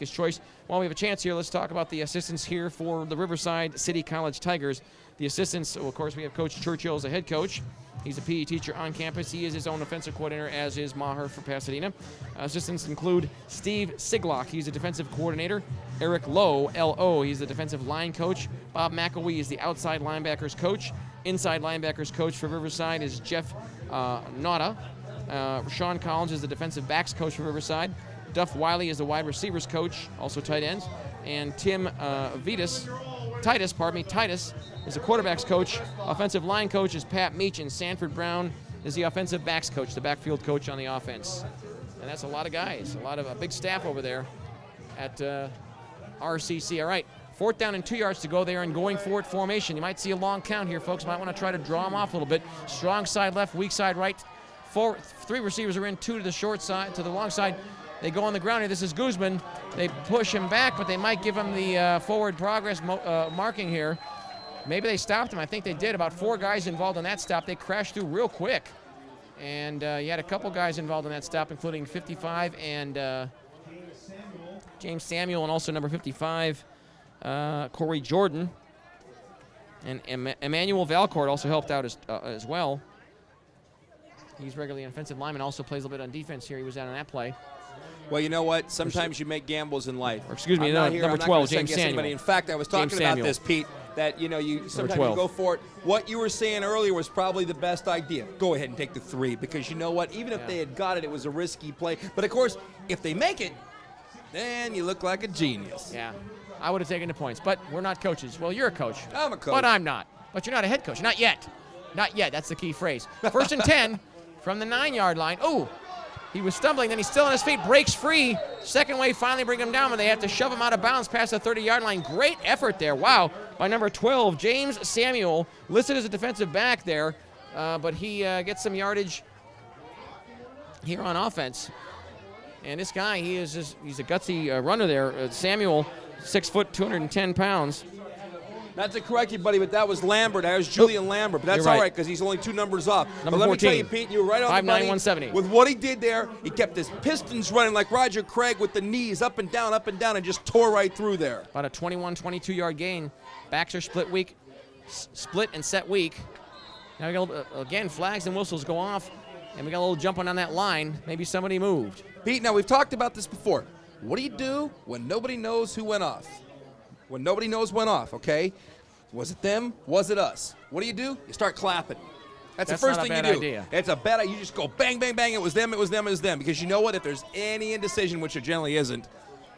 choice. While we have a chance here, let's talk about the assistants here for the Riverside City College Tigers. The assistants, well, of course, we have Coach Churchill as a head coach. He's a PE teacher on campus. He is his own offensive coordinator, as is Maher for Pasadena. Assistants include Steve Siglock. He's a defensive coordinator. Eric Lowe, L.O., he's the defensive line coach. Bob McElwee is the outside linebackers coach. Inside linebackers coach for Riverside is Jeff Nauta. Sean Collins is the defensive backs coach for Riverside. Duff Wiley is the wide receivers coach, also tight ends. And Tim Titus is the quarterbacks coach. Offensive line coach is Pat Meach, and Sanford Brown is the offensive backs coach, the backfield coach on the offense. And that's a lot of guys, a big staff over there at RCC. All right, 4th down and 2 yards to go there and going for it formation. You might see a long count here, folks. Might want to try to draw them off a little bit. Strong side left, weak side right. 3 receivers are in, 2 to the short side, to the long side. They go on the ground here. This is Guzman. They push him back, but they might give him the forward progress marking here. Maybe they stopped him. I think they did. About 4 guys involved in that stop. They crashed through real quick. And you had a couple guys involved in that stop, including 55 and James Samuel, and also number 55, Corey Jordan. And Emmanuel Valcourt also helped out as well. He's regularly an offensive lineman, also plays a little bit on defense here. He was out on that play. Well, you know what? Sometimes you make gambles in life. Or excuse me, I'm number 12, James Samuel. Anybody. In fact, I was talking about this, Pete, that, you sometimes you go for it. What you were saying earlier was probably the best idea. Go ahead and take the 3, because you know what? Even if they had got it, it was a risky play. But, of course, if they make it, then you look like a genius. Yeah, I would have taken the points, but we're not coaches. Well, you're a coach. I'm a coach. But I'm not. But you're not a head coach. Not yet. Not yet. That's the key phrase. 1st and 10 from the 9-yard line. Oh, he was stumbling. Then he's still on his feet. Breaks free. Second wave finally bring him down, but they have to shove him out of bounds past the 30-yard line. Great effort there. Wow. By number 12, James Samuel, listed as a defensive back there, but he gets some yardage here on offense. And this guy, he's a gutsy runner there. Samuel, 6 foot, 210 pounds. Not to correct you, buddy, but that was Lambert. That was Julian Lambert. But that's all right, because he's only 2 numbers up. Number but let 14. me tell you, Pete, you were right on 5'9", the money. 170. With what he did there, he kept his pistons running like Roger Craig with the knees up and down, and just tore right through there. About a 21, 22-yard gain. Backs are split and set week. Now we got, again, flags and whistles go off, and we got a little jumping on that line. Maybe somebody moved. Pete, now we've talked about this before. What do you do when nobody knows who went off? When nobody knows went off, okay? Was it them? Was it us? What do? You start clapping. That's the first thing you do. Idea. It's a bad idea. You just go bang, bang, bang. It was them, it was them, it was them. Because you know what? If there's any indecision, which there generally isn't,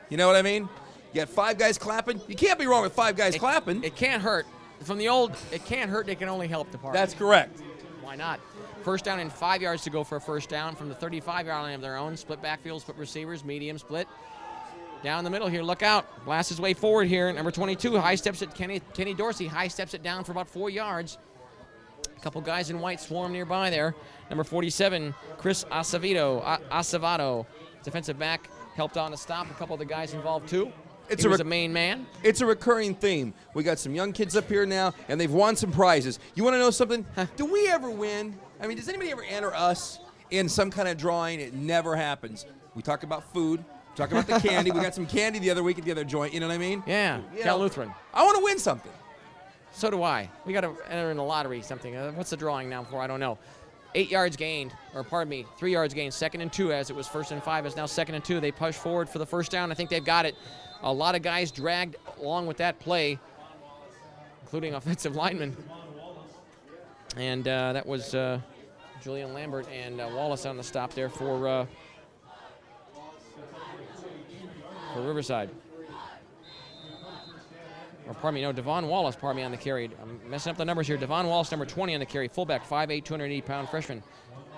you know what I mean? You got 5 guys clapping. You can't be wrong with 5 guys clapping. It can't hurt. From the old, it can't hurt. It can only help the party. That's correct. Why not? First down and 5 yards to go for a first down from the 35-yard line of their own. Split backfield, split receivers, medium split. Down the middle here, look out. Blasts his way forward here. Number 22, high steps it. Kenny Dorsey high steps it down for about 4 yards. A couple guys in white swarm nearby there. Number 47, Chris Acevedo, defensive back, helped on to stop. A couple of the guys involved too. He was a main man. It's a recurring theme. We got some young kids up here now, and they've won some prizes. You want to know something? Do we ever win? I mean, does anybody ever enter us in some kind of drawing? It never happens. We talk about food. Talk about the candy. We got some candy the other week at the other joint. You know what I mean? Yeah. Cal Lutheran. I want to win something. So do I. We got to enter in the lottery something. What's the drawing now for? I don't know. 8 yards gained, or pardon me, 3 yards gained. 2nd and 2 as it was 1st and 5. It's now 2nd and 2. They push forward for the first down. I think they've got it. A lot of guys dragged along with that play, including offensive linemen. And that was Julian Lambert and Wallace on the stop there for Riverside. Or pardon me, no, Devon Wallace, pardon me, on the carry. I'm messing up the numbers here. Devon Wallace, number 20 on the carry, fullback, 5'8", 280-pound freshman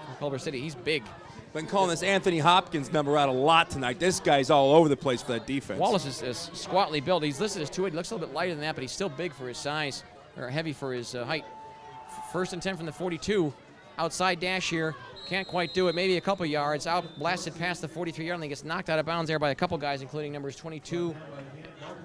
from Culver City. He's big. Been calling this Anthony Hopkins number out a lot tonight. This guy's all over the place for that defense. Wallace is squatly built. He's listed as 2'8". Looks a little bit lighter than that, but he's still big for his size, or heavy for his height. 1st and 10 from the 42. Outside dash here. Can't quite do it. Maybe a couple yards. Out blasted past the 43-yard line. Gets knocked out of bounds there by a couple guys, including numbers 22.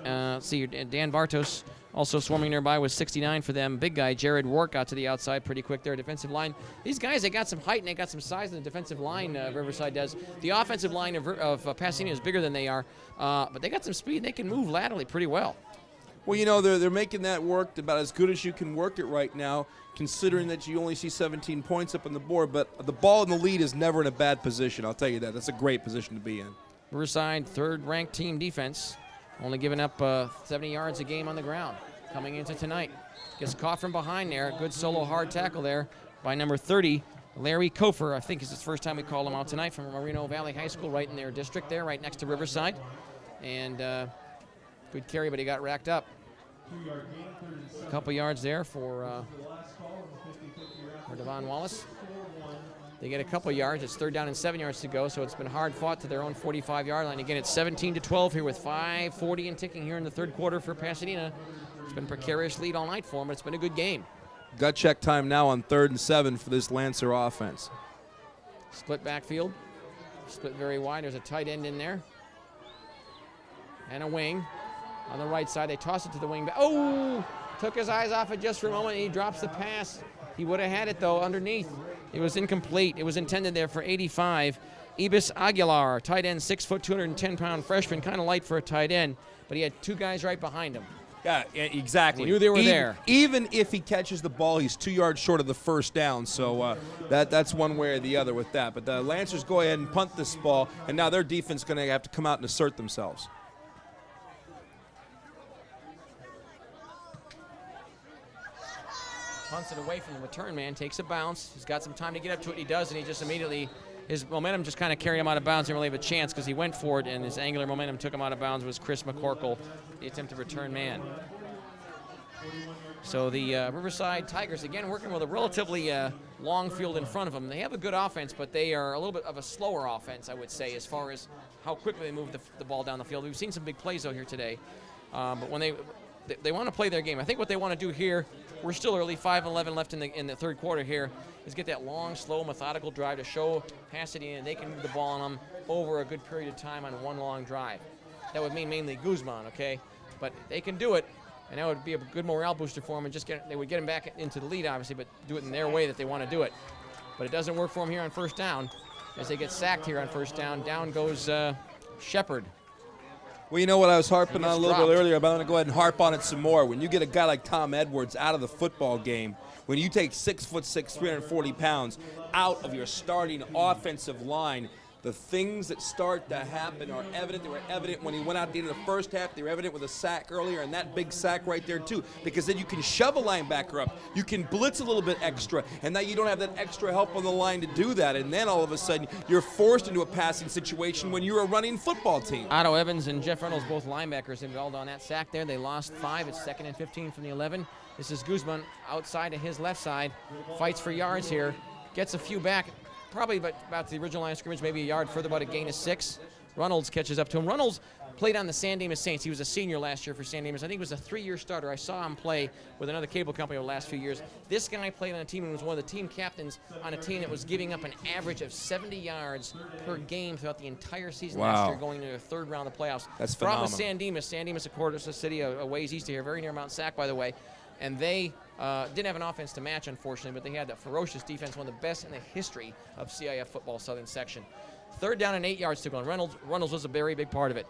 Let's see, Dan Bartos also swarming nearby with 69 for them. Big guy, Jared Rourke, got to the outside pretty quick there. Defensive line. These guys, they got some height and they got some size in the defensive line, Riverside does. The offensive line of Pasadena is bigger than they are, but they got some speed. They can move laterally pretty well. Well, you know, they're making that work about as good as you can work it right now, considering that you only see 17 points up on the board. But the ball in the lead is never in a bad position, I'll tell you that. That's a great position to be in. Riverside, 3rd-ranked team defense, only giving up 70 yards a game on the ground coming into tonight. Gets caught from behind there. Good solo hard tackle there by number 30, Larry Kofer. I think it's his first time we call him out tonight, from Moreno Valley High School, right in their district there, right next to Riverside. And good carry, but he got racked up. A couple yards there for Devon Wallace. They get a couple yards. It's 3rd down and 7 yards to go, so it's been hard fought to their own 45-yard line. Again, it's 17-12 here with 5:40 and ticking here in the 3rd quarter for Pasadena. It's been a precarious lead all night for them, but it's been a good game. Gut check time now on 3rd and 7 for this Lancer offense. Split backfield. Split very wide. There's a tight end in there. And a wing. On the right side, they toss it to the wing back. Oh! Took his eyes off it just for a moment, and he drops the pass. He would have had it, though, underneath. It was incomplete. It was intended there for 85. Ibis Aguilar, tight end, 6 foot, 210-pound freshman, kind of light for a tight end, but he had 2 guys right behind him. Yeah, exactly. He knew they were there. Even if he catches the ball, he's 2 yards short of the first down. So that's one way or the other with that. But the Lancers go ahead and punt this ball, and now their defense is going to have to come out and assert themselves. Punts it away from the return man, takes a bounce. He's got some time to get up to it. He does, and he just immediately, his momentum just kind of carried him out of bounds. Didn't really have a chance because he went for it, and his angular momentum took him out of bounds. Was Chris McCorkle, the attempted return man. So the Riverside Tigers, again, working with a relatively long field in front of them. They have a good offense, but they are a little bit of a slower offense, I would say, as far as how quickly they move the ball down the field. We've seen some big plays out here today, but when they want to play their game. I think what they want to do here, we're still early, 5-11 left in the third quarter here, is get that long, slow, methodical drive to show Pasadena they can move the ball on them over a good period of time on one long drive. That would mean mainly Guzman, okay? But they can do it, and that would be a good morale booster for them, and they would get them back into the lead, obviously, but do it in their way that they want to do it. But it doesn't work for them here on first down, as they get sacked here on first down. Down goes Shepard. Well, you know what I was harping on a little dropped. bit earlier, but I'm going to go ahead and harp on it some more. When you get a guy like Tom Edwards out of the football game, when you take 6'6", 340 pounds out of your starting offensive line, the things that start to happen are evident. They were evident when he went out at the end of the first half. They were evident with a sack earlier, and that big sack right there, too, because then you can shove a linebacker up. You can blitz a little bit extra, and now you don't have that extra help on the line to do that, and then all of a sudden you're forced into a passing situation when you're a running football team. Otto Evans and Jeff Reynolds, both linebackers, involved on that sack there. They lost 5. It's 2nd and 15 from the 11. This is Guzman outside to his left side. Fights for yards here. Gets a few back. Probably about the original line of scrimmage, maybe a yard further, about a gain of 6. Reynolds catches up to him. Reynolds played on the San Dimas Saints. He was a senior last year for San Dimas. I think he was a 3-year starter. I saw him play with another cable company over the last few years. This guy played on a team and was one of the team captains on a team that was giving up an average of 70 yards per game throughout the entire season last year, going into the third round of the playoffs. That's phenomenal. From San Dimas. San Dimas, of course, is a city a ways east of here, very near Mount Sac, by the way. And they didn't have an offense to match, unfortunately, but they had a ferocious defense, one of the best in the history of CIF football Southern Section. 3rd down and 8 yards to go. And Reynolds was a very big part of it.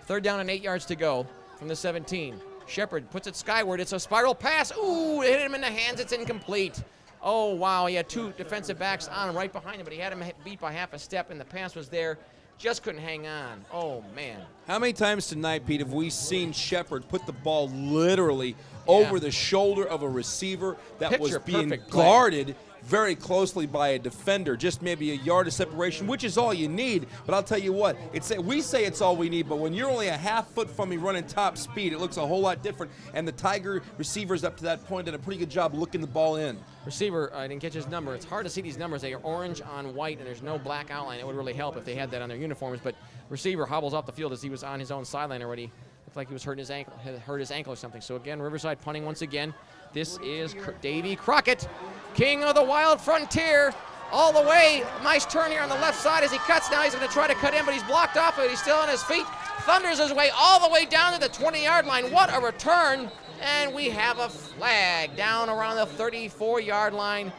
3rd down and 8 yards to go from the 17. Shepard puts it skyward. It's a spiral pass. Ooh, it hit him in the hands. It's incomplete. Oh, wow. He had 2 defensive backs on him right behind him, but he had him beat by half a step, and the pass was there. Just couldn't hang on. Oh, man. How many times tonight, Pete, have we seen Shepard put the ball literally over the shoulder of a receiver that was being guarded very closely by a defender, just maybe a yard of separation, which is all you need. But I'll tell you what, we say it's all we need, but when you're only a half foot from me running top speed, it looks a whole lot different. And the Tiger receivers up to that point did a pretty good job looking the ball in. Receiver, I didn't catch his number. It's hard to see these numbers. They are orange on white, and there's no black outline. It would really help if they had that on their uniforms. But receiver hobbles off the field as he was on his own sideline already. Looked like he was hurting his ankle, had hurt his ankle or something. So again, Riverside punting once again. This is Davy Crockett, king of the wild frontier, all the way. Nice turn here on the left side as he cuts. Now he's going to try to cut in, but he's blocked off it. He's still on his feet. Thunders his way all the way down to the 20-yard line. What a return. And we have a flag down around the 34-yard line.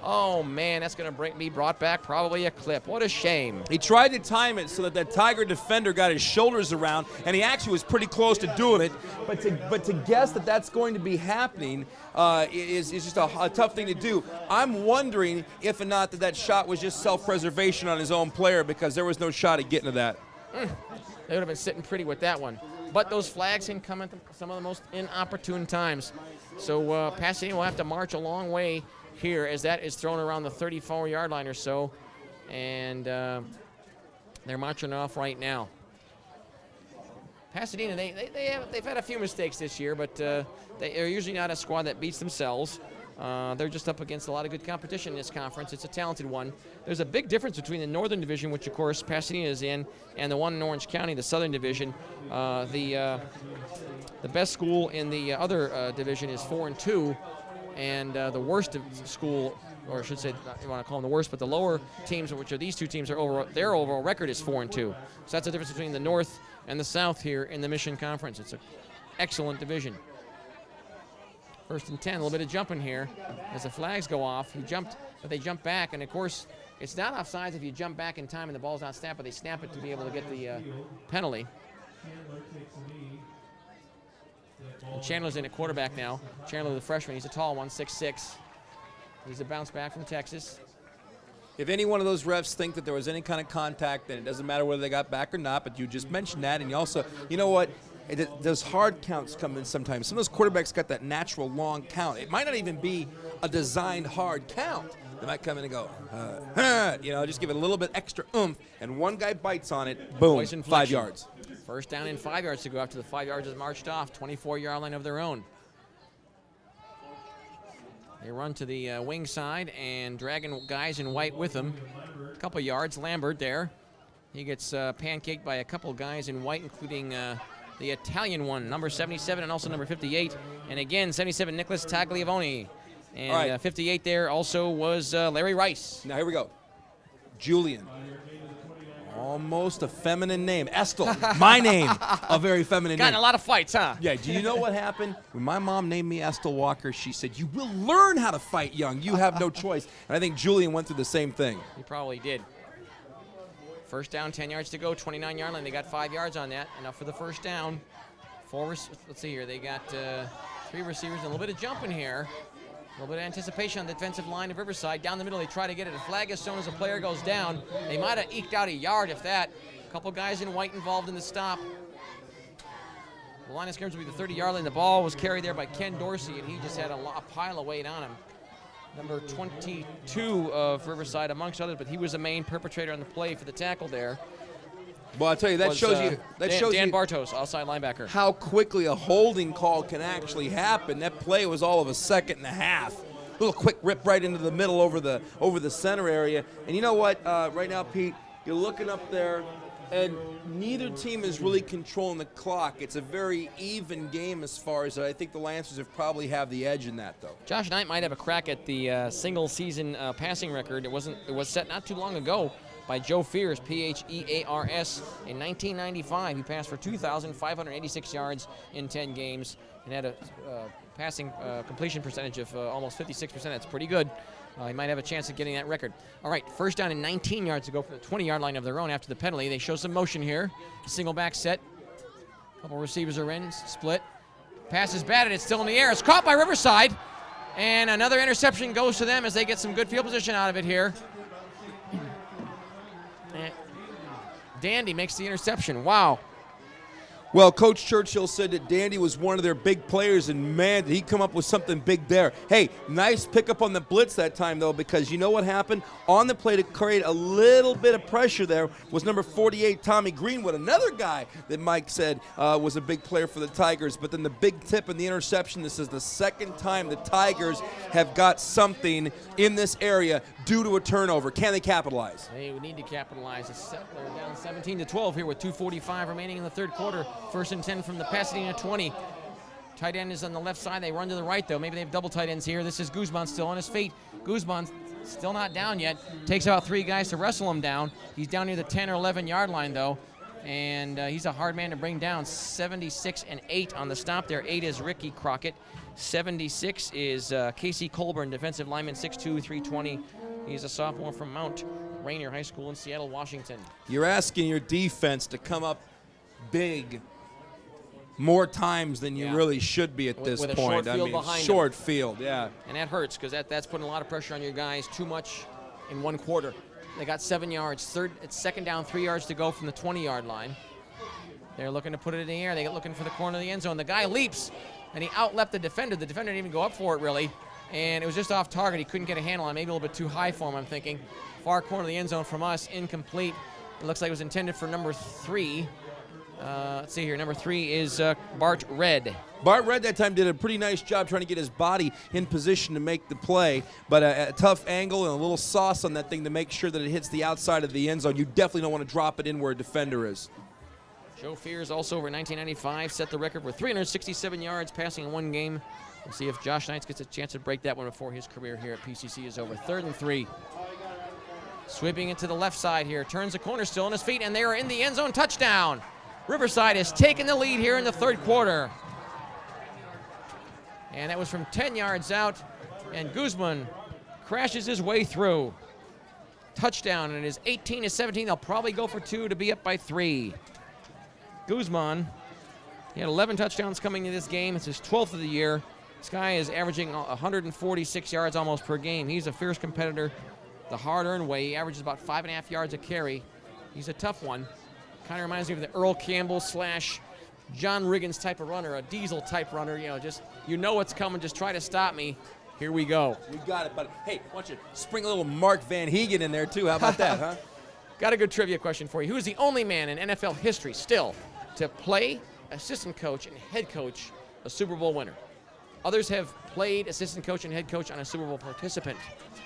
Oh, man, that's going to be brought back probably a clip. What a shame. He tried to time it so that Tiger defender got his shoulders around, and he actually was pretty close to doing it. But to guess that that's going to be happening is just a tough thing to do. I'm wondering if or not that shot was just self-preservation on his own player, because there was no shot at getting to that. They would have been sitting pretty with that one. But those flags can come at some of the most inopportune times. So Pasadena will have to march a long way here as that is thrown around the 34-yard line or so. And they're marching off right now. Pasadena, they've had a few mistakes this year, but they're usually not a squad that beats themselves. They're just up against a lot of good competition in this conference. It's a talented one. There's a big difference between the Northern Division, which of course Pasadena is in, and the one in Orange County, the Southern Division. The best school in the other division is 4-2, and the worst school, or I should say, you want to call them the worst, but the lower teams, which are these two teams, their overall record is 4-2. So that's the difference between the North and the South here in the Mission Conference. It's an excellent division. 1st and 10, a little bit of jumping here as the flags go off. He jumped, but they jump back, and of course, it's not offsides if you jump back in time and the ball's not snapped, but they snap it to be able to get the penalty. And Chandler's in at quarterback now. Chandler, the freshman, he's a tall one, 6'6". He's a bounce back from Texas. If any one of those refs think that there was any kind of contact, then it doesn't matter whether they got back or not, but you just mentioned that, and you also, you know what, those hard counts come in sometimes. Some of those quarterbacks got that natural long count. It might not even be a designed hard count. They might come in and go, just give it a little bit extra oomph, and one guy bites on it, boom, 5 yards. First down and 5 yards to go after the 5 yards is marched off, 24-yard line of their own. They run to the wing side and dragging guys in white with them. A couple yards, Lambert there. He gets pancaked by a couple guys in white, including the Italian one, number 77 and also number 58. And again, 77, Nicholas Tagliavoni. And 58 there also was Larry Rice. Now here we go. Julian. Almost a feminine name. Estel, my name, a very feminine name. Got in a lot of fights, huh? Yeah, do you know what happened? When my mom named me Estel Walker, she said, you will learn how to fight young. You have no choice. And I think Julian went through the same thing. He probably did. First down, 10 yards to go, 29-yard line. They got 5 yards on that. Enough for the first down. Let's see here. They got 3 receivers and a little bit of jumping here. A little bit of anticipation on the defensive line of Riverside. Down the middle, they try to get it. A flag is shown as a player goes down. They might have eked out a yard, if that. A couple guys in white involved in the stop. The line of scrimmage will be the 30-yard line. The ball was carried there by Ken Dorsey, and he just had a pile of weight on him. Number 22 of Riverside, amongst others, but he was the main perpetrator on the play for the tackle there. Well, I'll tell you, that shows you. Dan Bartos, outside linebacker. How quickly a holding call can actually happen. That play was all of a second and a half. A little quick rip right into the middle over the center area. And you know what? Right now, Pete, you're looking up there, and neither team is really controlling the clock. It's a very even game as far as I think the Lancers probably have the edge in that, though. Josh Knight might have a crack at the single-season passing record. It was set not too long ago by Joe Fears, P-H-E-A-R-S, in 1995. He passed for 2,586 yards in 10 games and had a passing completion percentage of almost 56%. That's pretty good. He might have a chance of getting that record. All right, first down and 19 yards to go for the 20-yard line of their own after the penalty. They show some motion here. Single back set. A couple receivers are in, split. Pass is batted, it's still in the air. It's caught by Riverside. And another interception goes to them as they get some good field position out of it here. Dandy makes the interception. Wow. Well, Coach Churchill said that Dandy was one of their big players, and man, did he come up with something big there. Hey, nice pickup on the blitz that time, though, because you know what happened? On the play to create a little bit of pressure there was number 48, Tommy Greenwood, another guy that Mike said was a big player for the Tigers. But then the big tip and the interception, this is the second time the Tigers have got something in this area due to a turnover. Can they capitalize? They would need to capitalize. They're down 17-12 here with 2:45 remaining in the third quarter. First and 10 from the Pasadena 20. Tight end is on the left side. They run to the right, though. Maybe they have double tight ends here. This is Guzman still on his feet. Guzman still not down yet. Takes out 3 guys to wrestle him down. He's down near the 10 or 11-yard line, though. And he's a hard man to bring down. 76 and 8 on the stop there. 8 is Ricky Crockett. 76 is Casey Colburn, defensive lineman, 6'2", 320. He's a sophomore from Mount Rainier High School in Seattle, Washington. You're asking your defense to come up big more times than you really should be at this with point. A short field behind short field, yeah. And that hurts because that's putting a lot of pressure on your guys too much in one quarter. They got 7 yards. It's second down, 3 yards to go from the 20-yard line. They're looking to put it in the air. They're looking for the corner of the end zone. The guy leaps, and he outleapt the defender. The defender didn't even go up for it, really. And it was just off target. He couldn't get a handle on it. Maybe a little bit too high for him, I'm thinking. Far corner of the end zone from us, incomplete. It looks like it was intended for number 3. Let's see here. Number 3 is Bart Red. Bart Red that time did a pretty nice job trying to get his body in position to make the play, but a tough angle and a little sauce on that thing to make sure that it hits the outside of the end zone. You definitely don't want to drop it in where a defender is. Joe Fears also over 1995 set the record with 367 yards passing in one game. We'll see if Josh Knights gets a chance to break that one before his career here at PCC is over. 3rd and 3. Sweeping it to the left side here. Turns the corner still on his feet, and they are in the end zone. Touchdown. Riverside has taken the lead here in the third quarter. And that was from 10 yards out, and Guzman crashes his way through. Touchdown, and it is 18-17. They'll probably go for 2 to be up by 3. Guzman He had 11 touchdowns coming into this game. It's his 12th of the year. This guy is averaging 146 yards almost per game. He's a fierce competitor the hard-earned way. He averages about 5.5 yards a carry. He's a tough one. Kind of reminds me of the Earl Campbell / John Riggins type of runner, a diesel type runner. You know what's coming. Just try to stop me. Here we go. We got it, but hey, why don't you spring a little Mark Van Heegen in there too? How about that, huh? Got a good trivia question for you. Who is the only man in NFL history still to play, assistant coach, and head coach a Super Bowl winner? Others have played assistant coach and head coach on a Super Bowl participant,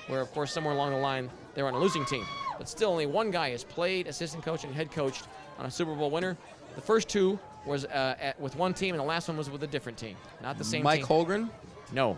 where, of course, somewhere along the line, they're on a losing team. But still, only one guy has played assistant coach and head coached on a Super Bowl winner. The first two was with one team, and the last one was with a different team. Not the same Mike team. Holmgren? No.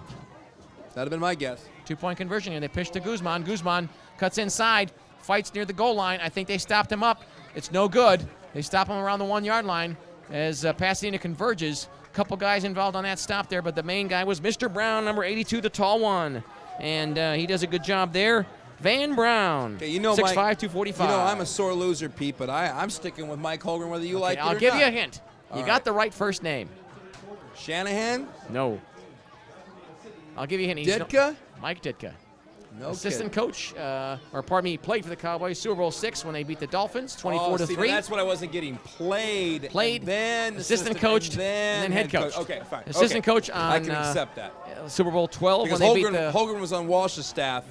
That'd have been my guess. 2-point conversion, and they pitch to Guzman. Guzman cuts inside, fights near the goal line. I think they stopped him up. It's no good. They stop him around the 1-yard line as Pasadena converges. A couple guys involved on that stop there, but the main guy was Mr. Brown, number 82, the tall one. And he does a good job there. Van Brown, okay, 6'5", Mike, 245. I'm a sore loser, Pete, but I'm sticking with Mike Holmgren whether you like it or not. I'll give you a hint. You got the right first name. Shanahan? No. I'll give you a hint. Ditka? Mike Ditka. No assistant kidding. coach, he played for the Cowboys, Super Bowl VI when they beat the Dolphins, 24-3. That's what I wasn't getting. Played, then assistant coached, and then head coach. Okay, fine. Assistant coach on I can accept that. Super Bowl 12 because when they beat the... Holmgren was on Walsh's staff,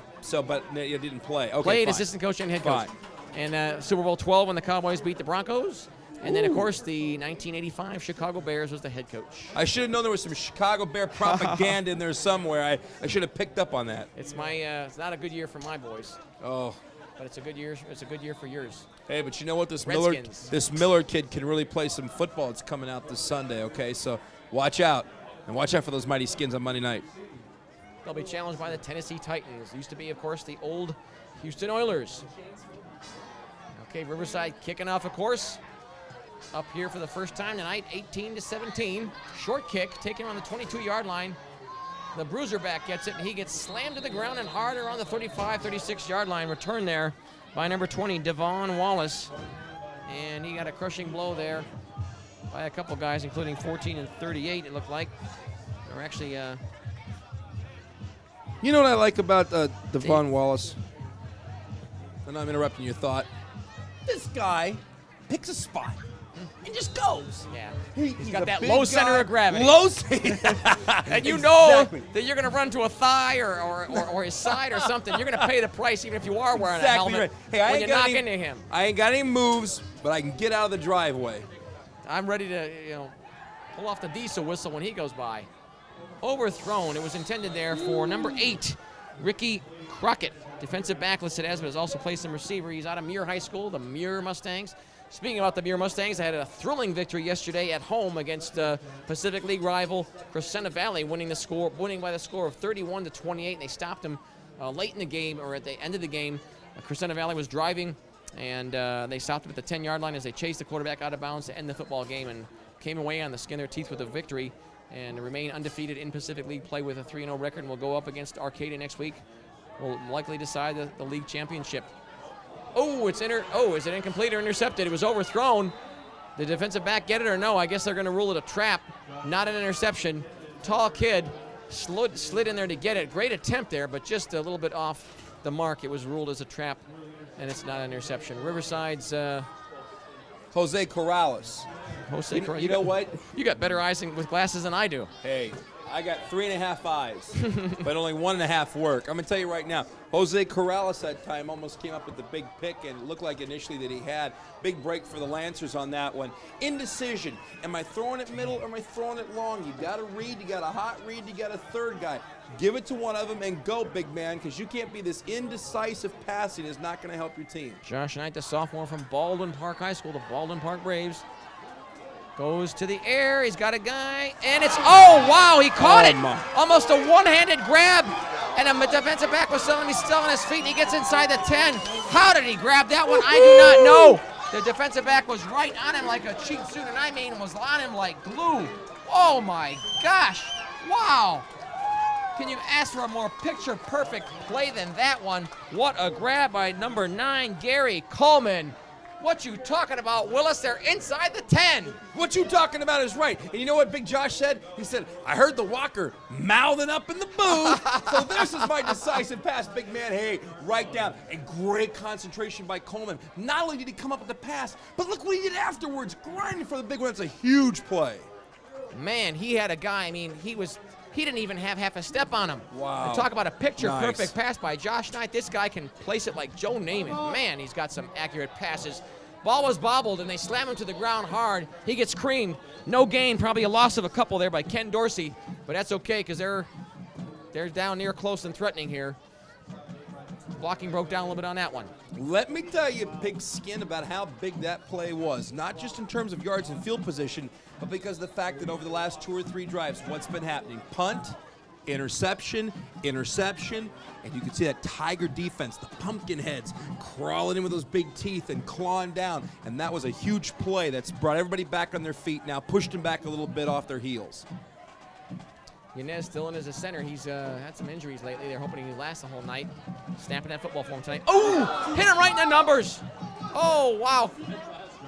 but he didn't play. Okay, played fine. assistant coach and head coach. And Super Bowl 12 when the Cowboys beat the Broncos. And then, of course, the 1985 Chicago Bears was the head coach. I should have known there was some Chicago Bear propaganda in there somewhere. I should have picked up on that. It's it's not a good year for my boys. Oh. But it's a good year. It's a good year for yours. Hey, but you know what? This Redskins. Miller kid can really play some football. It's coming out this Sunday, okay? So watch out. And watch out for those mighty Skins on Monday night. They'll be challenged by the Tennessee Titans. Used to be, of course, the old Houston Oilers. Okay, Riverside kicking off, of course. Up here for the first time tonight, 18-17. Short kick, taken on the 22-yard line. The bruiser back gets it, and he gets slammed to the ground and harder on the 35, 36-yard line. Return there by number 20, Devon Wallace. And he got a crushing blow there by a couple guys, including 14 and 38, it looked like. Or actually... You know what I like about Devon Wallace? I know I'm interrupting your thought. This guy picks a spot and just goes. Yeah. He's got that low center of gravity. And you know that you're going to run to a thigh or his side or something. You're going to pay the price even if you are wearing a helmet right. Hey, when you knock into him. I ain't got any moves, but I can get out of the driveway. I'm ready to, pull off the diesel whistle when he goes by. Overthrown. It was intended there for number 8, Ricky Crockett. Defensive back listed as, but has also played some receiver. He's out of Muir High School, the Muir Mustangs. Speaking about the Muir Mustangs, they had a thrilling victory yesterday at home against Pacific League rival Crescenta Valley, winning by the score of 31-28. And they stopped them late in the game, or at the end of the game. Crescenta Valley was driving, and they stopped them at the 10-yard line as they chased the quarterback out of bounds to end the football game and came away on the skin of their teeth with a victory and remain undefeated in Pacific League play with a 3-0 record, and will go up against Arcadia next week. Will likely decide the league championship. Oh, is it incomplete or intercepted? It was overthrown. The defensive back get it or no? I guess they're going to rule it a trap, not an interception. Tall kid slid in there to get it. Great attempt there, but just a little bit off the mark. It was ruled as a trap, and it's not an interception. Riverside's Jose Corrales. You know what? You got better eyes with glasses than I do. Hey, I got 3.5 eyes, but only 1.5 work. I'm going to tell you right now, Jose Corrales that time almost came up with the big pick, and it looked like initially that he had. Big break for the Lancers on that one. Indecision. Am I throwing it middle or am I throwing it long? You got a read, you got a hot read, you got a third guy. Give it to one of them and go, big man, because you can't be this indecisive passing. Is not going to help your team. Josh Knight, the sophomore from Baldwin Park High School, the Baldwin Park Braves. Goes to the air, he's got a guy, and it's, oh wow, he caught it! Almost a one-handed grab, and a defensive back was still on his feet, and he gets inside the 10. How did he grab that one? I do not know. The defensive back was right on him like a cheap suit, and I mean was on him like glue. Oh my gosh, wow. Can you ask for a more picture-perfect play than that one? What a grab by number 9, Gary Coleman. What you talking about, Willis? They're inside the 10. What you talking about is right. And you know what Big Josh said? He said, I heard the Walker mouthing up in the booth. So this is my decisive pass. Big man, hey, right down. And great concentration by Coleman. Not only did he come up with the pass, but look what he did afterwards, grinding for the big one. It's a huge play. Man, he had a guy, I mean, he didn't even have half a step on him. Wow. And talk about a picture-perfect pass by Josh Knight. This guy can place it like Joe Namath. Man, he's got some accurate passes. Ball was bobbled, and they slam him to the ground hard. He gets creamed. No gain, probably a loss of a couple there by Ken Dorsey, but that's okay because they're down near close and threatening here. Blocking broke down a little bit on that one. Let me tell you, Pigskin, about how big that play was. Not just in terms of yards and field position, but because of the fact that over the last 2 or 3 drives, what's been happening? Punt, interception, interception, and you can see that Tiger defense, the pumpkin heads, crawling in with those big teeth and clawing down. And that was a huge play that's brought everybody back on their feet now, pushed them back a little bit off their heels. Yanez still in as a center. He's had some injuries lately. They're hoping he lasts the whole night. Snapping that football for him tonight. Oh! Hit him right in the numbers. Oh, wow.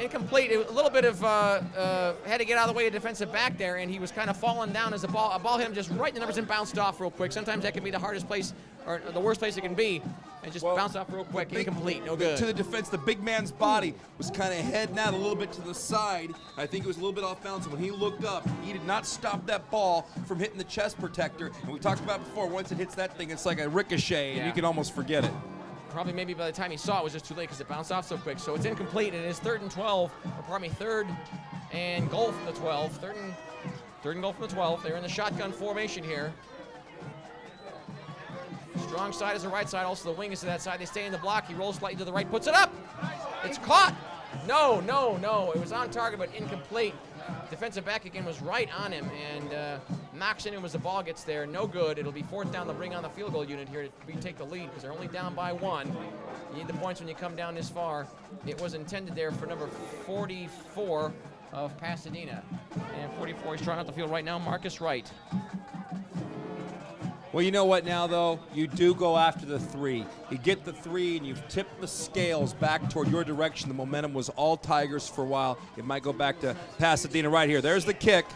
Incomplete. A little bit of had to get out of the way of defensive back there, and he was kind of falling down as a ball hit him just right in the numbers and bounced off real quick. Sometimes that can be the hardest place or the worst place it can be, and just bounced off real quick. Incomplete. No good. To the defense, the big man's body was kind of heading out a little bit to the side. I think it was a little bit off balance. When he looked up, he did not stop that ball from hitting the chest protector. And we talked about before, once it hits that thing, it's like a ricochet, and you can almost forget it. Probably maybe by the time he saw it was just too late because it bounced off so quick. So it's incomplete, and it is 3rd and 12, or pardon me, 3rd and goal from the 12. Third and goal from the 12. They're in the shotgun formation here. Strong side is the right side, also the wing is to that side. They stay in the block. He rolls slightly to the right, puts it up. It's caught. No. It was on target, but incomplete. Defensive back again was right on him and knocks into him as the ball gets there. No good. It'll be 4th down to bring on the field goal unit here to take the lead because they're only down by 1. You need the points when you come down this far. It was intended there for number 44 of Pasadena. And 44, he's trying out the field right now, Marcus Wright. Well, you know what now, though? You do go after the 3. You get the 3, and you've tipped the scales back toward your direction. The momentum was all Tigers for a while. It might go back to Pasadena right here. There's the kick.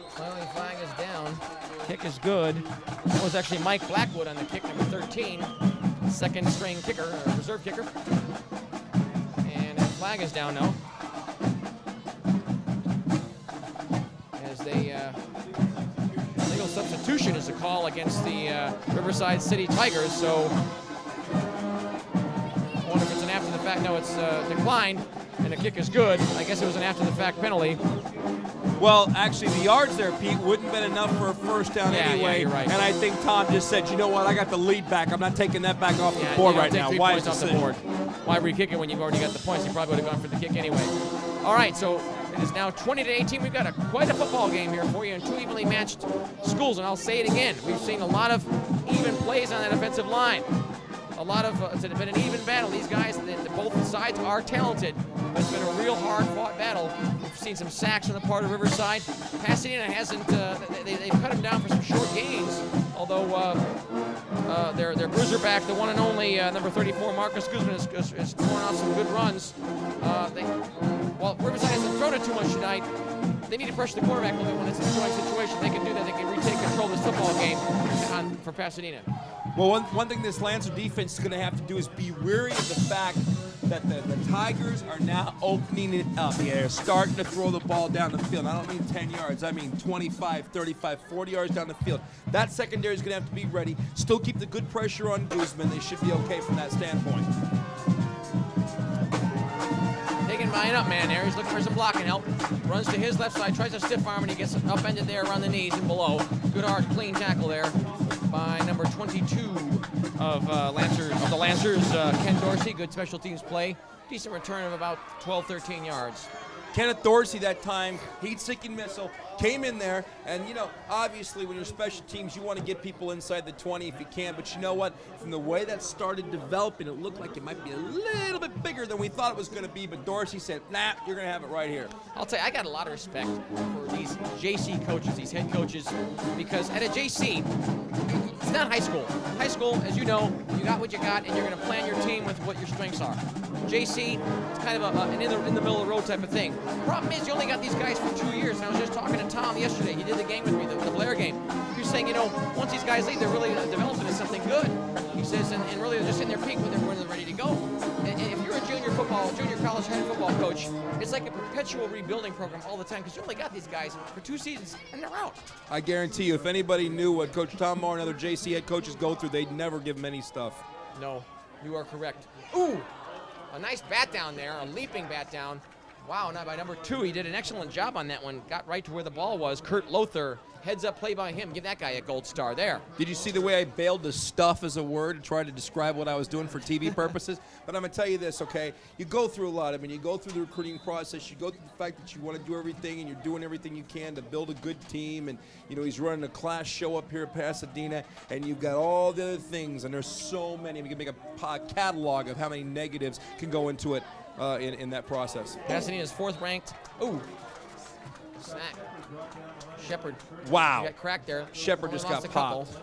Finally, flag is down. Kick is good. That was actually Mike Blackwood on the kick, number 13. 2nd string kicker, or reserve kicker. And the flag is down now. As they... legal substitution is a call against the Riverside City Tigers, so I wonder if it's an after the fact. No, it's declined, and the kick is good. I guess it was an after the fact penalty. Well, actually, the yards there, Pete, wouldn't have been enough for a 1st down anyway. Yeah, you're right. And I think Tom just said, you know what, I got the lead back. I'm not taking that back off the board right now. Why off the board? Why re-kick it when you've already got the points? You probably would have gone for the kick anyway. All right, so it is now 20-18. We've got quite a football game here for you in 2 evenly matched schools, and I'll say it again. We've seen a lot of even plays on that offensive line. A lot of it's been an even battle. These guys, both sides are talented, but it's been a real hard-fought battle. We've seen some sacks on the part of Riverside. Pasadena hasn't. They've cut him down for some short gains, although their bruiser back, the one and only number 34, Marcus Guzman, has torn off some good runs. Riverside hasn't thrown it too much tonight. They need to pressure the quarterback a little bit when it's a scoring situation. They can do that. They can retake control of this football game for Pasadena. Well, one thing this Lancer defense is going to have to do is be wary of the fact that the Tigers are now opening it up. They're starting to throw the ball down the field. I don't mean 10 yards. I mean 25, 35, 40 yards down the field. That secondary is going to have to be ready. Still keep the good pressure on Guzman. They should be okay from that standpoint. Taking by an up man there. He's looking for some blocking help. Runs to his left side, tries a stiff arm, and he gets upended there around the knees and below. Good hard, clean tackle there by number 22 of the Lancers, Ken Dorsey. Good special teams play. Decent return of about 12, 13 yards. Kenneth Dorsey that time, heat-seeking missile, came in there, and, you know, obviously when you're special teams, you want to get people inside the 20 if you can, but you know what? From the way that started developing, it looked like it might be a little bit bigger than we thought it was going to be, but Dorsey said, nah, you're going to have it right here. I'll tell you, I got a lot of respect for these JC coaches, these head coaches, because at a JC, it's not high school. High school, as you know, you got what you got, and you're going to plan your team with what your strengths are. JC, it's kind of an in-the-middle-of-the-road type of thing. Problem is, you only got these guys for 2 years, and I was just talking to Tom yesterday. He did the game with me, the Blair game. He was saying, you know, once these guys leave, they're really developing into something good. He says, and really they're just in their peak when they're ready to go. And if you're a junior college head football coach, it's like a perpetual rebuilding program all the time because you only got these guys for 2 seasons, and they're out. I guarantee you, if anybody knew what Coach Tom Moore and other JC head coaches go through, they'd never give them any stuff. No, you are correct. Ooh, a nice bat down there, a leaping bat down. Wow, now by number 2, he did an excellent job on that one. Got right to where the ball was. Kurt Lothar, heads up play by him. Give that guy a gold star there. Did you see the way I bailed the stuff as a word to try to describe what I was doing for TV purposes? But I'm going to tell you this, okay? You go through a lot. I mean, you go through the recruiting process. You go through the fact that you want to do everything, and you're doing everything you can to build a good team. And, you know, he's running a class show up here at Pasadena, and you've got all the other things, and there's so many. We can make a catalog of how many negatives can go into it. In that process. Pasadena is 4th ranked. Ooh. Snack. Shepard. Wow. He got cracked there. Shepard just got popped.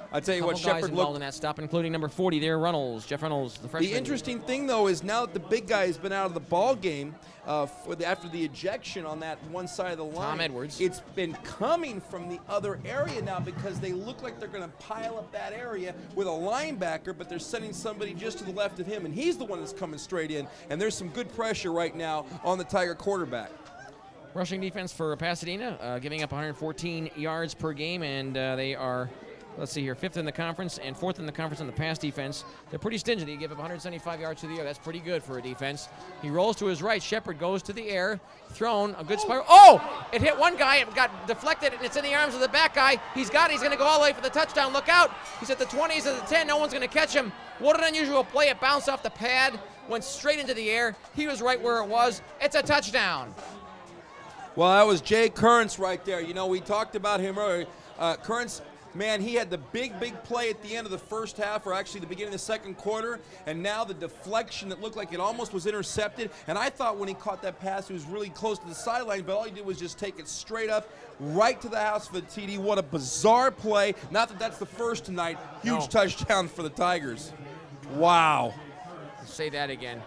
I tell you what, Shepard looked in that stop, including number 40 there, Reynolds, Jeff Reynolds, the freshman. The interesting thing, though, is now that the big guy has been out of the ball game after the ejection on that one side of the line, Tom Edwards, it's been coming from the other area now because they look like they're going to pile up that area with a linebacker, but they're sending somebody just to the left of him, and he's the one that's coming straight in. And there's some good pressure right now on the Tiger quarterback. Rushing defense for Pasadena, giving up 114 yards per game, and they are, let's see here, 5th in the conference and 4th in the conference on the pass defense. They're pretty stingy. They give up 175 yards to the air. That's pretty good for a defense. He rolls to his right. Shepard goes to the air. Thrown. A good spiral. Oh! It hit one guy. It got deflected, and it's in the arms of the back guy. He's got it. He's going to go all the way for the touchdown. Look out. He's at the 20. He's at the 10. No one's going to catch him. What an unusual play. It bounced off the pad, went straight into the air. He was right where it was. It's a touchdown. Well, that was Jay Currents right there. You know, we talked about him earlier. Currents, man, he had the big play at the end of the first half, or actually the beginning of the second quarter, and now the deflection that looked like it almost was intercepted. And I thought when he caught that pass, he was really close to the sideline, but all he did was just take it straight up, right to the house for the TD. What a bizarre play. Not that that's the first tonight. Huge touchdown for the Tigers. Wow. Say that again.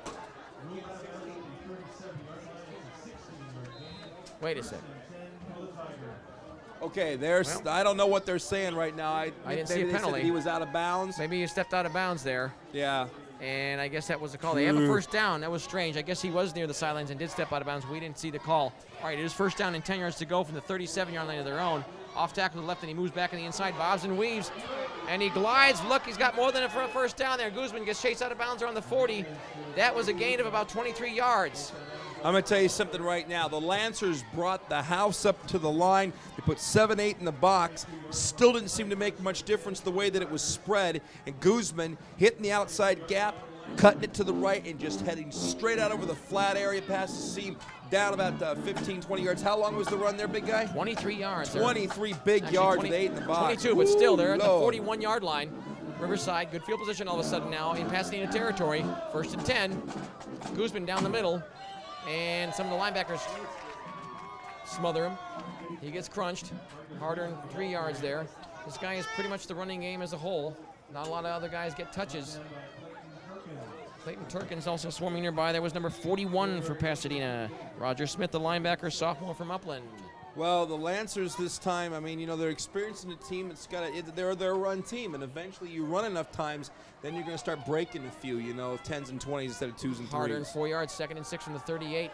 Wait a second. Okay, I don't know what they're saying right now. I didn't see a penalty. He was out of bounds. Maybe he stepped out of bounds there. Yeah. And I guess that was the call. They have a first down. That was strange. I guess he was near the sidelines and did step out of bounds. We didn't see the call. All right, it is first down and 10 yards to go from the 37-yard line of their own. Off tackle to the left, and he moves back on the inside, bobs and weaves, and he glides. Look, he's got more than a first down there. Guzman gets chased out of bounds around the 40. That was a gain of about 23 yards. I'm going to tell you something right now. The Lancers brought the house up to the line. They put 7-8 in the box. Still didn't seem to make much difference the way that it was spread. And Guzman hitting the outside gap, cutting it to the right, and just heading straight out over the flat area past the seam, down about 15, 20 yards. How long was the run there, big guy? 23 yards. 23 big yards with 8 in the box. 22, but still, they're at the 41-yard line. Riverside, good field position all of a sudden now in Pasadena territory. 1st and 10. Guzman down the middle. And some of the linebackers smother him. He gets crunched. Harder than 3 yards there. This guy is pretty much the running game as a whole. Not a lot of other guys get touches. Clayton Turkin's also swarming nearby. There was number 41 for Pasadena. Roger Smith, the linebacker, sophomore from Upland. Well, the Lancers this time, I mean, you know, they're experiencing a team. They're a run team, and eventually you run enough times, then you're going to start breaking a few, you know, 10s and 20s instead of 2s and 3s. Harder than 4 yards, 2nd and 6 from the 38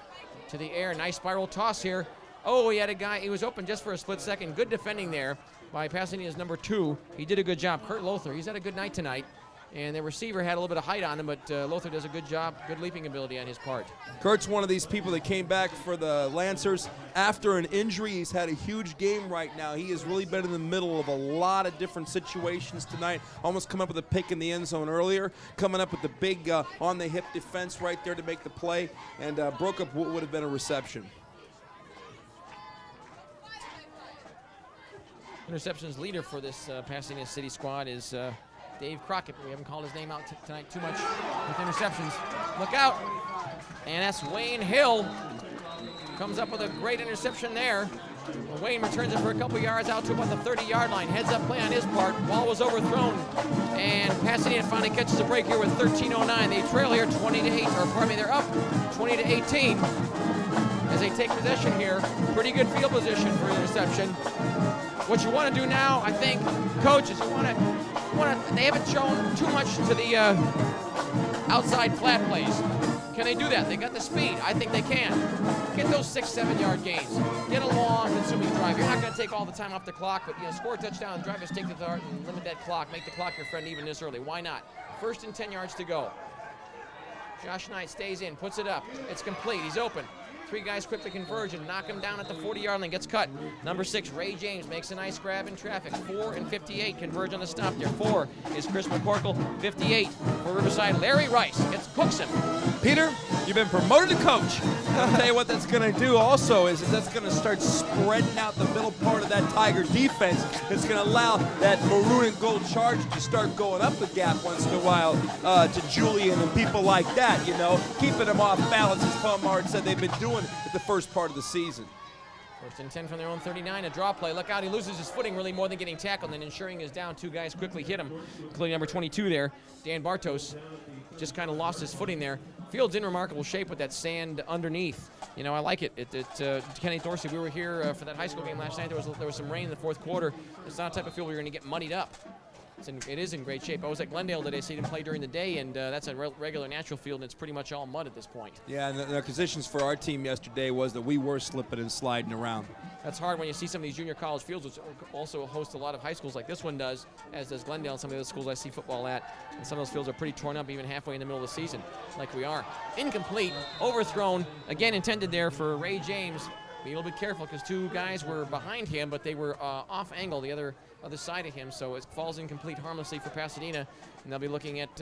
to the air. Nice spiral toss here. Oh, he had a guy, he was open just for a split second. Good defending there by Pasadena's number 2. He did a good job. Kurt Lothar, he's had a good night tonight. And the receiver had a little bit of height on him, but Lothar does a good job, good leaping ability on his part. Kurt's one of these people that came back for the Lancers after an injury. He's had a huge game right now. He has really been in the middle of a lot of different situations tonight. Almost come up with a pick in the end zone earlier, coming up with the big on-the-hip defense right there to make the play, and broke up what would have been a reception. interceptions leader for this Pasadena City squad is Dave Crockett. We haven't called his name out tonight too much with interceptions. Look out. And that's Wayne Hill. Comes up with a great interception there. Wayne returns it for a couple yards out to about the 30-yard line. Heads up play on his part. Ball was overthrown. And Pasadena finally catches a break here with 13:09. They trail here 20-8, or pardon me, they're up 20-18 as they take possession here. Pretty good field position for interception. What you want to do now, I think, Coach, is they haven't shown too much to the outside flat plays. Can they do that? They got the speed. I think they can. Get those 6-7 yard gains. Get a long consuming drive. You're not going to take all the time off the clock, but score a touchdown, drive us, take the dart, and limit that clock. Make the clock your friend even this early. Why not? 1st and 10 yards to go. Josh Knight stays in, puts it up. It's complete. He's open. 3 guys quickly converge and knock him down at the 40-yard line. Gets cut. Number 6, Ray James, makes a nice grab in traffic. 4 and 58 converge on the stop there. 4 is Chris McCorkle. 58 for Riverside. Larry Rice hooks him. Peter, you've been promoted to coach. I'll tell you what that's going to do also is that's going to start spreading out the middle part of that Tiger defense. It's going to allow that maroon and gold charge to start going up the gap once in a while to Julian and people like that, keeping them off balance, as Tom Hart said they've been doing at the first part of the season. 1st and 10 from their own 39, a draw play. Look out, he loses his footing really more than getting tackled and ensuring he's down. 2 guys quickly hit him, including number 22 there. Dan Bartos just kind of lost his footing there. Field's in remarkable shape with that sand underneath. I like it. Kenny Dorsey, we were here for that high school game last night. There was some rain in the 4th quarter. It's not a type of field where you're going to get muddied up. It is in great shape. I was at Glendale today, so you didn't play during the day, and that's a regular natural field, and it's pretty much all mud at this point. Yeah, and the conditions for our team yesterday was that we were slipping and sliding around. That's hard when you see some of these junior college fields, which also host a lot of high schools like this one does, as does Glendale and some of the other schools I see football at. And some of those fields are pretty torn up even halfway in the middle of the season, like we are. Incomplete, overthrown, again intended there for Ray James. Be a little bit careful because 2 guys were behind him, but they were off angle the other side of him, so it falls incomplete harmlessly for Pasadena, and they'll be looking at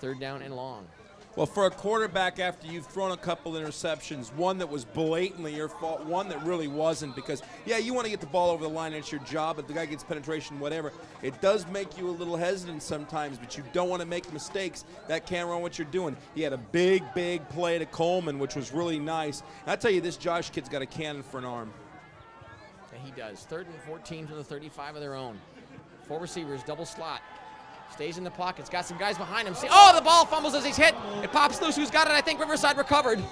3rd down and long. Well, for a quarterback, after you've thrown a couple interceptions, one that was blatantly your fault, one that really wasn't, because, yeah, you want to get the ball over the line, it's your job, but the guy gets penetration, whatever. It does make you a little hesitant sometimes, but you don't want to make mistakes. That can't run what you're doing. He had a big play to Coleman, which was really nice. And I tell you, this Josh kid's got a cannon for an arm. Yeah, he does. 3rd and 14 from the 35 of their own. 4 receivers, double slot. Stays in the pockets, got some guys behind him. The ball fumbles as he's hit. It pops loose. Who's got it? I think Riverside recovered.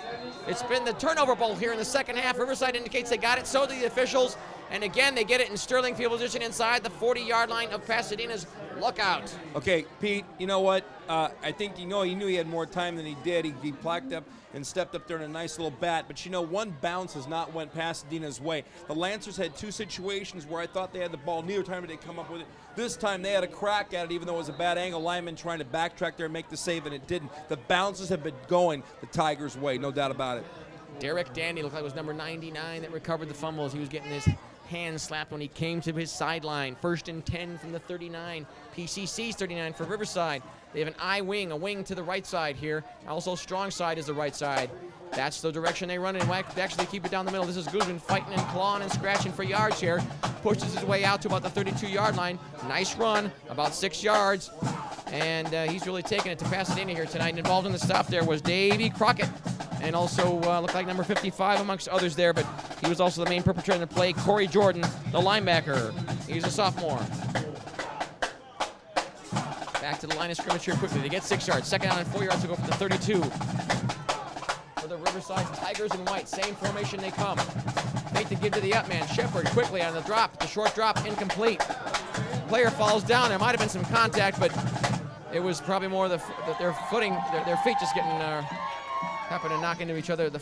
It's been the turnover bowl here in the second half. Riverside indicates they got it, so do the officials. And again, they get it in sterling field position inside the 40-yard line of Pasadena's lookout. Okay, Pete, you know what? I think he knew he had more time than he did. He placked up and stepped up there in a nice little bat. But, one bounce has not went Pasadena's way. The Lancers had 2 situations where I thought they had the ball. Neither time did they come up with it. This time they had a crack at it, even though it was a bad angle. Lineman trying to backtrack there and make the save, and it didn't. The bounces have been going the Tigers' way, no doubt about it. Derek Dandy looked like it was number 99 that recovered the fumble as he was getting his hand slapped when he came to his sideline. 1st and 10 from the 39. PCC's 39 for Riverside. They have an I wing, a wing to the right side here. Also strong side is the right side. That's the direction they run, and they actually keep it down the middle. This is Guzman fighting and clawing and scratching for yards here. Pushes his way out to about the 32-yard line. Nice run, about 6 yards. And he's really taking it to Pasadena here tonight. And involved in the stop there was Davey Crockett. And also looked like number 55 amongst others there, but he was also the main perpetrator in the play. Corey Jordan, the linebacker. He's a sophomore. Back to the line of scrimmage here quickly. They get 6 yards. 2nd down and 4 yards to go for the 32. For the Riverside Tigers in white. Same formation they come. Fake to give to the up man. Shepard quickly on the drop. The short drop incomplete. Player falls down. There might have been some contact, but it was probably more their footing, their feet just getting happen to knock into each other. Do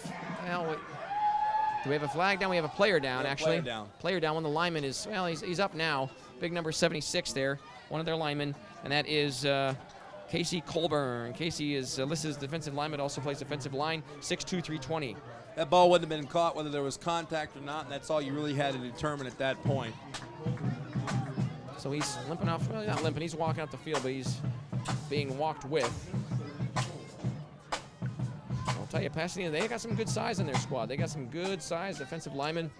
we have a flag down? We have a player down, actually. Player down when the lineman is, he's up now. Big number 76 there, one of their linemen, and that is Casey Colburn. Casey is listed as defensive lineman, also plays defensive line, 6'2", 320. That ball wouldn't have been caught whether there was contact or not, and that's all you really had to determine at that point. So he's limping off, well, not limping, he's walking up the field, but he's being walked with. I'll tell you, Pasadena, they got some good size in their squad. They got some good size defensive linemen.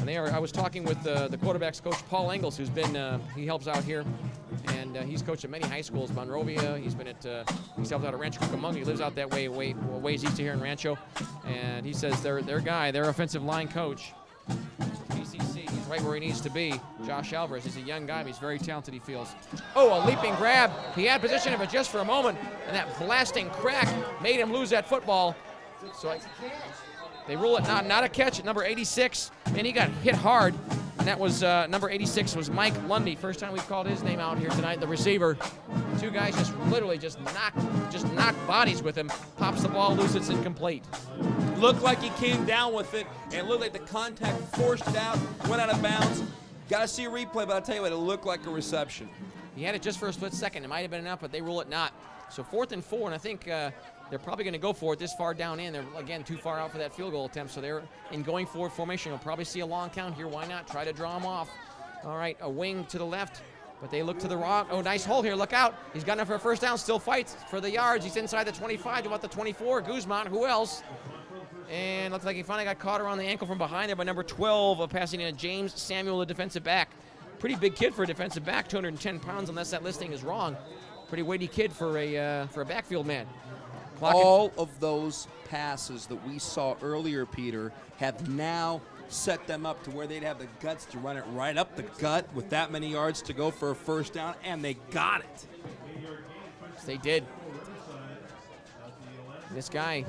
And I was talking with the quarterbacks coach, Paul Engels, who's been, he helps out here. And he's coached at many high schools, Monrovia. He's helped out at Rancho Cucamonga. He lives out that ways east of here in Rancho. And he says their offensive line coach, PCC, he's right where he needs to be. Josh Alvarez, he's a young guy, but he's very talented, he feels. Oh, a leaping grab. He had position of it just for a moment, and that blasting crack made him lose that football. So they rule it not a catch at number 86, and he got hit hard. And that was number 86 was Mike Lundy. First time we've called his name out here tonight, the receiver. Two guys just literally just knock bodies with him. Pops the ball loose, it's incomplete. Looked like he came down with it, and it looked like the contact forced it out, went out of bounds. Got to see a replay, but I'll tell you what, it looked like a reception. He had it just for a split second. It might have been enough, but they rule it not. So 4th and 4, and I think they're probably going to go for it this far down in. They're, again, too far out for that field goal attempt, so they're in going forward formation. You'll probably see a long count here. Why not? Try to draw them off. All right, a wing to the left, but they look to the rock. Oh, nice hole here. Look out. He's got enough for a first down. Still fights for the yards. He's inside the 25 to about the 24. Guzman, who else? And looks like he finally got caught around the ankle from behind there by number 12 of Pasadena, James Samuel, the defensive back. Pretty big kid for a defensive back, 210 pounds, unless that listing is wrong. Pretty weighty kid for a backfield man. All of those passes that we saw earlier, Peter, have now set them up to where they'd have the guts to run it right up the gut with that many yards to go for a first down, and they got it. Yes, they did. This guy,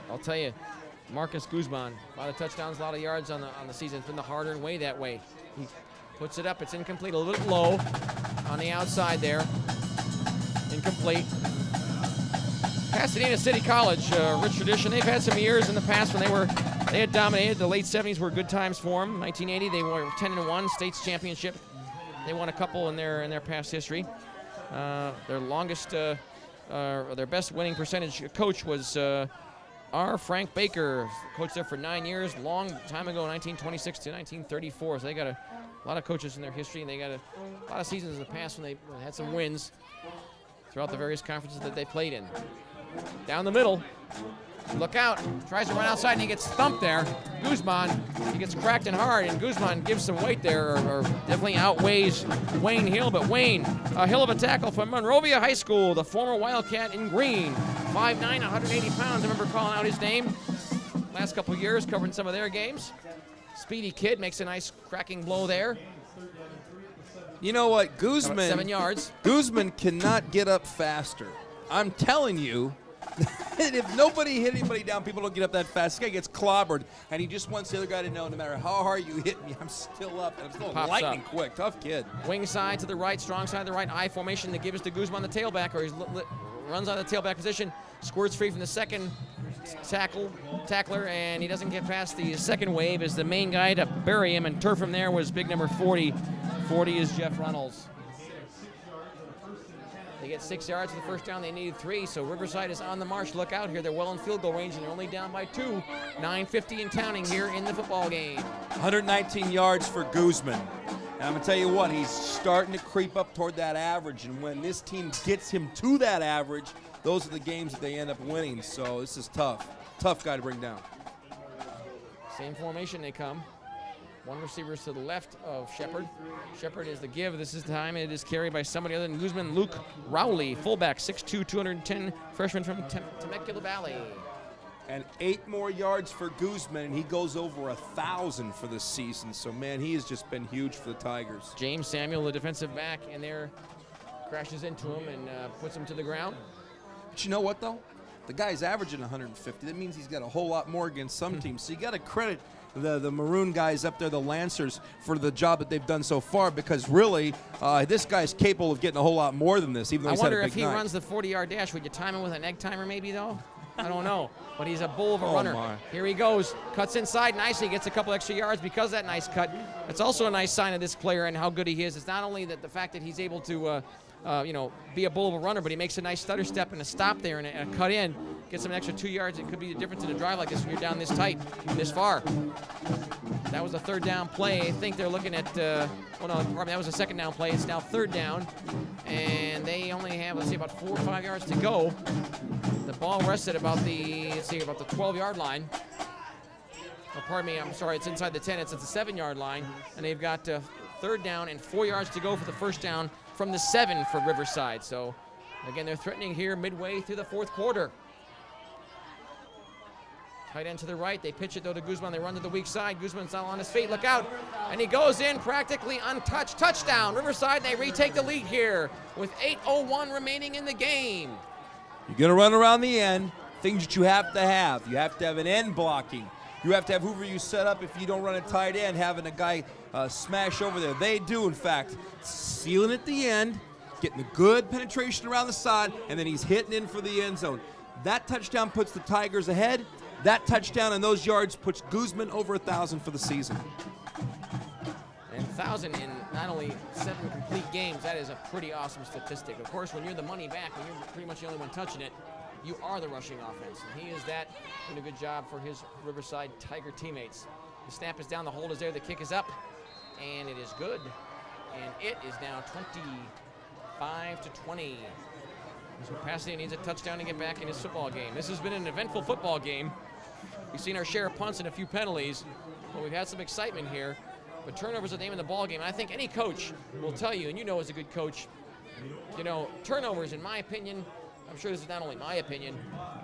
I'll tell you, Marcus Guzman, a lot of touchdowns, a lot of yards on the season. It's been the hard-earned way that way. He puts it up. It's incomplete, a little low on the outside there. Incomplete. Pasadena City College, rich tradition. They've had some years in the past when they had dominated. The late 70s were good times for them. 1980, they were 10-1 states championship. They won a couple in their past history. Their longest, their best winning percentage coach was R. Frank Baker, coached there for 9 years, long time ago, 1926 to 1934. So they got a lot of coaches in their history, and they got a lot of seasons in the past when they had some wins throughout the various conferences that they played in. Down the middle, look out, tries to run outside and he gets thumped there. Guzman, he gets cracked and hard, and Guzman gives some weight there, or definitely outweighs Wayne Hill, but Wayne, a hill of a tackle from Monrovia High School, the former Wildcat in green, 5'9", 180 pounds. I remember calling out his name last couple of years, covering some of their games. Speedy kid, makes a nice cracking blow there. You know what, Guzman, 7 yards. Guzman cannot get up faster. I'm telling you, if nobody hit anybody down, people don't get up that fast. This guy gets clobbered, and he just wants the other guy to know no matter how hard you hit me, I'm still up. And I'm still lightning quick. Tough kid. Wing side to the right, strong side to the right, I formation that gives to Guzman the tailback, or he runs out of the tailback position, squirts free from the second tackler, and he doesn't get past the second wave as the main guy to bury him and turf him there was big number 40. 40 is Jeff Reynolds. They get 6 yards for the first down. They needed 3, so Riverside is on the march. Look out here. They're well in field goal range, and they're only down by 2. 9:50 and counting here in the football game. 119 yards for Guzman. And I'm going to tell you what, he's starting to creep up toward that average, and when this team gets him to that average, those are the games that they end up winning, so this is tough. Tough guy to bring down. Same formation they come. One receiver is to the left of Shepard. Shepard is the give. This is the time. It is carried by somebody other than Guzman. Luke Rowley, fullback, 6'2", 210, freshman from Temecula Valley. And 8 more yards for Guzman, and he goes over 1,000 for this season. So, man, he has just been huge for the Tigers. James Samuel, the defensive back, and there crashes into him and puts him to the ground. But you know what, though? The guy's averaging 150. That means he's got a whole lot more against some teams. So you got to credit the Maroon guys up there, the Lancers, for the job that they've done so far, because really, this guy's capable of getting a whole lot more than this, even though he's had a big night. I wonder if he runs the 40-yard dash. Would you time him with an egg timer maybe, though? I don't know. But he's a bull of a runner. My. Here he goes. Cuts inside nicely. Gets a couple extra yards because of that nice cut. It's also a nice sign of this player and how good he is. It's not only that the fact that he's able to be a bull of a runner, but he makes a nice stutter step and a stop there and a cut in. Gets him an extra 2 yards. It could be the difference in a drive like this when you're down this tight, this far. That was a third down play. I think they're looking at, that was a second down play. It's now third down, and they only have, about 4 or 5 yards to go. The ball rested about the 12-yard line. Oh, pardon me, I'm sorry, it's inside the 10. It's at the 7-yard line, and they've got 3rd down and 4 yards to go for the first down from the 7 for Riverside. So, again, they're threatening here midway through the 4th quarter. Tight end to the right. They pitch it, though, to Guzman. They run to the weak side. Guzman's not on his feet. Look out. And he goes in practically untouched. Touchdown. Riverside, they retake the lead here with 8:01 remaining in the game. You're going to run around the end. Things that you have to have. You have to have an end blocking. You have to have whoever you set up if you don't run a tight end, having a guy smash over there. They do, in fact, sealing at the end, getting a good penetration around the side, and then he's hitting in for the end zone. That touchdown puts the Tigers ahead. That touchdown and those yards puts Guzman over 1,000 for the season. And 1,000 in not only 7 complete games, that is a pretty awesome statistic. Of course, when you're the money back, when you're pretty much the only one touching it, you are the rushing offense. And he is that, doing a good job for his Riverside Tiger teammates. The snap is down, the hold is there, the kick is up, and it is good. And it is now 25-20. So Pasadena needs a touchdown to get back in his football game. This has been an eventful football game. We've seen our share of punts and a few penalties, but we've had some excitement here. But turnovers are the name of the ball game. And I think any coach will tell you, and you know as a good coach, you know, turnovers, in my opinion, I'm sure this is not only my opinion,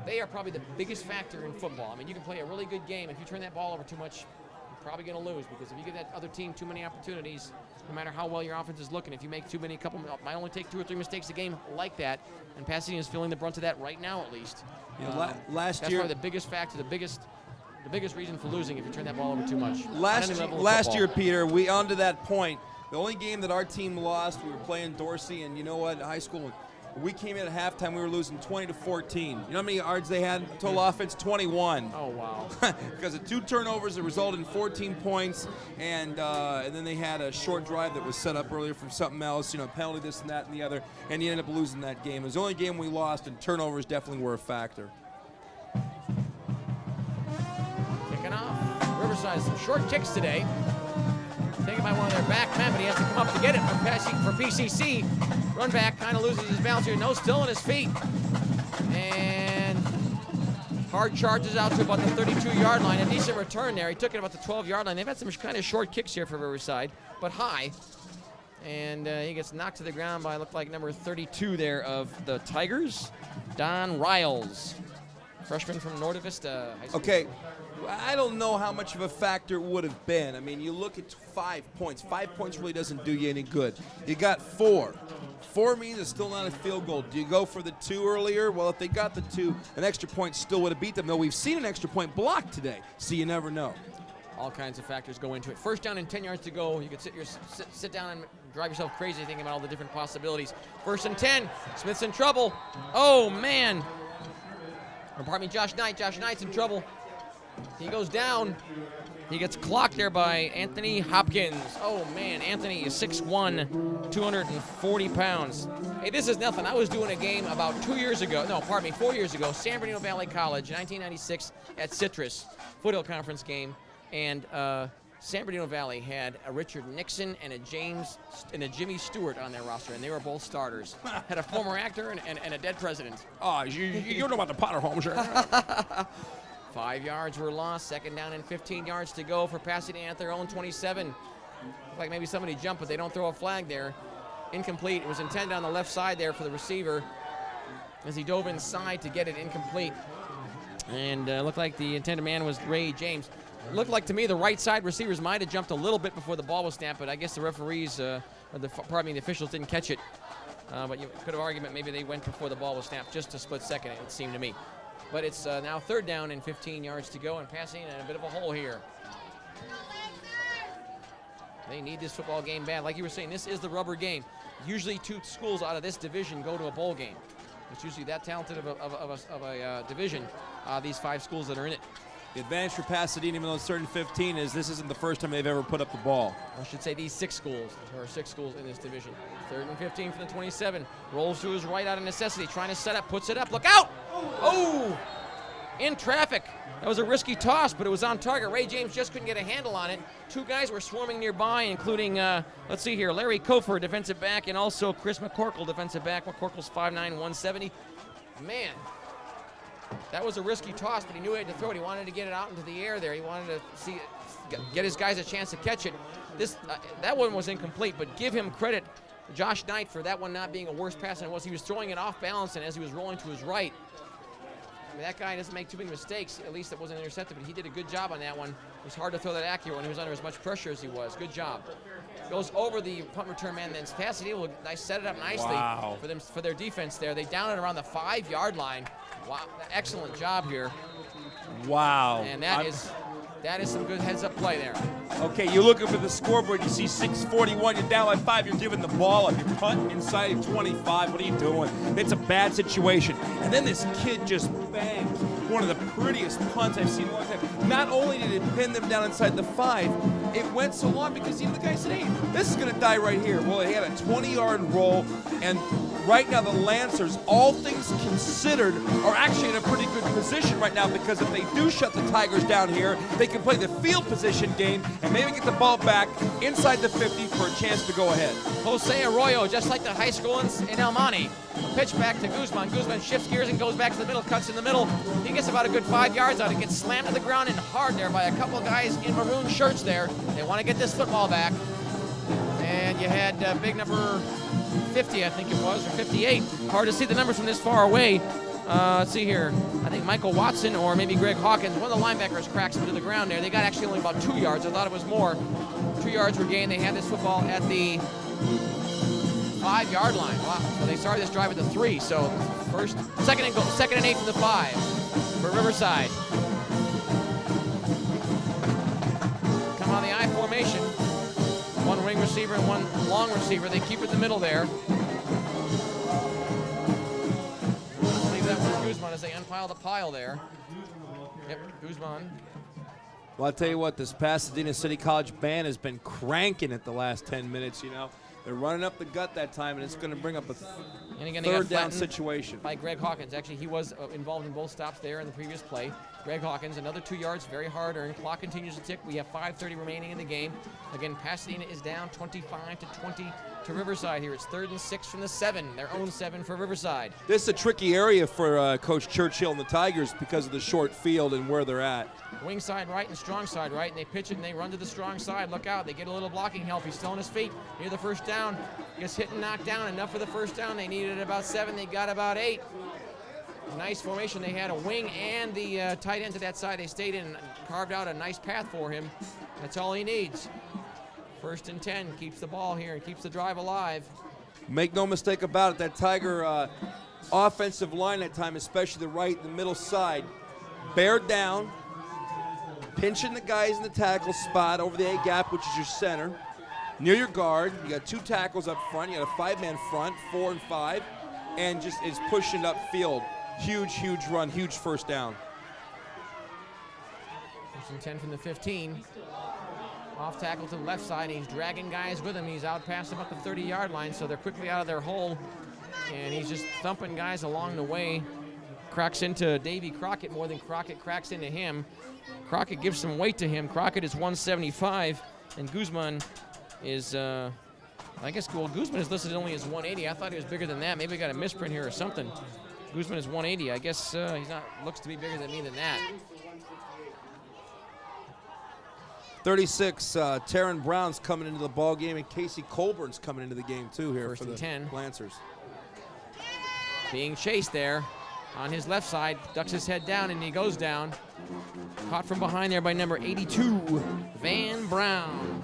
they are probably the biggest factor in football. I mean, you can play a really good game. If you turn that ball over too much, you're probably going to lose, because if you give that other team too many opportunities, no matter how well your offense is looking, if you make too many, might only take 2 or 3 mistakes a game like that, and Pasadena is feeling the brunt of that right now at least. Last that's year, probably the biggest factor, the biggest reason for losing if you turn that ball over too much. Last year, Peter, we on to that point. The only game that our team lost, we were playing Dorsey, and you know what, high school, we came in at halftime, we were losing 20-14. You know how many yards they had? Total offense, 21. Oh, wow. Because of 2 turnovers that resulted in 14 points, and then they had a short drive that was set up earlier from something else, you know, penalty, this and that and the other, and you ended up losing that game. It was the only game we lost, and turnovers definitely were a factor. Kicking off. Riverside, some short kicks today. Taken by one of their back men, but he has to come up to get it for PCC. Run back, kind of loses his balance here. No, still on his feet. And hard charges out to about the 32-yard line. A decent return there. He took it about the 12-yard line. They've had some kind of short kicks here for Riverside, but high. And he gets knocked to the ground by, looked like, number 32 there of the Tigers, Don Riles, freshman from Norte Vista High School. Okay. I don't know how much of a factor it would have been. I mean, you look at 5 points. 5 points really doesn't do you any good. You got 4. 4 means it's still not a field goal. Do you go for the 2 earlier? Well, if they got the 2, an extra point still would have beat them. Though we've seen an extra point blocked today, so you never know. All kinds of factors go into it. First down and 10 yards to go. You could sit down and drive yourself crazy thinking about all the different possibilities. 1st and 10. Smith's in trouble. Oh, man. Or, pardon me, Josh Knight. Josh Knight's in trouble. He goes down. He gets clocked there by Anthony Hopkins. Oh, man, Anthony is 6'1", 240 pounds. Hey, this is nothing. I was doing a game about 4 years ago, San Bernardino Valley College, 1996, at Citrus, Foothill Conference game, and San Bernardino Valley had a Richard Nixon and a Jimmy Stewart on their roster, and they were both starters. Had a former actor and a dead president. Oh, you know about the Potter homes, right? 5 yards were lost. 2nd down and 15 yards to go for Pasadena at their own 27. Looked like maybe somebody jumped, but they don't throw a flag there. Incomplete. It was intended on the left side there for the receiver as he dove inside to get it incomplete. And looked like the intended man was Ray James. Looked like to me the right side receivers might have jumped a little bit before the ball was snapped, but I guess the referees, the officials didn't catch it. But you could have argued maybe they went before the ball was snapped just a split second, it seemed to me. But it's now 3rd down and 15 yards to go, and Pasadena in a bit of a hole here. They need this football game bad. Like you were saying, this is the rubber game. Usually 2 schools out of this division go to a bowl game. It's usually that talented of a division, these 5 schools that are in it. The advantage for Pasadena, even though it's 3rd and 15, is this isn't the first time they've ever put up the ball. I should say these 6 schools. There are 6 schools in this division. 3rd and 15 for the 27. Rolls to his right out of necessity. Trying to set up. Puts it up. Look out! Oh! In traffic. That was a risky toss, but it was on target. Ray James just couldn't get a handle on it. 2 guys were swarming nearby, including, let's see here, Larry Kofer, defensive back, and also Chris McCorkle, defensive back. McCorkle's 5'9", 170. Man. That was a risky toss, but he knew he had to throw it. He wanted to get it out into the air there. He wanted to see get his guys a chance to catch it. That one was incomplete, but give him credit, Josh Knight, for that one not being a worse pass than it was. He was throwing it off balance, and as he was rolling to his right, I mean, that guy doesn't make too many mistakes. At least it wasn't intercepted, but he did a good job on that one. It was hard to throw that accurate when he was under as much pressure as he was. Good job. Goes over the punt return man, then Pasadena will set it up nicely for their defense there. They down it around the 5-yard line. Wow, excellent job here. Wow. And that is some good heads-up play there. Okay, you look up at the scoreboard, you see 6:41, you're down by 5, you're giving the ball up. You're punting inside of 25, what are you doing? It's a bad situation. And then this kid just bangs one of the prettiest punts I've seen in a long time. Not only did it pin them down inside the 5, it went so long because even the guy said, hey, this is going to die right here. Well, he had a 20-yard roll, and right now the Lancers, all things considered, are actually in a pretty good position right now because if they do shut the Tigers down here, they can play the field position game and maybe get the ball back inside the 50 for a chance to go ahead. Jose Arroyo, just like the high school in El Monte. Pitch back to Guzman. Guzman shifts gears and goes back to the middle, cuts in the middle. He gets about a good 5 yards out. He gets slammed to the ground and hard there by a couple guys in maroon shirts there. They want to get this football back. And you had big number 50, I think it was, or 58. Hard to see the numbers from this far away. Let's see here. I think Michael Watson or maybe Greg Hawkins, one of the linebackers, cracks him to the ground there. They got actually only about 2 yards. I thought it was more. 2 yards were gained. They had this football at the 5-yard line. Wow. So they started this drive at the 3. So second and 8 from the 5 for Riverside. Come on the I formation. One wing receiver and one long receiver. They keep it in the middle there. I believe that was Guzman as they unpile the pile there. Yep, Guzman. Well, I'll tell you what, this Pasadena City College band has been cranking it the last 10 minutes, you know. They're running up the gut that time, and it's going to bring up a third down situation. By Greg Hawkins. Actually, he was involved in both stops there in the previous play. Greg Hawkins, another 2 yards, very hard earned. Clock continues to tick. We have 5:30 remaining in the game. Again, Pasadena is down 25-20 to Riverside here. It's 3rd and 6 from the 7, their own 7 for Riverside. This is a tricky area for Coach Churchill and the Tigers because of the short field and where they're at. Wing side right and strong side right, and they pitch it and they run to the strong side. Look out, they get a little blocking help. He's still on his feet near the first down. Gets hit and knocked down. Enough for the first down. They needed about 7. They got about 8. Nice formation. They had a wing and the tight end to that side. They stayed in and carved out a nice path for him. That's all he needs. 1st and 10. Keeps the ball here and keeps the drive alive. Make no mistake about it, that Tiger offensive line at time, especially the right and the middle side, bared down, pinching the guys in the tackle spot over the A-gap, which is your center. Near your guard, you got 2 tackles up front. You got a 5-man front, 4 and 5, and just is pushing upfield. Huge, huge run, huge first down. 1st and 10 from the 15. Off tackle to the left side. He's dragging guys with him. He's out past about the 30-yard line, so they're quickly out of their hole. And he's just thumping guys along the way. Cracks into Davy Crockett more than Crockett cracks into him. Crockett gives some weight to him. Crockett is 175, and Guzman is, I guess, well, Guzman is listed only as 180. I thought he was bigger than that. Maybe I got a misprint here or something. Guzman is 180. I guess he's not, looks to be bigger than me than that. 36, Taryn Brown's coming into the ball game, and Casey Colburn's coming into the game too here 1st for and the 10. Lancers. Being chased there on his left side, ducks his head down and he goes down. Caught from behind there by number 82, Van Brown.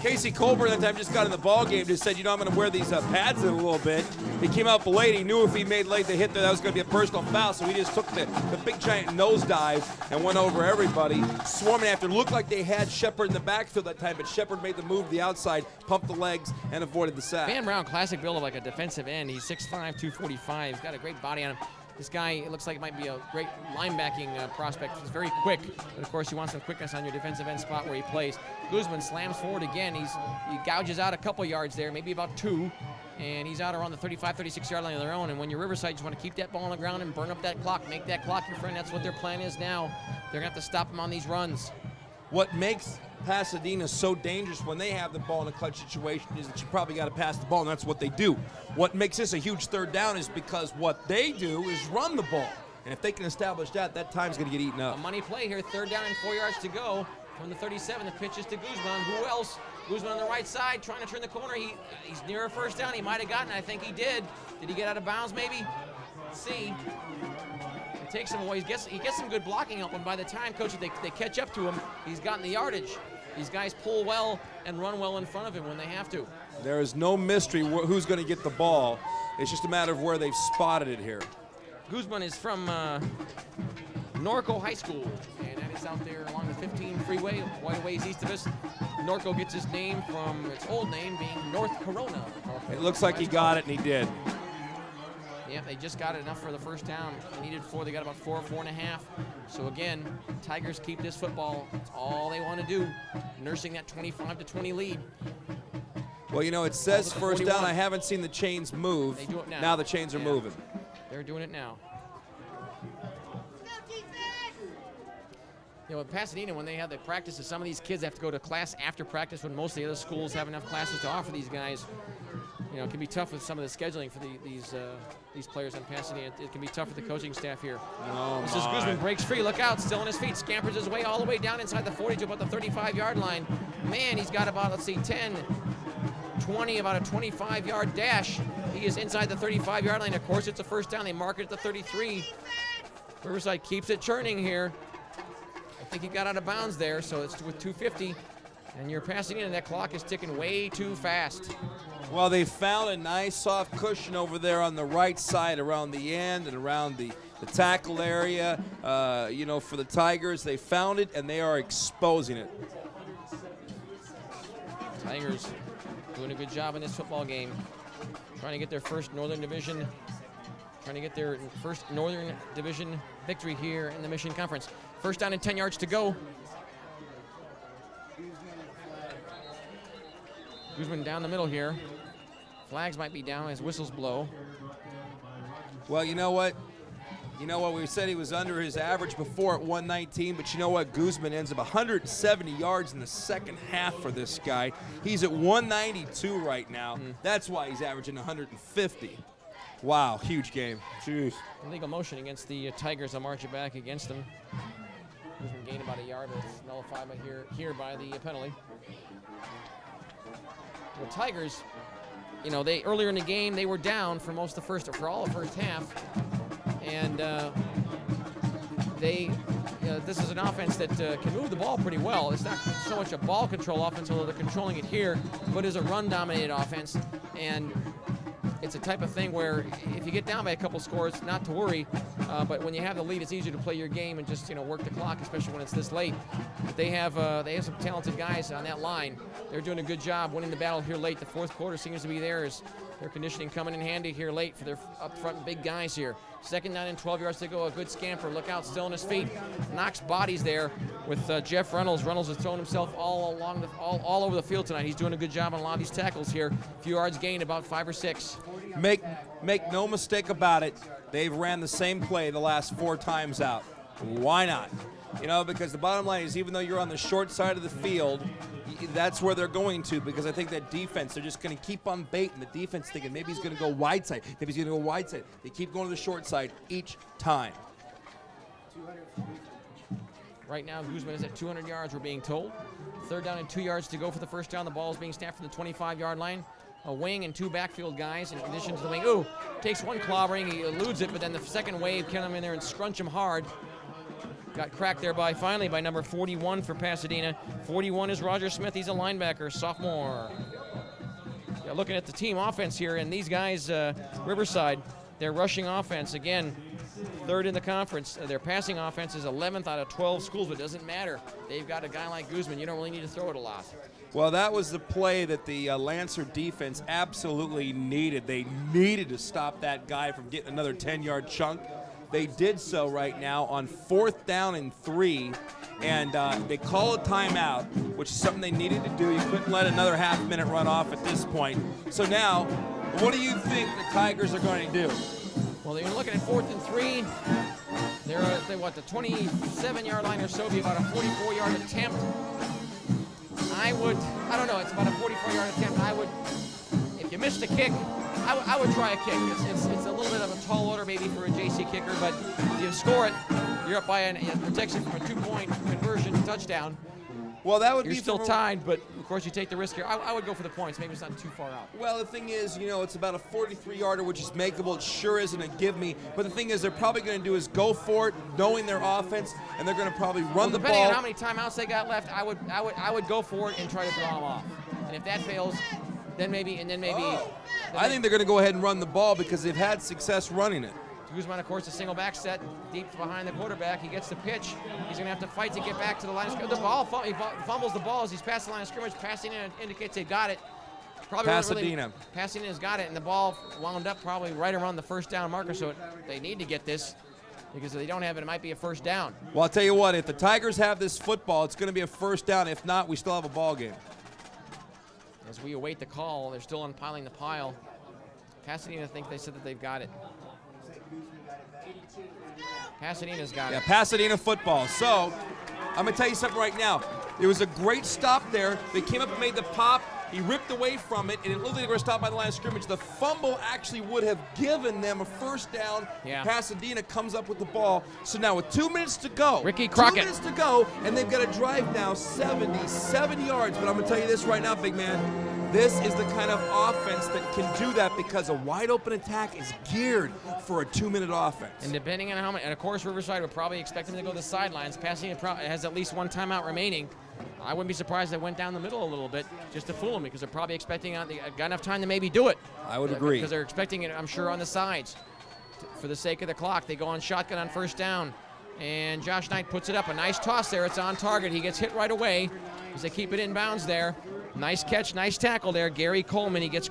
Casey Colburn that time just got in the ball game, just said, you know, I'm going to wear these pads in a little bit. He came out late. He knew if he made late the hit there, that was going to be a personal foul, so he just took the big giant nosedive and went over everybody, swarming after. Looked like they had Shepard in the backfield that time, but Shepard made the move to the outside, pumped the legs, and avoided the sack. Van Brown, classic build of like a defensive end. He's 6'5", 245. He's got a great body on him. This guy, it looks like it might be a great linebacking prospect. He's very quick, but of course you want some quickness on your defensive end spot where he plays. Guzman slams forward again. He gouges out a couple yards there, maybe about 2, and he's out around the 35, 36-yard line of their own. And when you're Riverside, you just want to keep that ball on the ground and burn up that clock, make that clock your friend. That's what their plan is now. They're going to have to stop him on these runs. What makes Pasadena so dangerous when they have the ball in a clutch situation is that you probably got to pass the ball, and that's what they do. What makes this a huge third down is because what they do is run the ball. And if they can establish that, that time's going to get eaten A up. money play here, 3rd down and 4 yards to go from the 37. The pitch is to Guzman. Who else? Guzman on the right side, trying to turn the corner. He's near a 1st down. He might have gotten it. I think he did. Did he get out of bounds, maybe? Let's see. It takes him away. He gets some good blocking help, and by the time, coaches, they catch up to him, he's gotten the yardage. These guys pull well and run well in front of him when they have to. There is no mystery who's going to get the ball. It's just a matter of where they've spotted it here. Guzman is from Norco High School, and that is out there along the 15 freeway, quite a ways east of us. Norco gets its name from its old name being North Corona. It looks like he got it, and he did. Yeah, they just got it enough for the 1st down. They needed 4. They got about 4.5. So again, Tigers keep this football. That's all they want to do, nursing that 25-20 lead. Well, you know, it says 1st 41. down. I haven't seen the chains move. They do it now. Now the chains are moving. They're doing it now. You know, in Pasadena, when they have the practices, some of these kids have to go to class after practice when most of the other schools have enough classes to offer these guys. You know, it can be tough with some of the scheduling for these players in Pasadena. It can be tough for the coaching staff here. Oh, this is Guzman, breaks free, look out, still on his feet, scampers his way all the way down inside the 40 to about the 35-yard line. Man, he's got about, let's see, 10, 20, about a 25-yard dash. He is inside the 35-yard line. Of course, it's a 1st down. They mark it at the 33. Riverside keeps it churning here. I think he got out of bounds there, so it's with 2:50. And you're passing in, and that clock is ticking way too fast. Well, they found a nice soft cushion over there on the right side around the end and around the tackle area, you know, for the Tigers. They found it, and they are exposing it. Tigers doing a good job in this football game. Trying to get their first Northern Division victory here in the Mission Conference. 1st down and 10 yards to go. Guzman down the middle here. Flags might be down as whistles blow. Well, you know what? We said he was under his average before at 119, but you know what? Guzman ends up 170 yards in the 2nd half for this guy. He's at 192 right now. That's why he's averaging 150. Wow, huge game. Jeez. Illegal motion against the Tigers. I'll march it back against them. Guzman gained about a yard, but it's nullified by here by the penalty. The Tigers, you know, earlier in the game they were down for all the first half, and this is an offense that can move the ball pretty well. It's not so much a ball control offense, although they're controlling it here, but is a run-dominated offense, and it's a type of thing where if you get down by a couple scores, not to worry, but when you have the lead, it's easier to play your game and just, you know, work the clock, especially when it's this late. But they have some talented guys on that line. They're doing a good job winning the battle here late. The 4th quarter seems to be theirs. Their conditioning coming in handy here late for their up front big guys here. 2nd down and 12 yards to go. A good scamper. Look out, still on his feet. Knocks bodies there with Jeff Reynolds. Reynolds has thrown himself all over the field tonight. He's doing a good job on a lot of these tackles here. A few yards gained, about 5 or 6. Make no mistake about it. They've ran the same play the last 4 times out. Why not? You know, because the bottom line is, even though you're on the short side of the field, that's where they're going to, because I think that defense, they're just going to keep on baiting. The defense thinking maybe he's going to go wide side. Maybe he's going to go wide side. They keep going to the short side each time. Right now, Guzman is at 200 yards, we're being told. 3rd down and 2 yards to go for the 1st down. The ball is being snapped from the 25-yard line. A wing and 2 backfield guys in addition to the wing. Ooh, takes one clobbering, he eludes it, but then the second wave can come in there and scrunch him hard. Got cracked there finally by number 41 for Pasadena. 41 is Roger Smith. He's a linebacker, sophomore. Yeah, looking at the team offense here, and these guys, Riverside, their rushing offense, again, 3rd in the conference. Their passing offense is 11th out of 12 schools, but it doesn't matter. They've got a guy like Guzman. You don't really need to throw it a lot. Well, that was the play that the Lancer defense absolutely needed. They needed to stop that guy from getting another 10-yard chunk. They did so right now on 4th down and 3, and they call a timeout, which is something they needed to do. You couldn't let another half minute run off at this point. So now, what do you think the Tigers are going to do? Well, they're looking at 4th and 3. They're at the 27-yard line or so, be about a 44-yard attempt. I don't know, it's about a 44-yard attempt. If you miss the kick, I would try a kick. It's a little bit of a tall order maybe for a JC kicker, but if you score it, you're up by it protects it from a 2-point conversion touchdown. Well, that would You're be still tied, but of course you take the risk here. I would go for the points. Maybe it's not too far out. Well, the thing is, you know, it's about a 43-yarder, which is makeable. It sure isn't a give me. But the thing is, they're probably going to do is go for it, knowing their offense, and they're going to probably run the ball. Depending on how many timeouts they got left, I would go for it and try to draw them off. And if that fails, then maybe. I think they're going to go ahead and run the ball because they've had success running it. Guzman, of course, a single back set deep behind the quarterback. He gets the pitch. He's going to have to fight to get back to the line of scrimmage. He fumbles the ball as he's past the line of scrimmage. Pasadena indicates they got it. Probably Pasadena. Pasadena's got it, and the ball wound up probably right around the first down marker, so they need to get this because if they don't have it, it might be a first down. Well, I'll tell you what, if the Tigers have this football, it's going to be a first down. If not, we still have a ball game. As we await the call, they're still unpiling the pile. Pasadena think they said that they've got it. Pasadena's got it. Yeah, Pasadena football. So, I'm going to tell you something right now. It was a great stop there. They came up and made the pop. He ripped away from it, and it looked like they were stopped by the line of scrimmage. The fumble actually would have given them a first down. Yeah. Pasadena comes up with the ball. So now with 2 minutes to go. Ricky Crockett. 2 minutes to go, and they've got to drive now 77 yards. But I'm going to tell you this right now, big man. This is the kind of offense that can do that because a wide open attack is geared for a 2-minute offense. And depending on how many, and of course Riverside would probably expect him to go to the sidelines. Pasadena has at least one timeout remaining. I wouldn't be surprised if they went down the middle a little bit just to fool them because they're probably expecting got enough time to maybe do it. I would agree. Because they're expecting it, I'm sure, on the sides. For the sake of the clock, they go on shotgun on first down. And Josh Knight puts it up. A nice toss there. It's on target. He gets hit right away as they keep it in bounds there. Nice catch, nice tackle there. Gary Coleman, he gets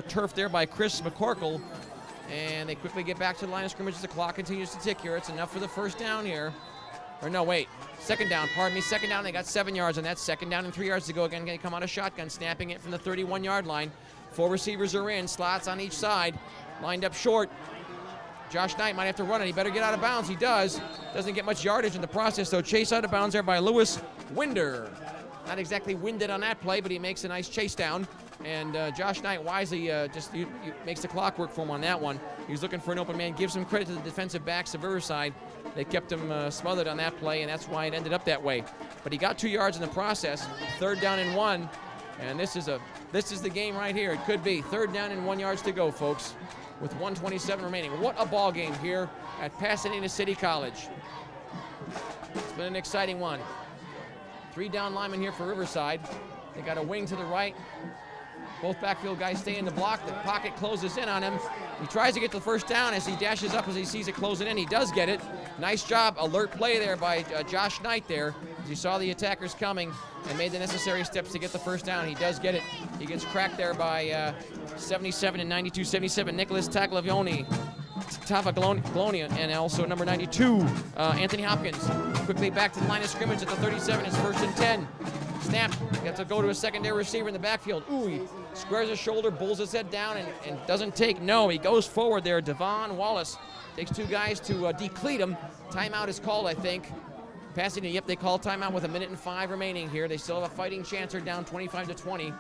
turfed there by Chris McCorkle. And they quickly get back to the line of scrimmage as the clock continues to tick here. It's enough for the first down here. Or no, wait. Second down, pardon me. Second down, they got 7 yards on that. Second down and 3 yards to go. Again, they come out of shotgun, snapping it from the 31-yard line. 4 receivers are in, slots on each side. Lined up short. Josh Knight might have to run it. He better get out of bounds. He does. Doesn't get much yardage in the process, though. Chase out of bounds there by Lewis Winder. Not exactly winded on that play, but he makes a nice chase down. And Josh Knight wisely just makes the clock work for him on that one. He's looking for an open man. Gives some credit to the defensive backs of Riverside. They kept him smothered on that play, and that's why it ended up that way. But he got 2 yards in the process. 3rd down and 1. And this is the game right here. It could be 3rd down and 1 yards to go, folks, with 1:27 remaining. What a ball game here at Pasadena City College. It's been an exciting one. 3 down linemen here for Riverside. They got a wing to the right. Both backfield guys stay in the block. The pocket closes in on him. He tries to get the first down as he dashes up as he sees it closing in. He does get it. Nice job. Alert play there by Josh Knight there. As he saw the attackers coming and made the necessary steps to get the first down. He does get it. He gets cracked there by 77 and 92, 77. Nicholas Tagliavione, Tavaglonia, and also number 92, Anthony Hopkins. Quickly back to the line of scrimmage at the 37. It's 1st and 10. Snap. Got to go to a secondary receiver in the backfield. Ooh, he squares his shoulder, pulls his head down, and doesn't take. No, he goes forward there. Devon Wallace takes 2 guys to decleat him. Timeout is called, I think. Pasadena, yep, they call timeout with 1 minute and 5 remaining here. They still have a fighting chance. They're down 25-20.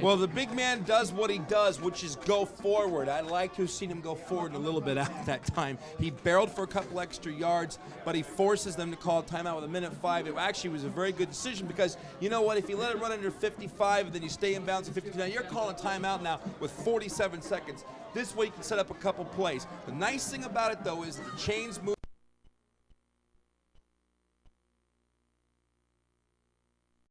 Well, the big man does what he does, which is go forward. I'd like to have seen him go forward a little bit at that time. He barreled for a couple extra yards, but he forces them to call timeout with 1 minute 5. It actually was a very good decision because, you know what, if you let it run under 55 and then you stay in bounds at 59, you're calling timeout now with 47 seconds. This way you can set up a couple plays. The nice thing about it, though, is the chains move.